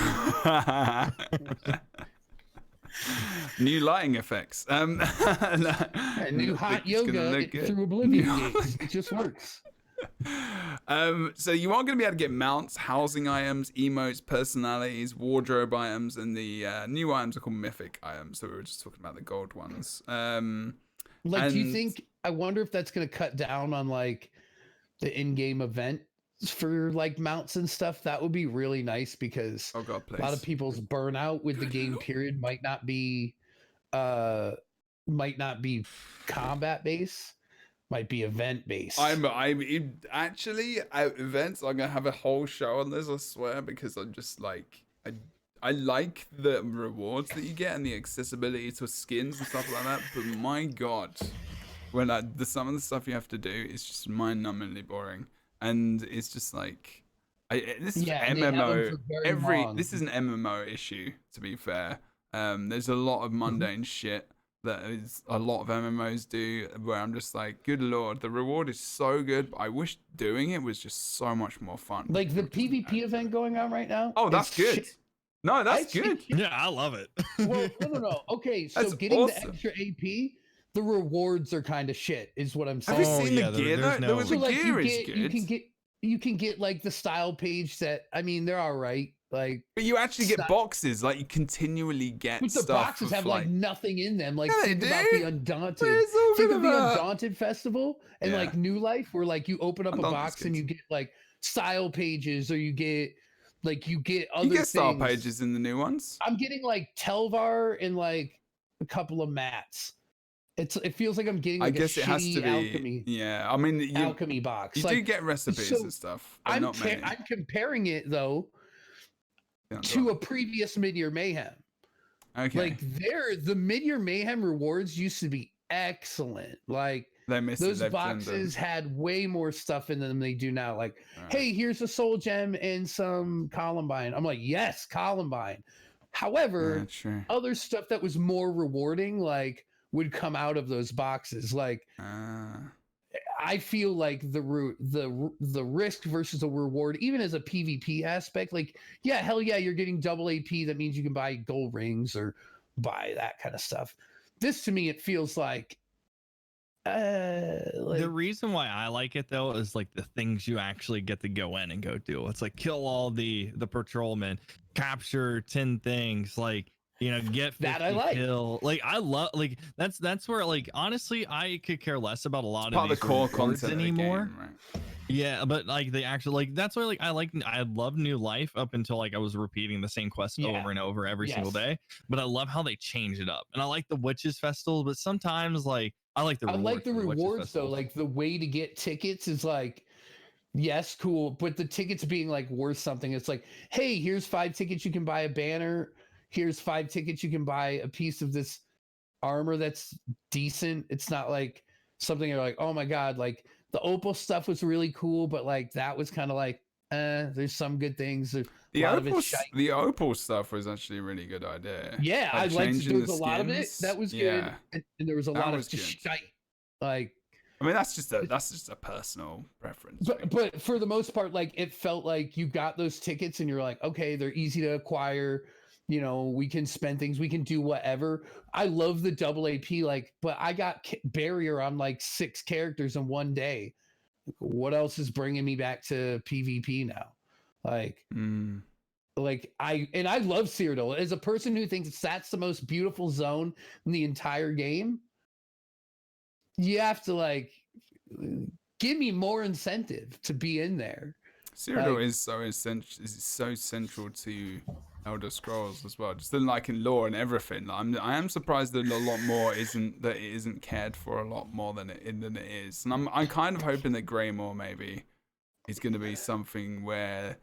new lighting effects. And new hot yoga through Oblivion gates. It just works. So you are going to be able to get mounts, housing items, emotes, personalities, wardrobe items, and the new items are called mythic items. So we were just talking about the gold ones. Do you think? I wonder if that's going to cut down on like the in-game event for like mounts and stuff. That would be really nice because a lot of people's burnout with the game period might not be combat based. Might be event based. I'm actually at events. I'm gonna have a whole show on this, I swear, because I'm just like I like the rewards that you get and the accessibility to skins and stuff like that. But my god, when some of the stuff you have to do is just mind-numbingly boring, and it's just like this is MMO. This is an MMO issue, to be fair. There's a lot of mundane shit that is a lot of MMOs do, where I'm just like, good lord, the reward is so good, but I wish doing it was just so much more fun. Like the PvP event going on right now. Oh, that's good. No, that's good. Yeah, I love it. Well, no. Okay, so getting the extra AP, the rewards are kind of shit, is what I'm saying. Have you seen the gear? The gear is good. You can get like the style page that, I mean, they're all right. Like, but you actually get boxes, like you continually get but the stuff. Boxes have like nothing in them. Like, yeah, think about the Undaunted. Think of the Undaunted festival and like New Life, where like you open up a box and you get like style pages, or you get other you get style pages in the new ones. I'm getting like Telvar and like a couple of mats. It feels like I'm getting like, I guess it has to be alchemy. Yeah, I mean, alchemy box. You do get recipes and stuff. But I'm comparing it though to a previous Mid-Year Mayhem. Okay. Like the Mid-Year Mayhem rewards used to be excellent. Like those boxes had way more stuff in them than they do now. Like, hey, here's a soul gem and some Columbine. I'm like, yes, Columbine. However, other stuff that was more rewarding, like, would come out of those boxes. Like, I feel like the risk versus the reward, even as a PvP aspect, like, yeah, hell yeah, you're getting double AP. That means you can buy gold rings or buy that kind of stuff. This, to me, it feels like the reason why I like it though is like the things you actually get to go in and go do. It's like kill all the patrolmen, capture 10 things, like You know, get 50 That I like. kill. Like I love like that's where like honestly I could care less about a lot Part of the these core rewards content anymore. of the game, right? Yeah, but like the actual like that's why like I love New Life up until like I was repeating the same quest over and over every single day. But I love how they change it up, and I like the Witches Festival. But sometimes like I like the I like the for Witches rewards though. Festivals. Like the way to get tickets is like, yes, cool, but the tickets being like worth something. It's like, hey, here's 5 tickets you can buy a banner. Here's 5 tickets you can buy a piece of this armor that's decent. It's not like something you're like, oh my god, like the opal stuff was really cool, but like that was kind of like, there's some good things. A lot of it's shite. The opal stuff was actually a really good idea. Yeah, I liked changing there was the a lot of it skins. that was good, Yeah, and there was a lot of was good. shite. Like, I mean, that's just a personal preference. but for the most part, like it felt like you got those tickets and you're like, okay, they're easy to acquire. You know, we can spend things, we can do whatever. I love the double AP, like, but I got barrier on like 6 characters in one day. What else is bringing me back to PvP now? Like, like I love Cyrodiil. As a person who thinks that's the most beautiful zone in the entire game, you have to like give me more incentive to be in there. Cyrodiil is so central to Elder Scrolls as well, just in lore and everything. I am surprised that a lot more isn't cared for a lot more than it is, and I'm kind of hoping that Greymoor maybe is going to be something where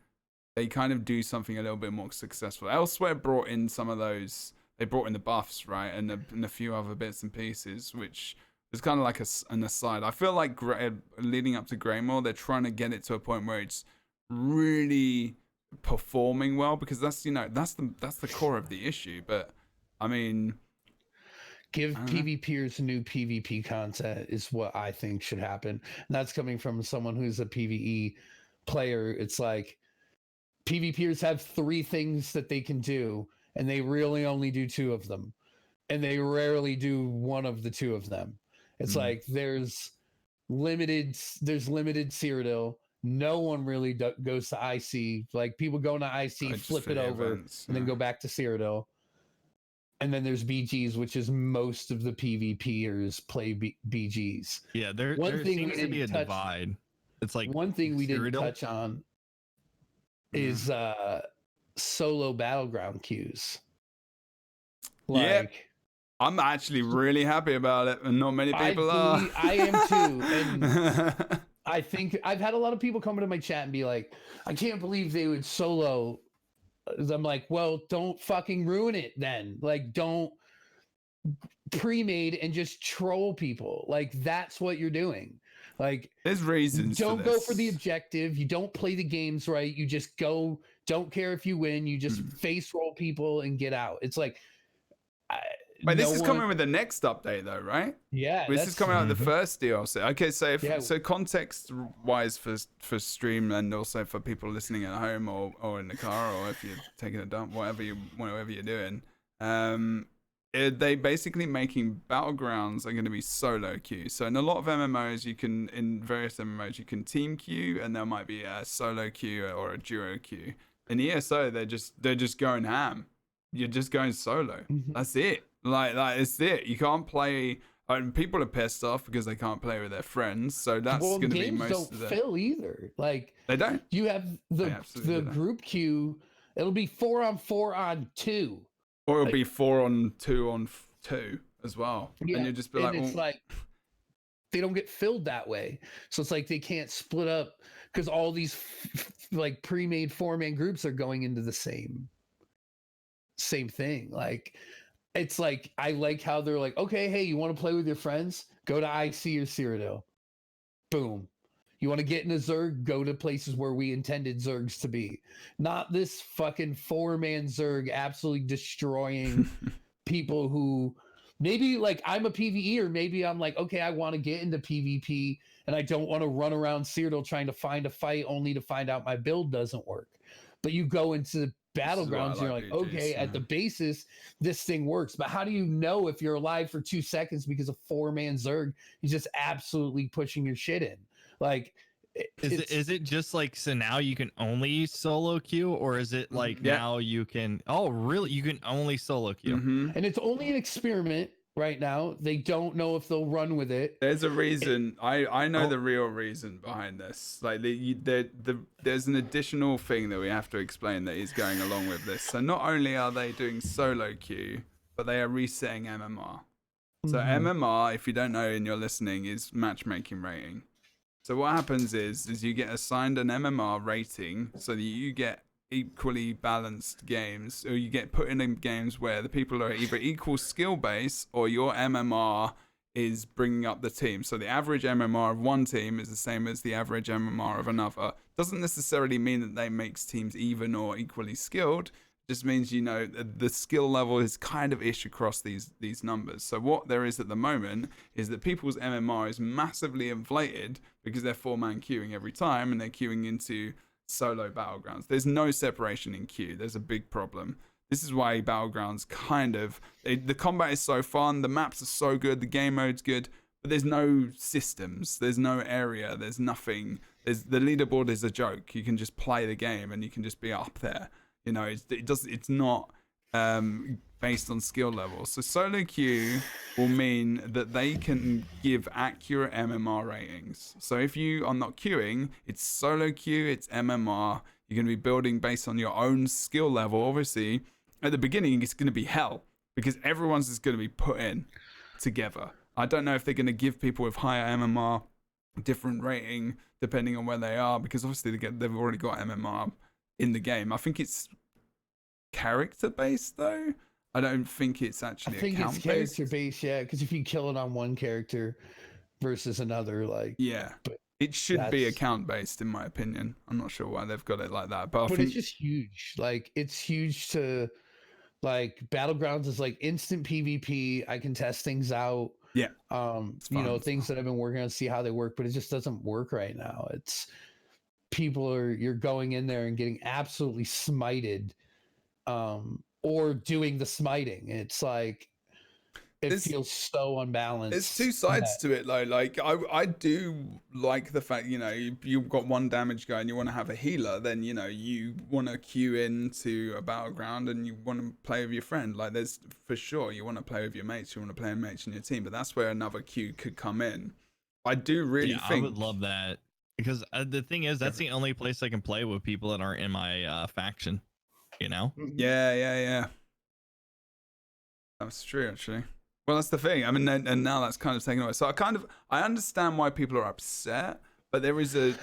they kind of do something a little bit more successful. Elsewhere brought in some of those. They brought in the buffs, right, and a few other bits and pieces, which is kind of like an aside. I feel like leading up to Greymoor, they're trying to get it to a point where it's really performing well, because that's the core of the issue. But I mean, give PvPers new PvP content is what I think should happen, and that's coming from someone who's a PvE player. It's like PvPers have 3 things that they can do, and they really only do 2 of them, and they rarely do one of the 2 of them. It's like there's limited Cyrodiil. No one really goes to IC. Like people go into IC, flip it over, and then go back to Cyrodiil. And then there's BGs, which is most of the PvPers play BGs. Yeah, there seems to be a divide. It's like one thing we didn't touch on is solo battleground queues. Like, I'm actually really happy about it, and not many people are. I am too. And I think I've had a lot of people come into my chat and be like, I can't believe they would solo. I'm like, well, don't fucking ruin it then. Like, don't pre-made and just troll people. Like, that's what you're doing. Like, there's reasons. Don't go for the objective. You don't play the games right. You just go. Don't care if you win. You just face roll people and get out. It's like. But this is coming with the next update, though, right? Yeah, this is coming out of the first DLC. Okay, so so context-wise for stream, and also for people listening at home or in the car, or if you're taking a dump, whatever you're doing, they basically making battlegrounds are going to be solo queue. So in a lot of MMOs, in various MMOs, you can team queue, and there might be a solo queue or a duo queue. In ESO, they're just going ham. You're just going solo. That's it. Like it's it. You can't play. And people are pissed off because they can't play with their friends. So that's going to be most of the. Don't fill either. Like they don't. You have the group queue. It'll be 4-on-4 on 2. Or it'll be 4-on-2 on 2 as well. Yeah, and you just be like, it's like they don't get filled that way. So it's like they can't split up because all these like pre-made 4-man groups are going into the same thing. Like. It's like, I like how they're like, okay, hey, you want to play with your friends? Go to IC or Cyrodiil. Boom. You want to get in a Zerg? Go to places where we intended Zergs to be. Not this fucking 4-man Zerg absolutely destroying people who maybe like I'm a PvE, or maybe I'm like, okay, I want to get into PvP and I don't want to run around Cyrodiil trying to find a fight only to find out my build doesn't work. But you go into battlegrounds, you're like, okay, at the basis, this thing works. But how do you know if you're alive for 2 seconds because a 4-man Zerg is just absolutely pushing your shit in? Like, Is it just like, so now you can only solo queue, or is it like now you can, oh really, you can only solo queue? And it's only an experiment right now. They don't know if they'll run with it. There's a reason. I know the real reason behind this. Like there's an additional thing that we have to explain that is going along with this. So not only are they doing solo queue, but they are resetting MMR. So MMR, if you don't know and you're listening, is matchmaking rating. So what happens is you get assigned an MMR rating so that you get equally balanced games, or you get put in games where the people are either equal skill base or your MMR is bringing up the team. So the average MMR of one team is the same as the average MMR of another. Doesn't necessarily mean that they makes teams even or equally skilled. Just means, you know, the skill level is kind of ish across these numbers. So what there is at the moment is that people's MMR is massively inflated because they're 4-man queuing every time, and they're queuing into solo battlegrounds. There's no separation in queue. There's a big problem. This is why battlegrounds the combat is so fun, the maps are so good, the game mode's good, but there's no systems, there's no area, there's nothing. The leaderboard is a joke. You can just play the game and you can just be up there. You know, it's not based on skill levels. So solo queue will mean that they can give accurate MMR ratings. So if you are not queuing, it's solo queue, it's MMR. You're going to be building based on your own skill level. Obviously, at the beginning, it's going to be hell because everyone's just going to be put in together. I don't know if they're going to give people with higher MMR different rating depending on where they are, because obviously they've already got MMR in the game. I think it's character based though. I don't think it's actually. I think it's character based, yeah. Because if you kill it on one character versus another, like but it should be account based, in my opinion. I'm not sure why they've got it like that, but I think it's just huge. Like it's huge to like Battlegrounds is like instant PvP. I can test things out. Yeah. You know, things that I've been working on, see how they work, but it just doesn't work right now. It's you're going in there and getting absolutely smited, or doing the smiting. It's like it feels so unbalanced. There's two sides to it though. Like I do like the fact, you know, you've got one damage guy and you want to have a healer, then you know you want to queue into a battleground and you want to play with your friend. Like there's for sure you want to play with your mates, you want to play with mates in your team, but that's where another queue could come in. I do really think I would love that, because the thing is that's the only place I can play with people that aren't in my faction. You know? Yeah. That's true, actually. Well, that's the thing. I mean, and now that's kind of taken away. So I understand why people are upset, but there is a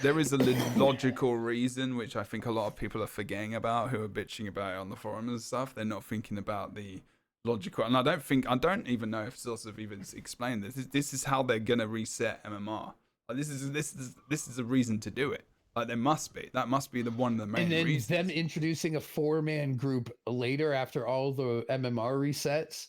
logical reason, which I think a lot of people are forgetting about, who are bitching about it on the forums and stuff. They're not thinking about the logical, and I don't even know if Zos have even explained this. This is how they're gonna reset MMR. Like this is a reason to do it. Like there must be. That must be one of the main reasons. And then them introducing a 4-man group later after all the MMR resets,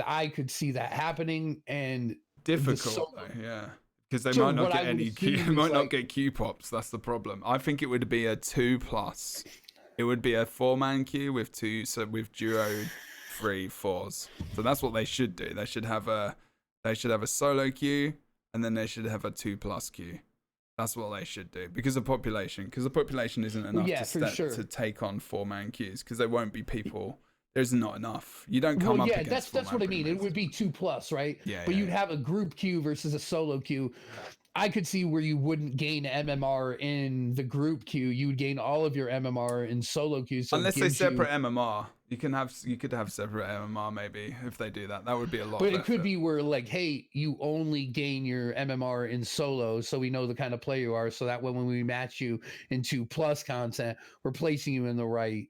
I could see that happening. And difficult, yeah, because they might not get any Q. Might not get Q pops. That's the problem. I think it would be a 2+. It would be a 4-man queue with two. So with duo 3 4s. So that's what they should do. They should have a solo queue, and then they should have a 2+ queue. That's what they should do because of population. Because the population isn't enough to take on 4-man queues. Because there won't be people. There's not enough. You don't come up against. That's what I mean. It would be 2+, right? Yeah. But you'd have a group queue versus a solo queue. I could see where you wouldn't gain MMR in the group queue. You would gain all of your MMR in solo queues. So unless they separate MMR, you could have separate MMR maybe if they do that. That would be a lot. But it could be where like, hey, you only gain your MMR in solo, so we know the kind of player you are. So that way, when we match you in 2+ content, we're placing you in the right.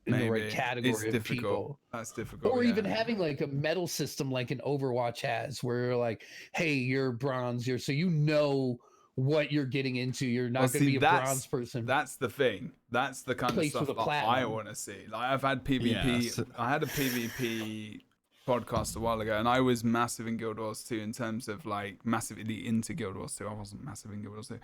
The right category of people. That's difficult. Or even having like a medal system like an Overwatch has, where you're like, hey, you're bronze, so you know what you're getting into. You're not going to be a bronze person. That's the thing. That's the kind of stuff that I want to see. Like I've had PvP. Yeah, I had a PvP podcast a while ago, and I was massive in Guild Wars 2 in terms of like massively into Guild Wars 2. I wasn't massive in Guild Wars 2,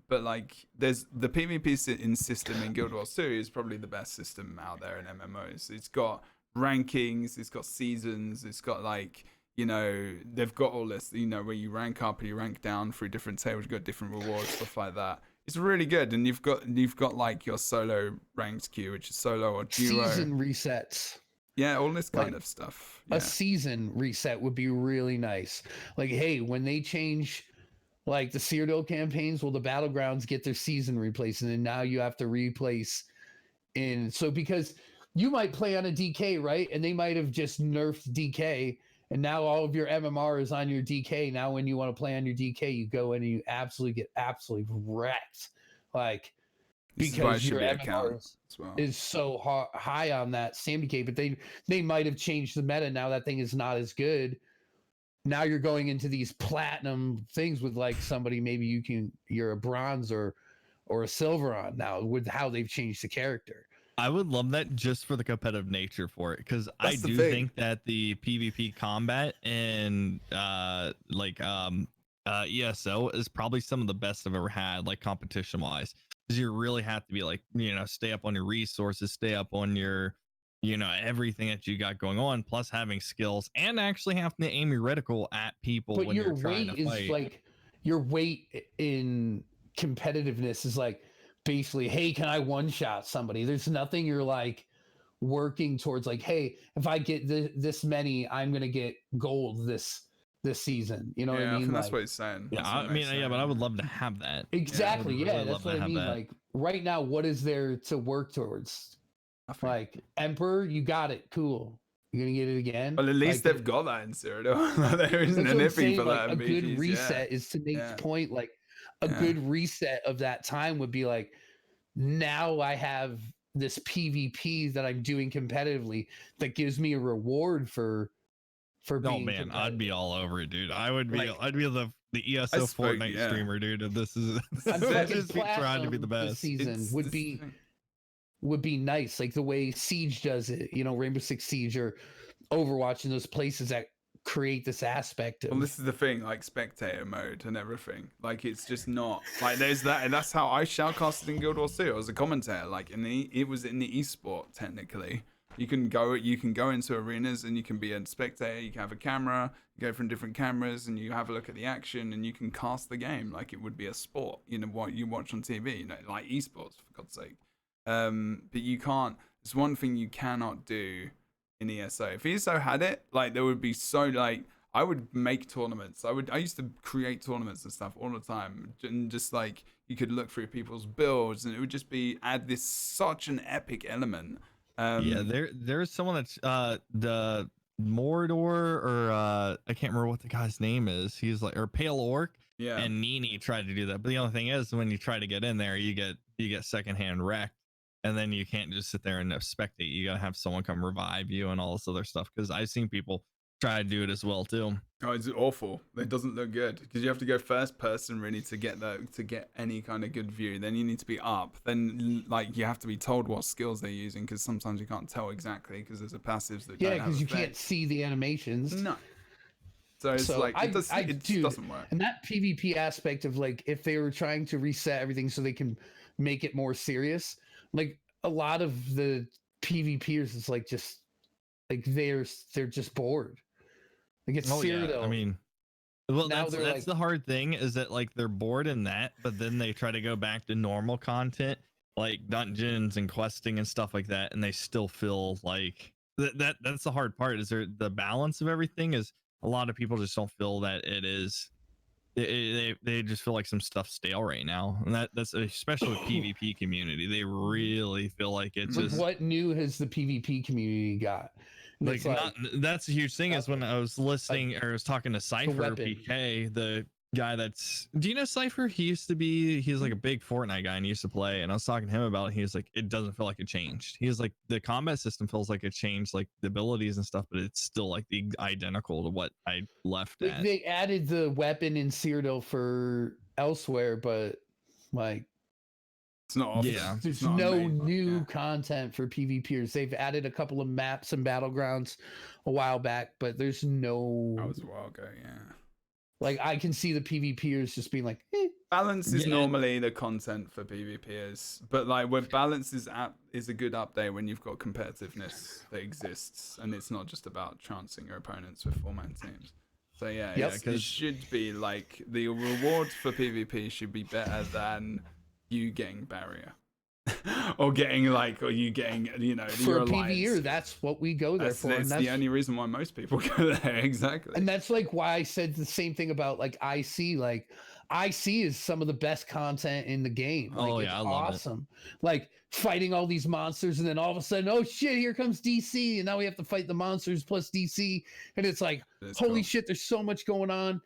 but like there's the PvP system in Guild Wars 2 is probably the best system out there in MMOs. It's got rankings, it's got seasons, it's got like you know, they've got all this, you know, where you rank up and you rank down through different tables, you've got different rewards, stuff like that. It's really good. And you've got like your solo ranked queue, which is solo or duo. Season resets. Yeah, all this kind Like, of stuff. A season reset would be really nice. Like, hey, when they change like the Cyrodiil campaigns, will the battlegrounds get their season replaced? And then now you have to replace because you might play on a DK, right? And they might have just nerfed DK, and now all of your MMR is on your DK. Now when you want to play on your DK, you go in and you get absolutely wrecked. Like, because your MMR is so high on that SAMDK, but they might have changed the meta. Now that thing is not as good. Now you're going into these platinum things with like somebody, maybe you're a bronze or a silver on now with how they've changed the character. I would love that just for the competitive nature for it, because I do think that the PvP combat and ESO is probably some of the best I've ever had, like competition wise, because you really have to be like, you know, stay up on your resources, stay up on your, you know, everything that you got going on, plus having skills and actually having to aim your reticle at people. But when you're trying to fight. Like your weight in competitiveness is like basically, hey, can I one shot somebody? There's nothing you're like working towards, like, hey, if I get this many, I'm gonna get gold this season. You know what I mean? I think like, that's what he's saying. Yeah, I mean, yeah, but I would love to have that. Exactly. Yeah, that's what I mean. Like right now, what is there to work towards? Like Emperor, you got it. Cool. You're gonna get it again. Well, at least they've got that in Cyrodiil. There isn't anything for that. A good reset is to Nate's point. Like a good reset of that time would be like, now I have this PvP that I'm doing competitively that gives me a reward for being man, I'd be all over it, dude. I'd be the ESO Fortnite streamer, dude. And this is just trying to be the best. Season would be nice, like the way Siege does it, you know, Rainbow Six Siege or Overwatch, and those places that create this aspect of. Well, this is the thing, like spectator mode and everything. Like it's just not like there's that, and that's how I shoutcasted in Guild Wars 2. I was a commentator, like it was in the esport technically. You can go into arenas and you can be a spectator. You can have a camera, you go from different cameras, and you have a look at the action, and you can cast the game like it would be a sport. You know what you watch on TV, you know, like esports for God's sake. But you can't. There's one thing you cannot do in ESO. If ESO had it, like there would be so like I would make tournaments. I used to create tournaments and stuff all the time, and just like you could look through people's builds, and it would just be add this such an epic element. There's someone that's the Mordor or I can't remember what the guy's name is. He's like, or Pale Orc. Yeah. And Nini tried to do that, but the only thing is, when you try to get in there, you get secondhand wrecked, and then you can't just sit there and spectate. You gotta have someone come revive you and all this other stuff. Because I've seen people try to do it as well too. Oh, it's awful. It doesn't look good because you have to go first person really to get any kind of good view. Then you need to be up. Then like you have to be told what skills they're using, because sometimes you can't tell exactly because there's a passives that don't have because you effect. can't see the animations. No. So it's like it doesn't work. And that PvP aspect of like, if they were trying to reset everything so they can make it more serious, like a lot of the PvPers is like just like they're just bored. Like it's Cyrodiil. Yeah. I mean, well, that's like, the hard thing is that like they're bored in that, but then they try to go back to normal content like dungeons and questing and stuff like that, and they still feel like that's the hard part. Is there the balance of everything? Is a lot of people just don't feel that it is. They just feel like some stuff's stale right now, and that's especially with PvP community. They really feel like it's just. What new has the PvP community got? Like that's a huge thing. Is when I was listening or I was talking to Cypher PK, the guy do you know Cypher? He's like a big Fortnite guy and he used to play, and I was talking to him about it. He was like, it doesn't feel like it changed. He was like, the combat system feels like it changed, like the abilities and stuff, but it's still like the identical to what I left at. They added the weapon in Cyrodiil for elsewhere, but like it's not. There's no new content for PvPers. They've added a couple of maps and battlegrounds a while back, but there's no. That was a while ago, yeah. Like I can see the PvPers just being like, balance is Yeah. normally the content for PvPers, but like where balance is a good update when you've got competitiveness that exists, and it's not just about chancing your opponents with 4-man teams. So yeah, it should be like the reward for PvP should be better than you getting barrier. or you getting, you know, for your a alliance. PvE, that's what we go there for. That's the only reason why most people go there. Exactly. And that's like why I said the same thing about like IC. Like IC is some of the best content in the game. Like, it's I love awesome. Like fighting all these monsters, and then all of a sudden, oh shit, here comes DC, and now we have to fight the monsters plus DC, and it's like, holy shit, there's so much going on.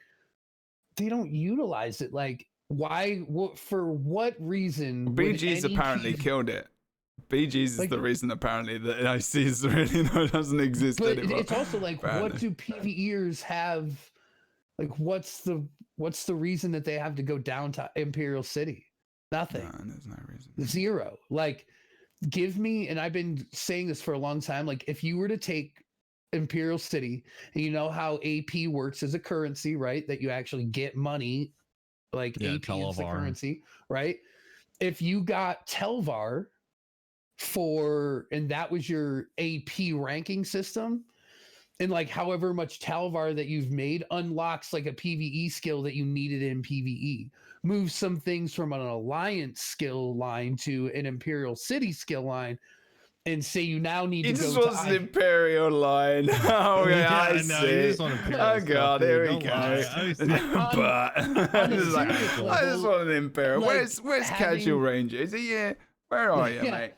They don't utilize it. Like, why? For what reason? BG's apparently killed it. BG's is the reason apparently that IC really doesn't exist but anymore. It's also like, apparently. What do PvEers have? Like, what's the reason that they have to go down to Imperial City? Nothing. No, there's no reason. Zero. Like, give me, and I've been saying this for a long time, like, if you were to take Imperial City, and you know how AP works as a currency, right? That you actually get money, like AP is the currency, right? If you got Telvar and that was your AP ranking system, and like however much Telvar that you've made unlocks like a PvE skill that you needed in PvE. Move some things from an alliance skill line to an Imperial City skill line, and say you now need to go to... It just was an Imperial line. Oh, yeah, I see. Oh, God, here we go. But I just want an Imperial. Like, where's Casual Ranger? Is he here? Where are you, mate?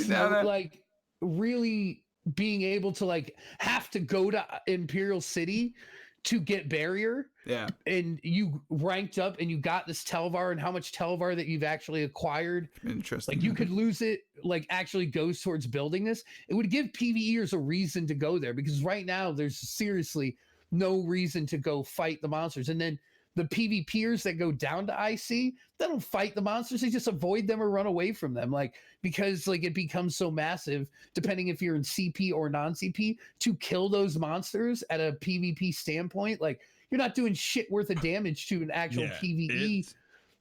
Like, really being able to, like, have to go to Imperial City to get barrier. Yeah. And you ranked up and you got this Telvar, and how much Telvar that you've actually acquired. Interesting. Like, you could lose it, like, actually goes towards building this. It would give PvEers a reason to go there, because right now there's seriously no reason to go fight the monsters. And then the PvPers that go down to IC, they don't fight the monsters. They just avoid them or run away from them. Like, because like it becomes so massive, depending if you're in CP or non-CP, to kill those monsters at a PvP standpoint. Like, you're not doing shit worth of damage to an actual PvE.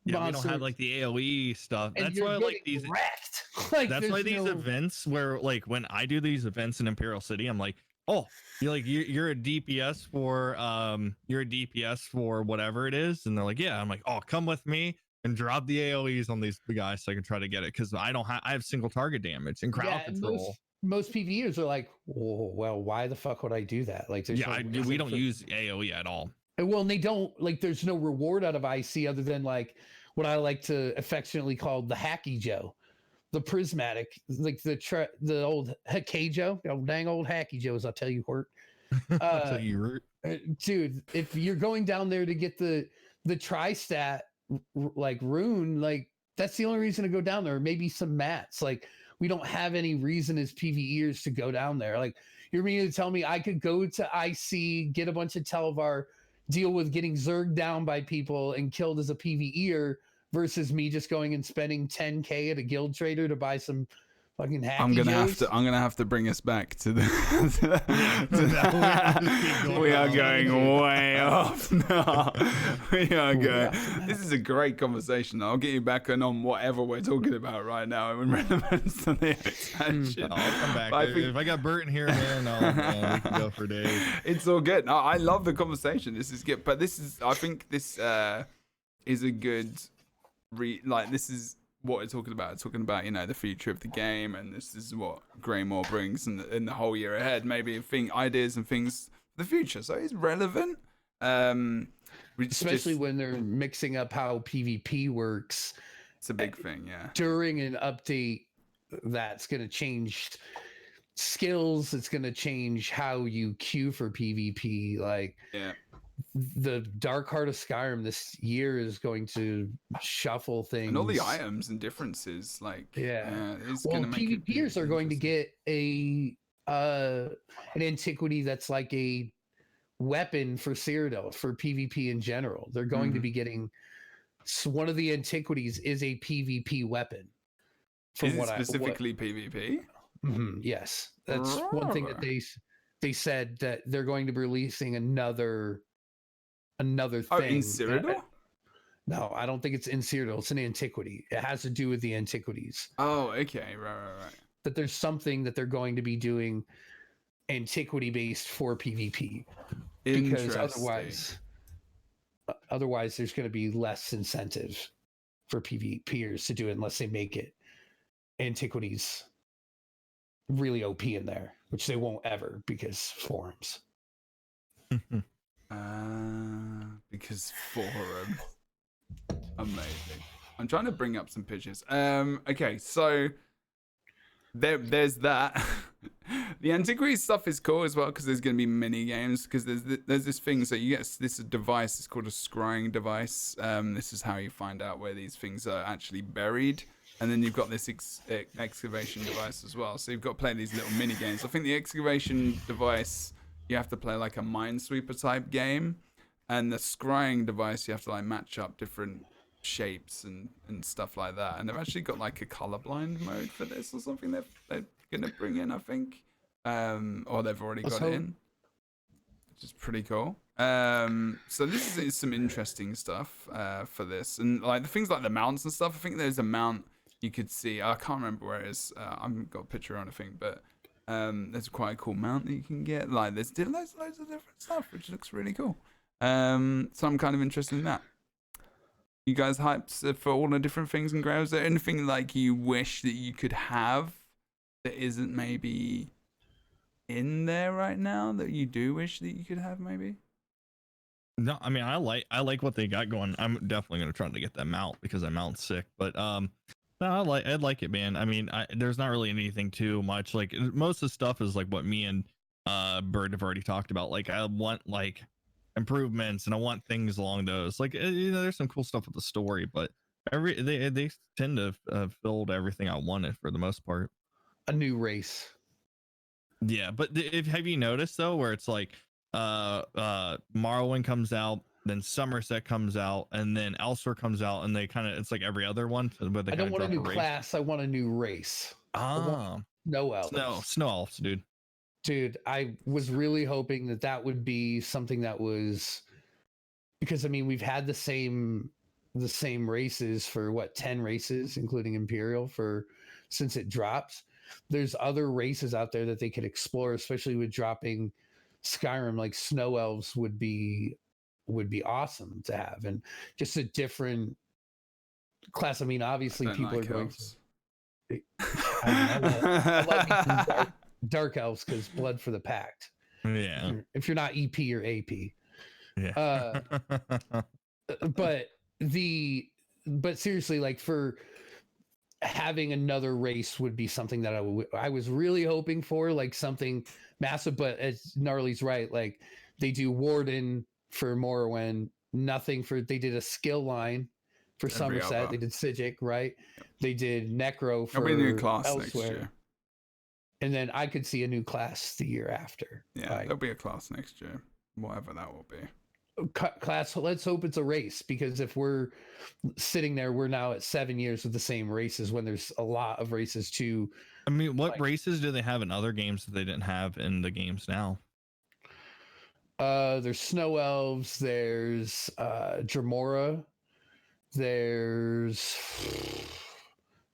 Yeah, we don't have like the AoE stuff. That's why like these like, that's why these events where like when I do these events in Imperial City, I'm like, oh, you're a DPS for whatever it is, and they're like, yeah. I'm like, oh, come with me and drop the AoEs on these guys so I can try to get it, because I have single target damage and crowd control. Most PvEers are like, well, why the fuck would I do that? Like, we don't use AoE at all. Well, and they don't, like, there's no reward out of IC other than like what I like to affectionately call the Hacky Joe, the prismatic, like the old Hacky Joe, dang old Hacky Joes. I'll tell you, Hort. I'll tell you, Hort. Dude, if you're going down there to get the tri-stat like rune, like that's the only reason to go down there. Or maybe some mats. Like, we don't have any reason as PvEers to go down there. Like, you're meaning to tell me I could go to IC, get a bunch of Telvar, deal with getting zerged down by people and killed as a PvEer, versus me just going and spending 10K at a guild trader to buy some fucking hacky I'm gonna have to bring us back to the we are going way off now. We are going. This is a great conversation. I'll get you back on whatever we're talking about right now in relevance to the expansion. I'll come back. If I got Bert in here, man, we can go for days. It's all good. No, I love the conversation. This is good, but I think this is a good this is what we're talking about. It's talking about, you know, the future of the game, and this is what Greymoor brings in the whole year ahead. Maybe ideas and things for the future. So it's relevant. Especially when they're mixing up how PvP works. It's a big thing, yeah. During an update that's going to change skills. It's going to change how you queue for PvP. Like, yeah. The Dark Heart of Skyrim this year is going to shuffle things, and all the items and differences. Like, it's well, PvPers are going to get an antiquity that's like a weapon for Cyrodiil for PvP in general. They're going to be getting one of the antiquities is a PvP weapon. Specifically PvP? Yes, that's one thing that they said, that they're going to be releasing another thing. In Cyrodiil? No, I don't think it's in Cyrodiil. It's an antiquity. It has to do with the antiquities. Oh, okay, right. That there's something that they're going to be doing antiquity based for PvP. Because otherwise there's going to be less incentive for PvPers to do it unless they make it antiquities really OP in there, which they won't ever because forums. Because forum. Amazing. I'm trying to bring up some pictures. Okay, so there's that. The antiquity stuff is cool as well because there's going to be mini games because there's this thing. So you get this device. It's called a scrying device. This is how you find out where these things are actually buried. And then you've got this excavation device as well. So you've got to play these little mini games. I think the excavation device, you have to play like a minesweeper type game. And the scrying device, you have to like match up different shapes and stuff like that. And they've actually got like a colorblind mode for this or something they're going to bring in, I think. Or they've already got it in. Which is pretty cool. So this is some interesting stuff for this. And like the things like the mounts and stuff, I think there's a mount you could see. I can't remember where it is. I haven't got a picture on, I think, but there's quite a cool mount that you can get. Like there's loads of different stuff, which looks really cool. So I'm kind of interested in that. You guys hyped for all the different things in Grey? Is there anything like you wish that you could have that isn't maybe in there right now that you do wish that you could have maybe? No, I mean I like what they got going. I'm definitely gonna try to get that mount because that mount's sick. But no, I like it, man. I mean, there's not really anything too much. Like most of the stuff is like what me and Bert have already talked about. Like I want like improvements and I want things along those. Like you know, there's some cool stuff with the story, but they tend to have filled everything I wanted for the most part. A new race. Yeah, but have you noticed though, where it's like Morrowind comes out, then Somerset comes out, and then Elsewhere comes out, and they kind of it's like every other one. But I don't want a new class. I want a new race. Snow elves. Snow elves, dude. Dude, I was really hoping that would be something that was because I mean we've had the same races for what 10 races, including Imperial, since it dropped. There's other races out there that they could explore, especially with dropping Skyrim. Like snow elves would be awesome to have, and just a different class. I mean, obviously people are going to. I love dark elves because blood for the pact. Yeah. If you're not EP or AP. Yeah. But seriously, like for having another race would be something that I was really hoping for, like something massive. But as Gnarly's right, like they do Warden for Morrowind, nothing for. They did a skill line for Somerset. They did Sigic, right? They did Necro for new class Elsewhere. Next year. And then I could see a new class the year after. Yeah, there'll be a class next year, whatever that will be. Class, let's hope it's a race, because if we're sitting there, we're now at 7 years with the same races when there's a lot of races too. I mean, what races do they have in other games that they didn't have in the games now? There's snow elves, there's Dremora, there's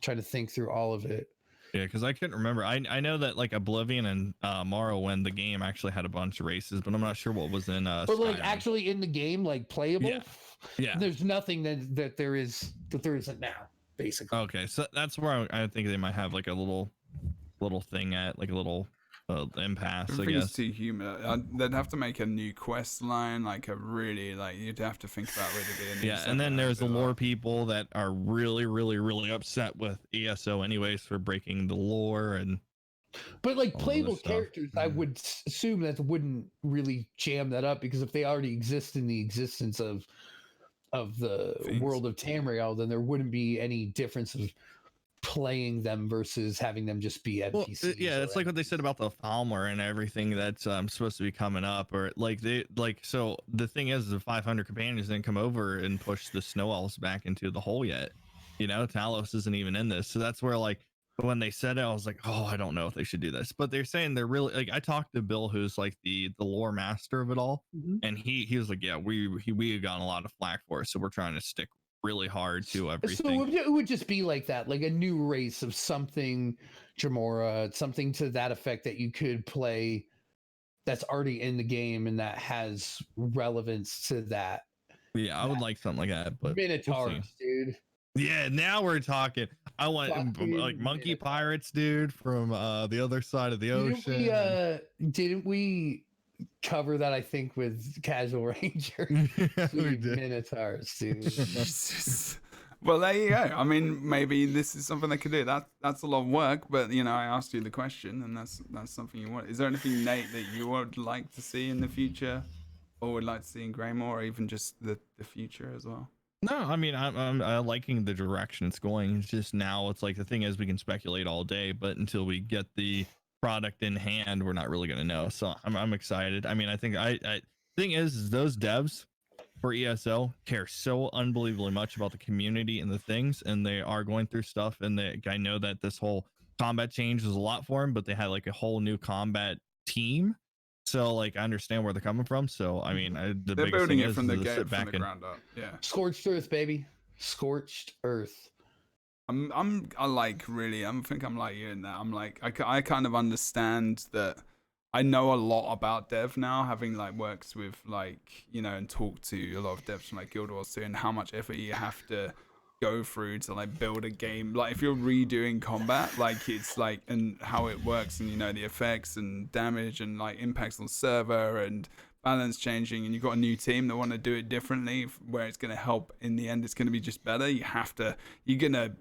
trying to think through all of it. Yeah, because I couldn't remember. I know that like Oblivion and Morrowind, the game actually had a bunch of races, but I'm not sure what was in but like Skyrim. Actually in the game, like playable. Yeah. There's nothing that there isn't now, basically. Okay, so that's where I think they might have like a little thing at, like a little impasse, I guess. Too human. They'd have to make a new quest line, like a really you'd have to think about whether it be a new and then there's the lore people that are really, really, really upset with ESO anyways for breaking the lore but like playable characters, I would assume that wouldn't really jam that up, because if they already exist in the existence of the world of Tamriel, then there wouldn't be any difference of playing them versus having them just be NPCs. Well, yeah, it's like what they said about the Falmer and everything that's supposed to be coming up, or so the thing is the 500 companions didn't come over and push the snow elves back into the hole yet. You know, Talos isn't even in this, so that's where like when they said it, I was like, oh, I don't know if they should do this. But they're saying they're really like, I talked to Bill, who's like the lore master of it all, and he was like, yeah, we got a lot of flack for it, so we're trying to stick really hard to everything. So it would just be like that, like a new race of something, Jamora, something to that effect that you could play that's already in the game and that has relevance to that. Yeah, I would like something like that, but Minotaurs, dude. Yeah, now we're talking. I want Fucking like monkey Minotaur. pirates, dude, from the other side of the ocean. Didn't we cover that? I think with Casual Ranger. Yeah, we did. Minotaurs, dude. Jesus. Well, there you go. I mean, maybe this is something they could do. That's a lot of work, but you know, I asked you the question, and that's something you want. Is there anything, Nate, that you would like to see in the future, or would like to see in Greymoor, or even just the future as well? No, I mean, I'm liking the direction it's going. It's just now, it's like the thing is, we can speculate all day, but until we get the product in hand, we're not really gonna know. So I'm excited. I mean, I think I thing is those devs for ESO care so unbelievably much about the community and the things, and they are going through stuff. And I know that this whole combat change is a lot for them, but they had like a whole new combat team. So like I understand where they're coming from. So I mean, They're building it from the ground up. Yeah. Scorched Earth, baby. Scorched Earth. I think I'm like you in that. I'm like, I kind of understand that. I know a lot about dev now, having like worked with like, you know, and talked to a lot of devs from like Guild Wars 2, and how much effort you have to go through to like build a game. Like if you're redoing combat, like it's like, and how it works, and you know, the effects and damage and like impacts on server and balance changing, and you've got a new team that want to do it differently, where it's going to help in the end, it's going to be just better. You're going to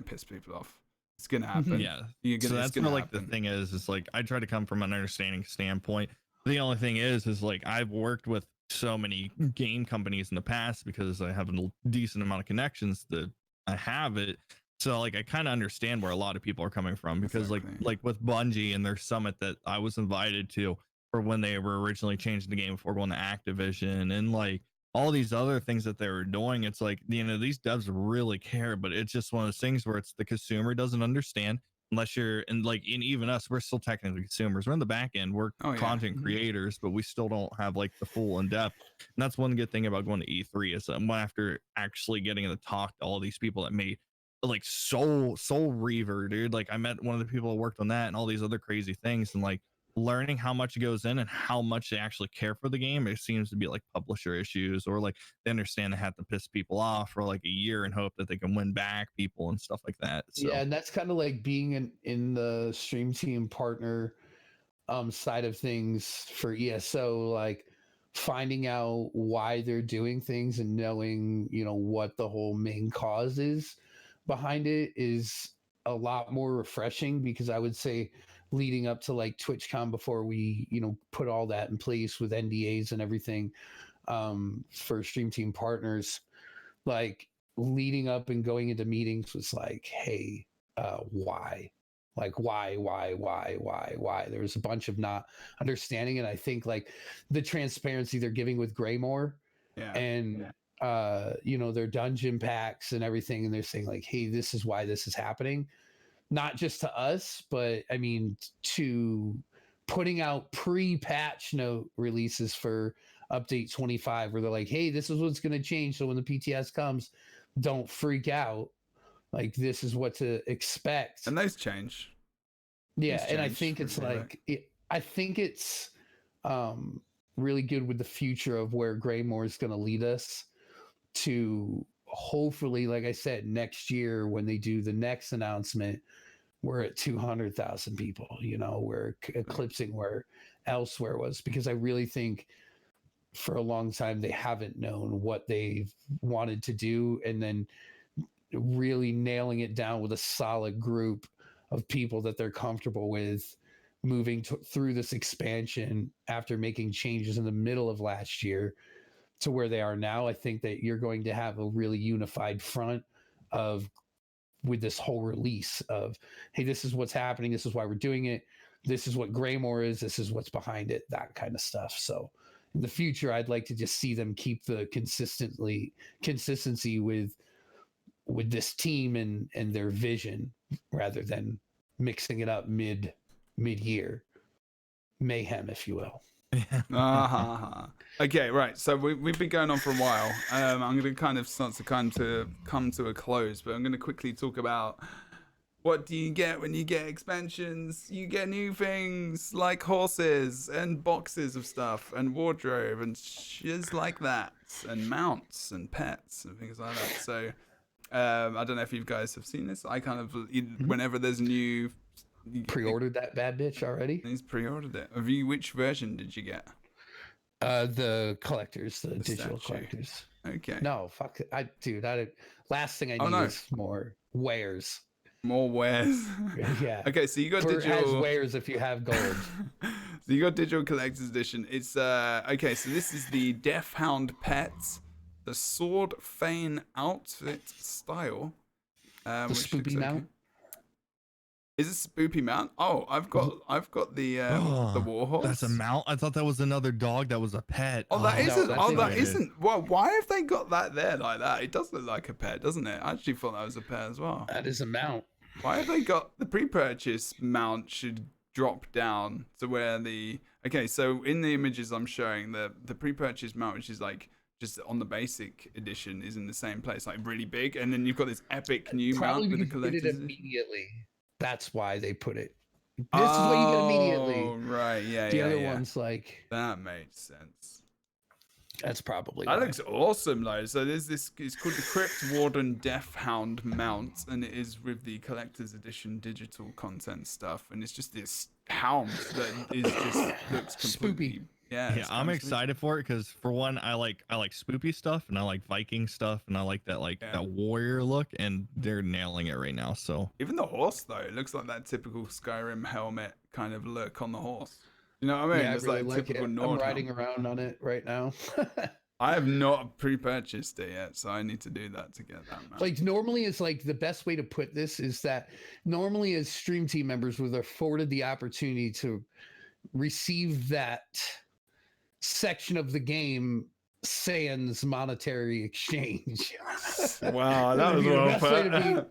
piss people off. It's gonna happen. Yeah. So that's kind of like the thing is like I try to come from an understanding standpoint. The only thing is like I've worked with so many game companies in the past because I have a decent amount of connections that I have it. So like I kind of understand where a lot of people are coming from, because like with Bungie and their summit that I was invited to for when they were originally changing the game before going to Activision, and like all these other things that they were doing, it's like, you know, these devs really care, but it's just one of those things where it's the consumer doesn't understand unless you're, and like, and even us, we're still technically consumers. We're in the back end, we're content creators, but we still don't have like the full in depth. And that's one good thing about going to E3 is after actually getting to talk to all these people that made like Soul Reaver, dude. Like I met one of the people that worked on that and all these other crazy things, and like learning how much goes in and how much they actually care for the game. It seems to be like publisher issues, or like they understand they have to piss people off for like a year and hope that they can win back people and stuff like that. So yeah, and that's kind of like being in the stream team partner side of things for ESO, like finding out why they're doing things and knowing, you know, what the whole main cause is behind it is a lot more refreshing, because I would say leading up to like TwitchCon, before we, you know, put all that in place with NDAs and everything for stream team partners, like leading up and going into meetings was like, hey, why? Like why? There was a bunch of not understanding, and I think like the transparency they're giving with Greymoor and you know, their dungeon packs and everything, and they're saying like, hey, this is why this is happening. Not just to us, but I mean, to putting out pre-patch note releases for update 25, where they're like, hey, this is what's going to change. So when the PTS comes, don't freak out. Like, this is what to expect. And those change. Yeah. And I think it's like, I think it's really good with the future of where Greymoor is going to lead us to. Hopefully, like I said, next year when they do the next announcement, we're at 200,000 people, you know, we're eclipsing where elsewhere was, because I really think for a long time they haven't known what they've wanted to do, and then really nailing it down with a solid group of people that they're comfortable with moving through this expansion after making changes in the middle of last year to where they are now. I think that you're going to have a really unified front with this whole release of, hey, this is what's happening. This is why we're doing it. This is what Greymoor is. This is what's behind it, that kind of stuff. So in the future, I'd like to just see them keep the consistency with with this team and their vision rather than mixing it up mid-year mayhem, if you will. Okay, right. So we've been going on for a while. I'm going to kind of start to come to a close, but I'm going to quickly talk about what do you get when you get expansions. You get new things like horses and boxes of stuff and wardrobe and shiz like that, and mounts and pets and things like that. So I don't know if you guys have seen this. I kind of, whenever there's new... Pre-ordered that bad bitch already? He's pre-ordered it. Have you? Which version did you get? The collectors, the digital statue. collectors. Okay. No, fuck it. Last thing I need is more wares. More wares. Yeah. Okay, so you got Bert digital. has wares if you have gold. So you got digital collector's edition. It's okay. So this is the Death Hound pets, the Sword Fane outfit style. The Which spoopy looks mount. okay. Is it spoopy mount? Oh, I've got the warhorse. That's a mount. I thought that was another dog that was a pet. Oh, that no, isn't. that's Oh, that innovative. isn't. Well, why have they got that there like that? It does look like a pet, doesn't it? I actually thought that was a pet as well. That is a mount. Why have they got the pre-purchase mount should drop down to where the... Okay, so in the images I'm showing, the pre-purchase mount, which is like just on the basic edition, is in the same place, like really big, and then you've got this epic new Probably mount with the because you collector's did it edition. immediately. That's why they put it. This is what you get immediately. Oh, right, yeah, The other one's like, That makes sense. that's probably That why. looks awesome, though. So there's this, it's called the Crypt Warden Death Hound mount, and it is with the collector's edition digital content stuff, and it's just this hound that is just looks completely... Yeah, Yeah, I'm excited for it because for one, I like spoopy stuff and I like Viking stuff and I like that that warrior look, and they're nailing it right now. So Even the horse, though, it looks like that typical Skyrim helmet kind of look on the horse. You know what I mean? Yeah, I It's really like like it. typical I'm Nord riding helmet. around on it right now. I have not pre-purchased it yet, so I need to do that to get that mount. Like normally it's like the best way to put this is that normally as stream team members we're afforded the opportunity to receive that section of the game sans monetary exchange. Wow, that was The well best way put. to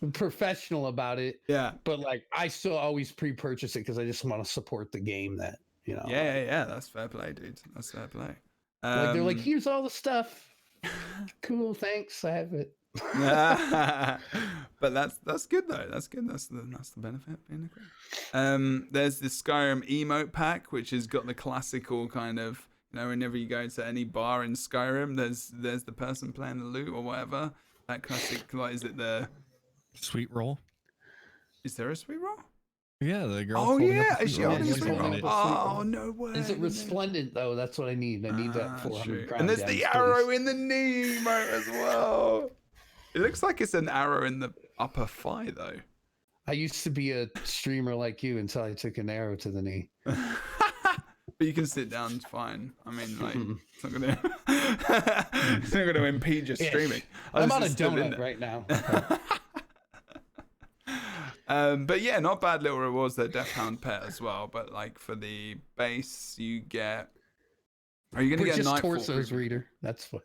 be professional about it. Yeah. But like I still always pre-purchase it because I just want to support the game that, you know. Yeah. That's fair play, dude. That's fair play. Like they're like, here's all the stuff. Cool, thanks. I have it. But that's good though. That's good. That's the benefit of being a creator. There's the Skyrim emote pack, which has got the classical kind of, you know, whenever you go to any bar in Skyrim, there's the person playing the lute or whatever. That classic, like, is it the sweet roll. Is there a sweet roll? Yeah, the girl. Oh holding up yeah, the is sweet she roll. holding a she's sweet holding roll? up a sweet Oh roll. no way. Is it resplendent though? That's what I need. I need that 400 True. crown And there's gems, the please. arrow in the knee emote as well. It looks like it's an arrow in the upper thigh though. I used to be a streamer like you until I took an arrow to the knee. But you can sit down fine. I mean, like, it's not gonna, it's not gonna impede your streaming. I'm on a just stood in donut there. right now. But yeah, not bad little rewards there. Death Hound pet as well. But like for the base, you get. Are you gonna We're get a just Nightfall torsos, preview? reader. That's what.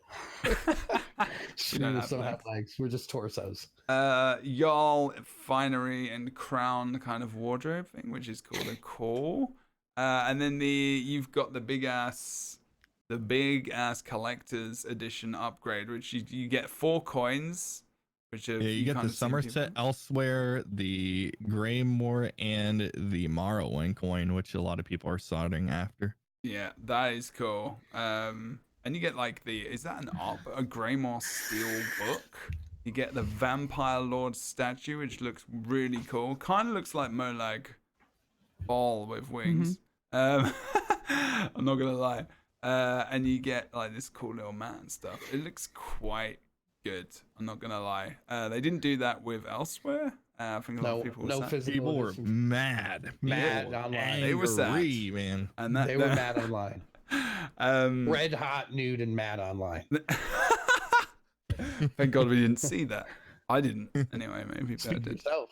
Streamers don't have legs. We're just torsos. Jarl finery and crown kind of wardrobe thing, which is called a call. And then you've got the big ass collector's edition upgrade, which you get 4 coins. Which Yeah, you get kind the of seen Somerset people- Elsewhere, the Greymoor, and the Morrowind coin, which a lot of people are sought after. Yeah, that is cool. And you get like is that a Greymoor steel book? You get the Vampire Lord statue, which looks really cool. Kind of looks like Molag Ball with wings. I'm not gonna lie. And you get like this cool little mat and stuff. It looks quite good. I'm not gonna lie. They didn't do that with Elsewhere. I think a lot of people were sad. physical. People were editions. mad. Mad People were online. They were sad. angry, man. And that They were mad online. Red hot nude and mad online. Thank God we didn't see that. I didn't. Anyway, maybe Speak Bert for did. yourself.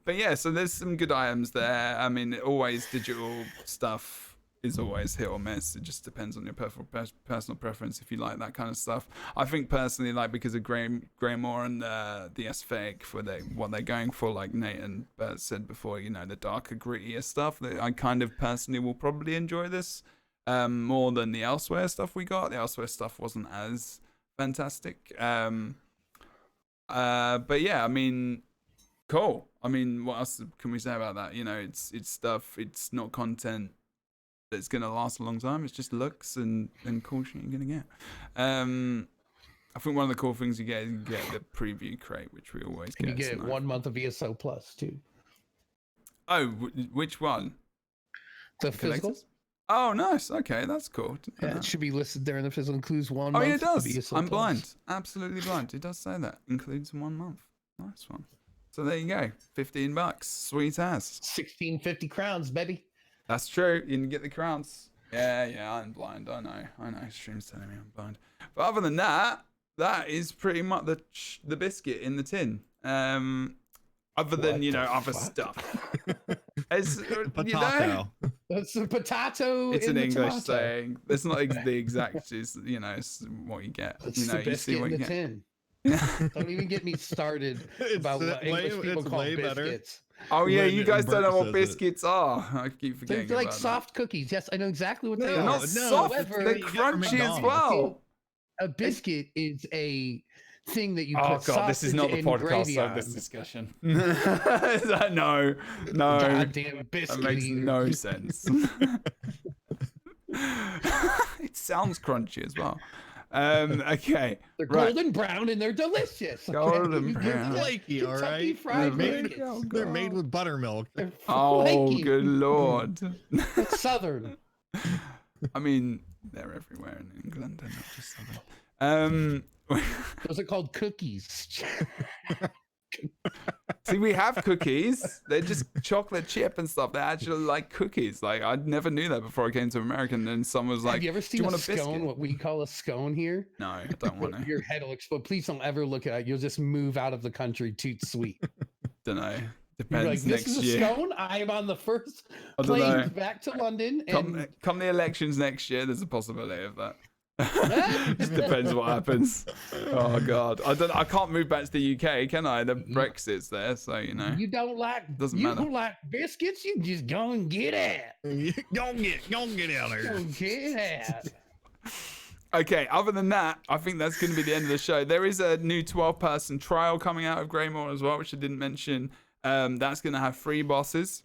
But yeah, so there's some good items there. I mean, always digital stuff is always hit or miss. It just depends on your personal preference if you like that kind of stuff. I think personally, like because of Greymoor and the S-Fake for what they're going for, like Nate and Bert said before, you know, the darker, grittier stuff, that I kind of personally will probably enjoy this more than the Elsewhere stuff we got. The Elsewhere stuff wasn't as fantastic. But yeah, I mean, cool. I mean, what else can we say about that? You know, it's stuff, it's not content that's gonna last a long time. It's just looks and cool shit you're gonna get. I think one of the cool things you get is you get the preview crate, which we always get. You get 1 month of ESO Plus too. Oh, which one? The physical. Oh, nice. Okay, that's cool. Yeah, it should be listed there in the physical. Includes 1 month. Oh, yeah, it does. Of ESO I'm Plus. blind. Absolutely blind. It does say that. Includes 1 month. Nice one. So there you go. $15. Sweet ass. 1650 crowns, baby. That's true. You can get the crowns. Yeah, I'm blind. I know. Stream's telling me I'm blind. But other than that, that is pretty much the biscuit in the tin. Other than, you know, other stuff. It's Potato. You know, That's a potato. it's in an the English tomato. saying. It's not the exact. It's, you know, it's what you get. It's You know, the you see biscuit what in you the get. tin. Don't even get me started It's about what way- English people it's call way better. biscuits. Oh yeah, When you guys don't Bert know what says it. biscuits are. I keep forgetting. They're like about soft cookies. Yes, I know exactly what they That. They're are. not No, soft. however, They're you get from crunchy as McDonald's. well. A biscuit is a thing that you Oh put god, this is sausage not the and podcast gravy of on. this discussion. No. Goddamn That biscuit makes eater. no sense. It sounds crunchy as well. Okay. They're right. golden brown and they're delicious. okay? Golden You get brown. the Flaky, all Kentucky right. Fried They're biscuits. made- They're made with buttermilk. They're Oh, flaky. good lord. That's southern. I mean, they're everywhere in England. They're not just southern. Those are called cookies. See, we have cookies. They're just chocolate chip and stuff. They're actually like cookies. Like, I never knew that before I came to America. And then someone was like, Have you ever "Do seen you a want a scone? biscuit?" What we call a scone here? No, I don't want to. Your head will explode. Please don't ever look at it. You'll just move out of the country toot sweet. Don't know. You're like, Depends this next is a year. scone. I am on the first I don't know. plane back to London. And Come the elections next year, there's a possibility of that. Just depends what happens. Oh god, I can't move back to the UK, can I? The Brexit's there, so you know. you don't like Doesn't you matter. don't like biscuits, you just go and get it. Go get out Go there. get it. Okay, other than that, I think that's going to be the end of the show. There is a new 12-person trial coming out of Greymoor as well, which I didn't mention. That's going to have 3 bosses,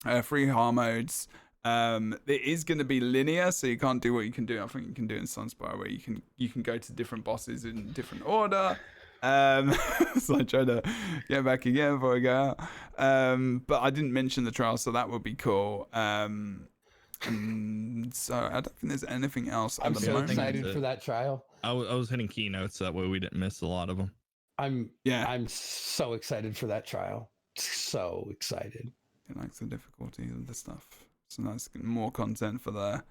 3 hard modes. It is going to be linear, so you can't do what you can do. I think you can do in Sunspire, where you can go to different bosses in different order. So I try to get back again before I go out. But I didn't mention the trial, so that would be cool. And so I don't think there's anything else at I'm the so moment. excited for that trial. I was hitting keynotes that way we didn't miss a lot of them. I'm Yeah, so excited for that trial. So excited. it likes the difficulties of the stuff. So that's more content for the.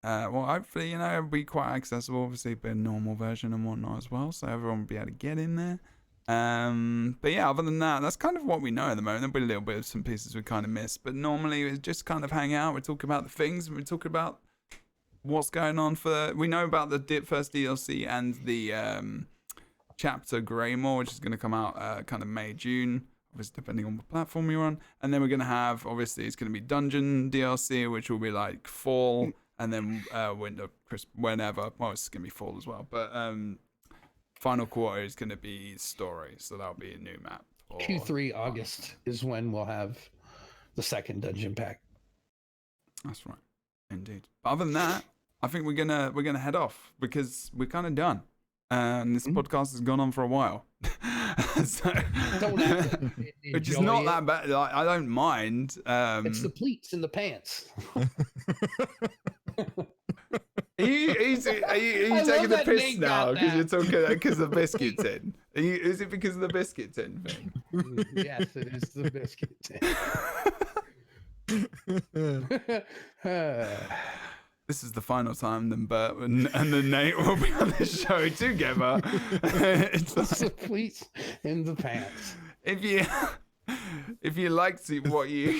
Well, hopefully, you know, it'll be quite accessible. Obviously, be a normal version and whatnot as well, so everyone will be able to get in there. But yeah, other than that, that's kind of what we know at the moment. There'll be a little bit of some pieces we kind of missed, but normally we just kind of hang out. We talk about the things, and we talk about what's going on for. We know about the first DLC and the chapter Greymoor, which is going to come out kind of May, June. Obviously, depending on what platform you're on. And then we're going to have, obviously, it's going to be Dungeon DLC, which will be like fall, and then winter, whenever. Well, it's going to be fall as well. But final quarter is going to be story, so that'll be a new map. Or, Q3 August is when we'll have the second dungeon pack. That's right, indeed. But other than that, I think we're gonna head off because we're kind of done. And this podcast has gone on for a while. So, Don't have to which is enjoy not it. that bad. Like, I don't mind. It's the pleats in the pants. Are you I love taking the that piss Nate now got because you're that. talking because of the biscuit tin? Is it because of the biscuit tin thing? Yes, it is the biscuit tin. This is the final time then Bert and then Nate will be on the show together. It's It's like, the pleats in the pants. if you if you liked what you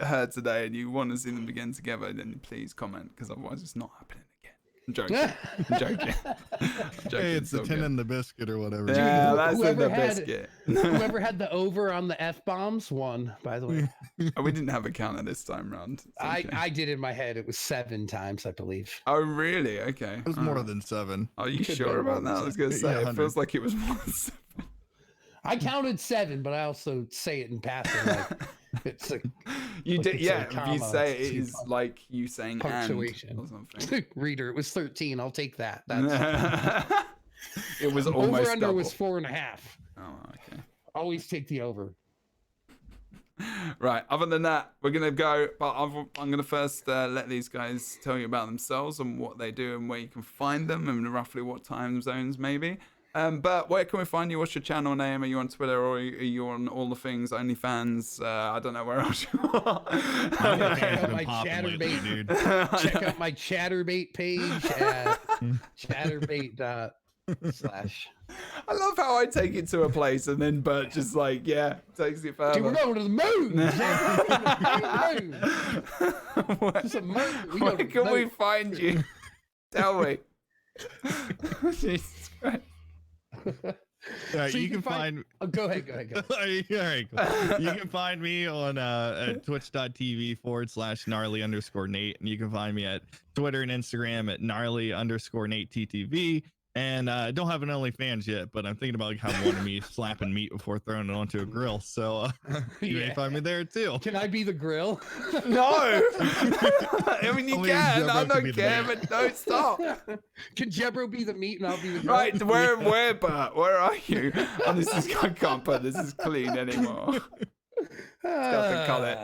heard today and you want to see them again together, then please comment, because otherwise it's not happening again. I'm joking. I'm joking. Hey, it's the tin and the biscuit or whatever. Yeah, that's in the had biscuit. Whoever had the over on the F-bombs won, by the way. We didn't have a counter this time round. Okay. I did in my head. It was 7 times, I believe. Oh, really? Okay. It was more than 7. Are you Could sure be about that? I was going to say, Yeah, it feels like it was more than 7. I counted 7, but I also say it in passing. Like it's a You like did, it's yeah. a If comma, you say it it's is like you saying punctuation. and or something. Reader, it was 13. I'll take that. That's It was almost over under double. was 4.5. Oh, okay. Always take the over. Right. Other than that, we're gonna go. But I'm gonna first let these guys tell you about themselves and what they do and where you can find them and roughly what time zones maybe. But where can we find you? What's your channel name? Are you on Twitter or are you on all the things? OnlyFans? I don't know where else you are. Check out my Chatterbait. Check out my Chatterbait page at chatterbait. Slash. I love how I take it to a place and then Bert just like, yeah, takes it further. Dude, we're going to the moon. Where can we find you? Tell me. Jesus Christ. All right, So you can find. Oh, go ahead. Go. All right, cool. You can find me on twitch.tv/gnarly_Nate, and you can find me at Twitter and Instagram at gnarly_NateTTV. And I don't have an OnlyFans yet, but I'm thinking about having one of me slapping meat before throwing it onto a grill. So you may find me there too. Can I be the grill? No. I mean, you Only can. Jebro I can don't be the care, meat. but don't stop. Can Jebro be the meat and I'll be the grill? Right, where, Bert? Where are you? Oh, I can't put this is clean anymore. Cut it.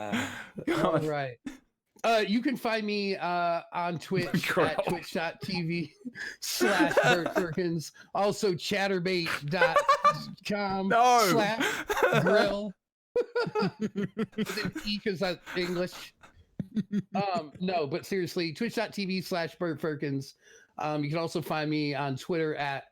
All right. You can find me on Twitch at twitch.tv/Bert Ferkins. Also chatterbait.com/grill. With an E because that's English. No, but seriously, twitch.tv/Bert Ferkins. You can also find me on Twitter at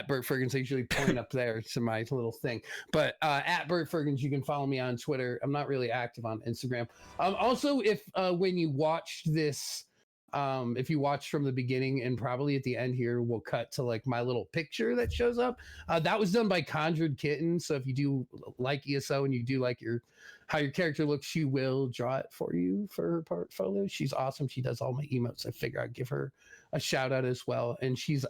Bert Ferkins. I usually point up there to my little thing, but at Bert Ferkins, you can follow me on Twitter. I'm not really active on Instagram. Also, if when you watched this, if you watched from the beginning and probably at the end here, we'll cut to like my little picture that shows up. That was done by Conjured Kitten. So if you do like ESO and you do like how your character looks, she will draw it for you for her portfolio. She's awesome. She does all my emotes. I figure I'd give her a shout out as well. And she's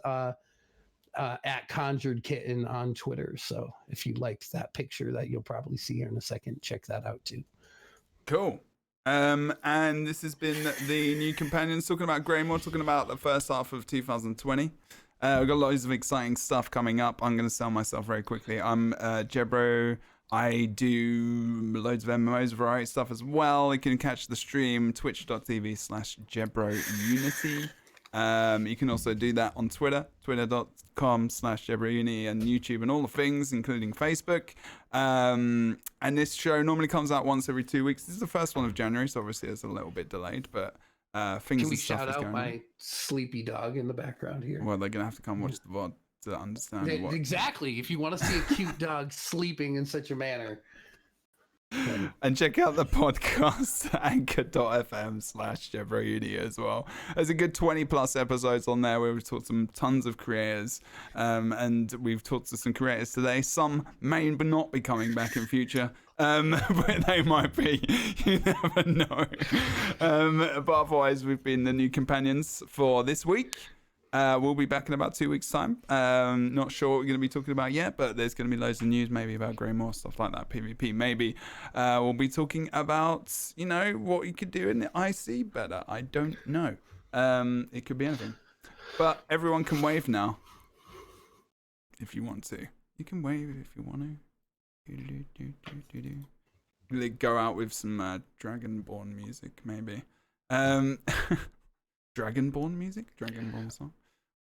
at Conjured Kitten on Twitter. So if you liked that picture that you'll probably see here in a second, check that out too. Cool. And this has been the new companions talking about Greymoor, talking about the first half of 2020. We've got loads of exciting stuff coming up. I'm going to sell myself very quickly. I'm Jebro. I do loads of MMOs, variety stuff as well. You can catch the stream, twitch.tv/JebroUnity. You can also do that on Twitter, twitter.com/JebroUnity, and YouTube and all the things, including Facebook. And this show normally comes out once every 2 weeks. This is the first one of January, so obviously it's a little bit delayed, but things Can we and stuff shout is out going my on. sleepy dog in the background here? Well, they're going to have to come watch the VOD to understand what... Exactly. If you want to see a cute dog sleeping in such a manner. And check out the podcast, anchor.fm/JebroUnity as well. There's a good 20 plus episodes on there where we've talked to tons of creators, and we've talked to some creators today. Some may not be coming back in future, but they might be. You never know. But otherwise, we've been the new companions for this week. We'll be back in about 2 weeks' time. Not sure what we're going to be talking about yet, but there's going to be loads of news, maybe about Greymoor, stuff like that, PvP. Maybe we'll be talking about, what you could do in the IC better. I don't know. It could be anything. But everyone can wave now. If you want to. You can wave if you want to. Go out with some Dragonborn music, maybe. Dragonborn music? Dragonborn song?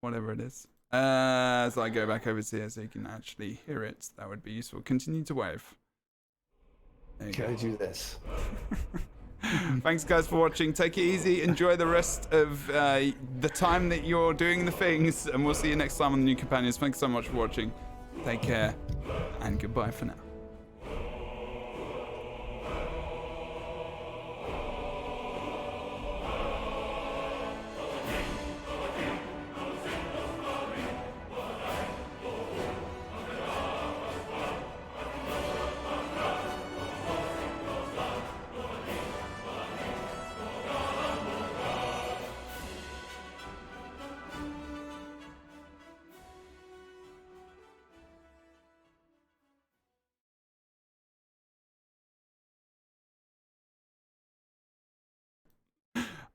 Whatever it is. As I go back over to here so you can actually hear it, that would be useful. Continue to wave. Can I do this? Thanks, guys, for watching. Take it easy. Enjoy the rest of the time that you're doing the things, and we'll see you next time on the New Companions. Thanks so much for watching. Take care, and goodbye for now.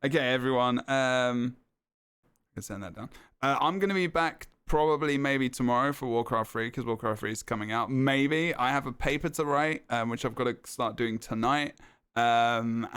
Okay, everyone. Let's send that down. I'm gonna be back probably maybe tomorrow for Warcraft 3 because Warcraft 3 is coming out. Maybe I have a paper to write, which I've got to start doing tonight.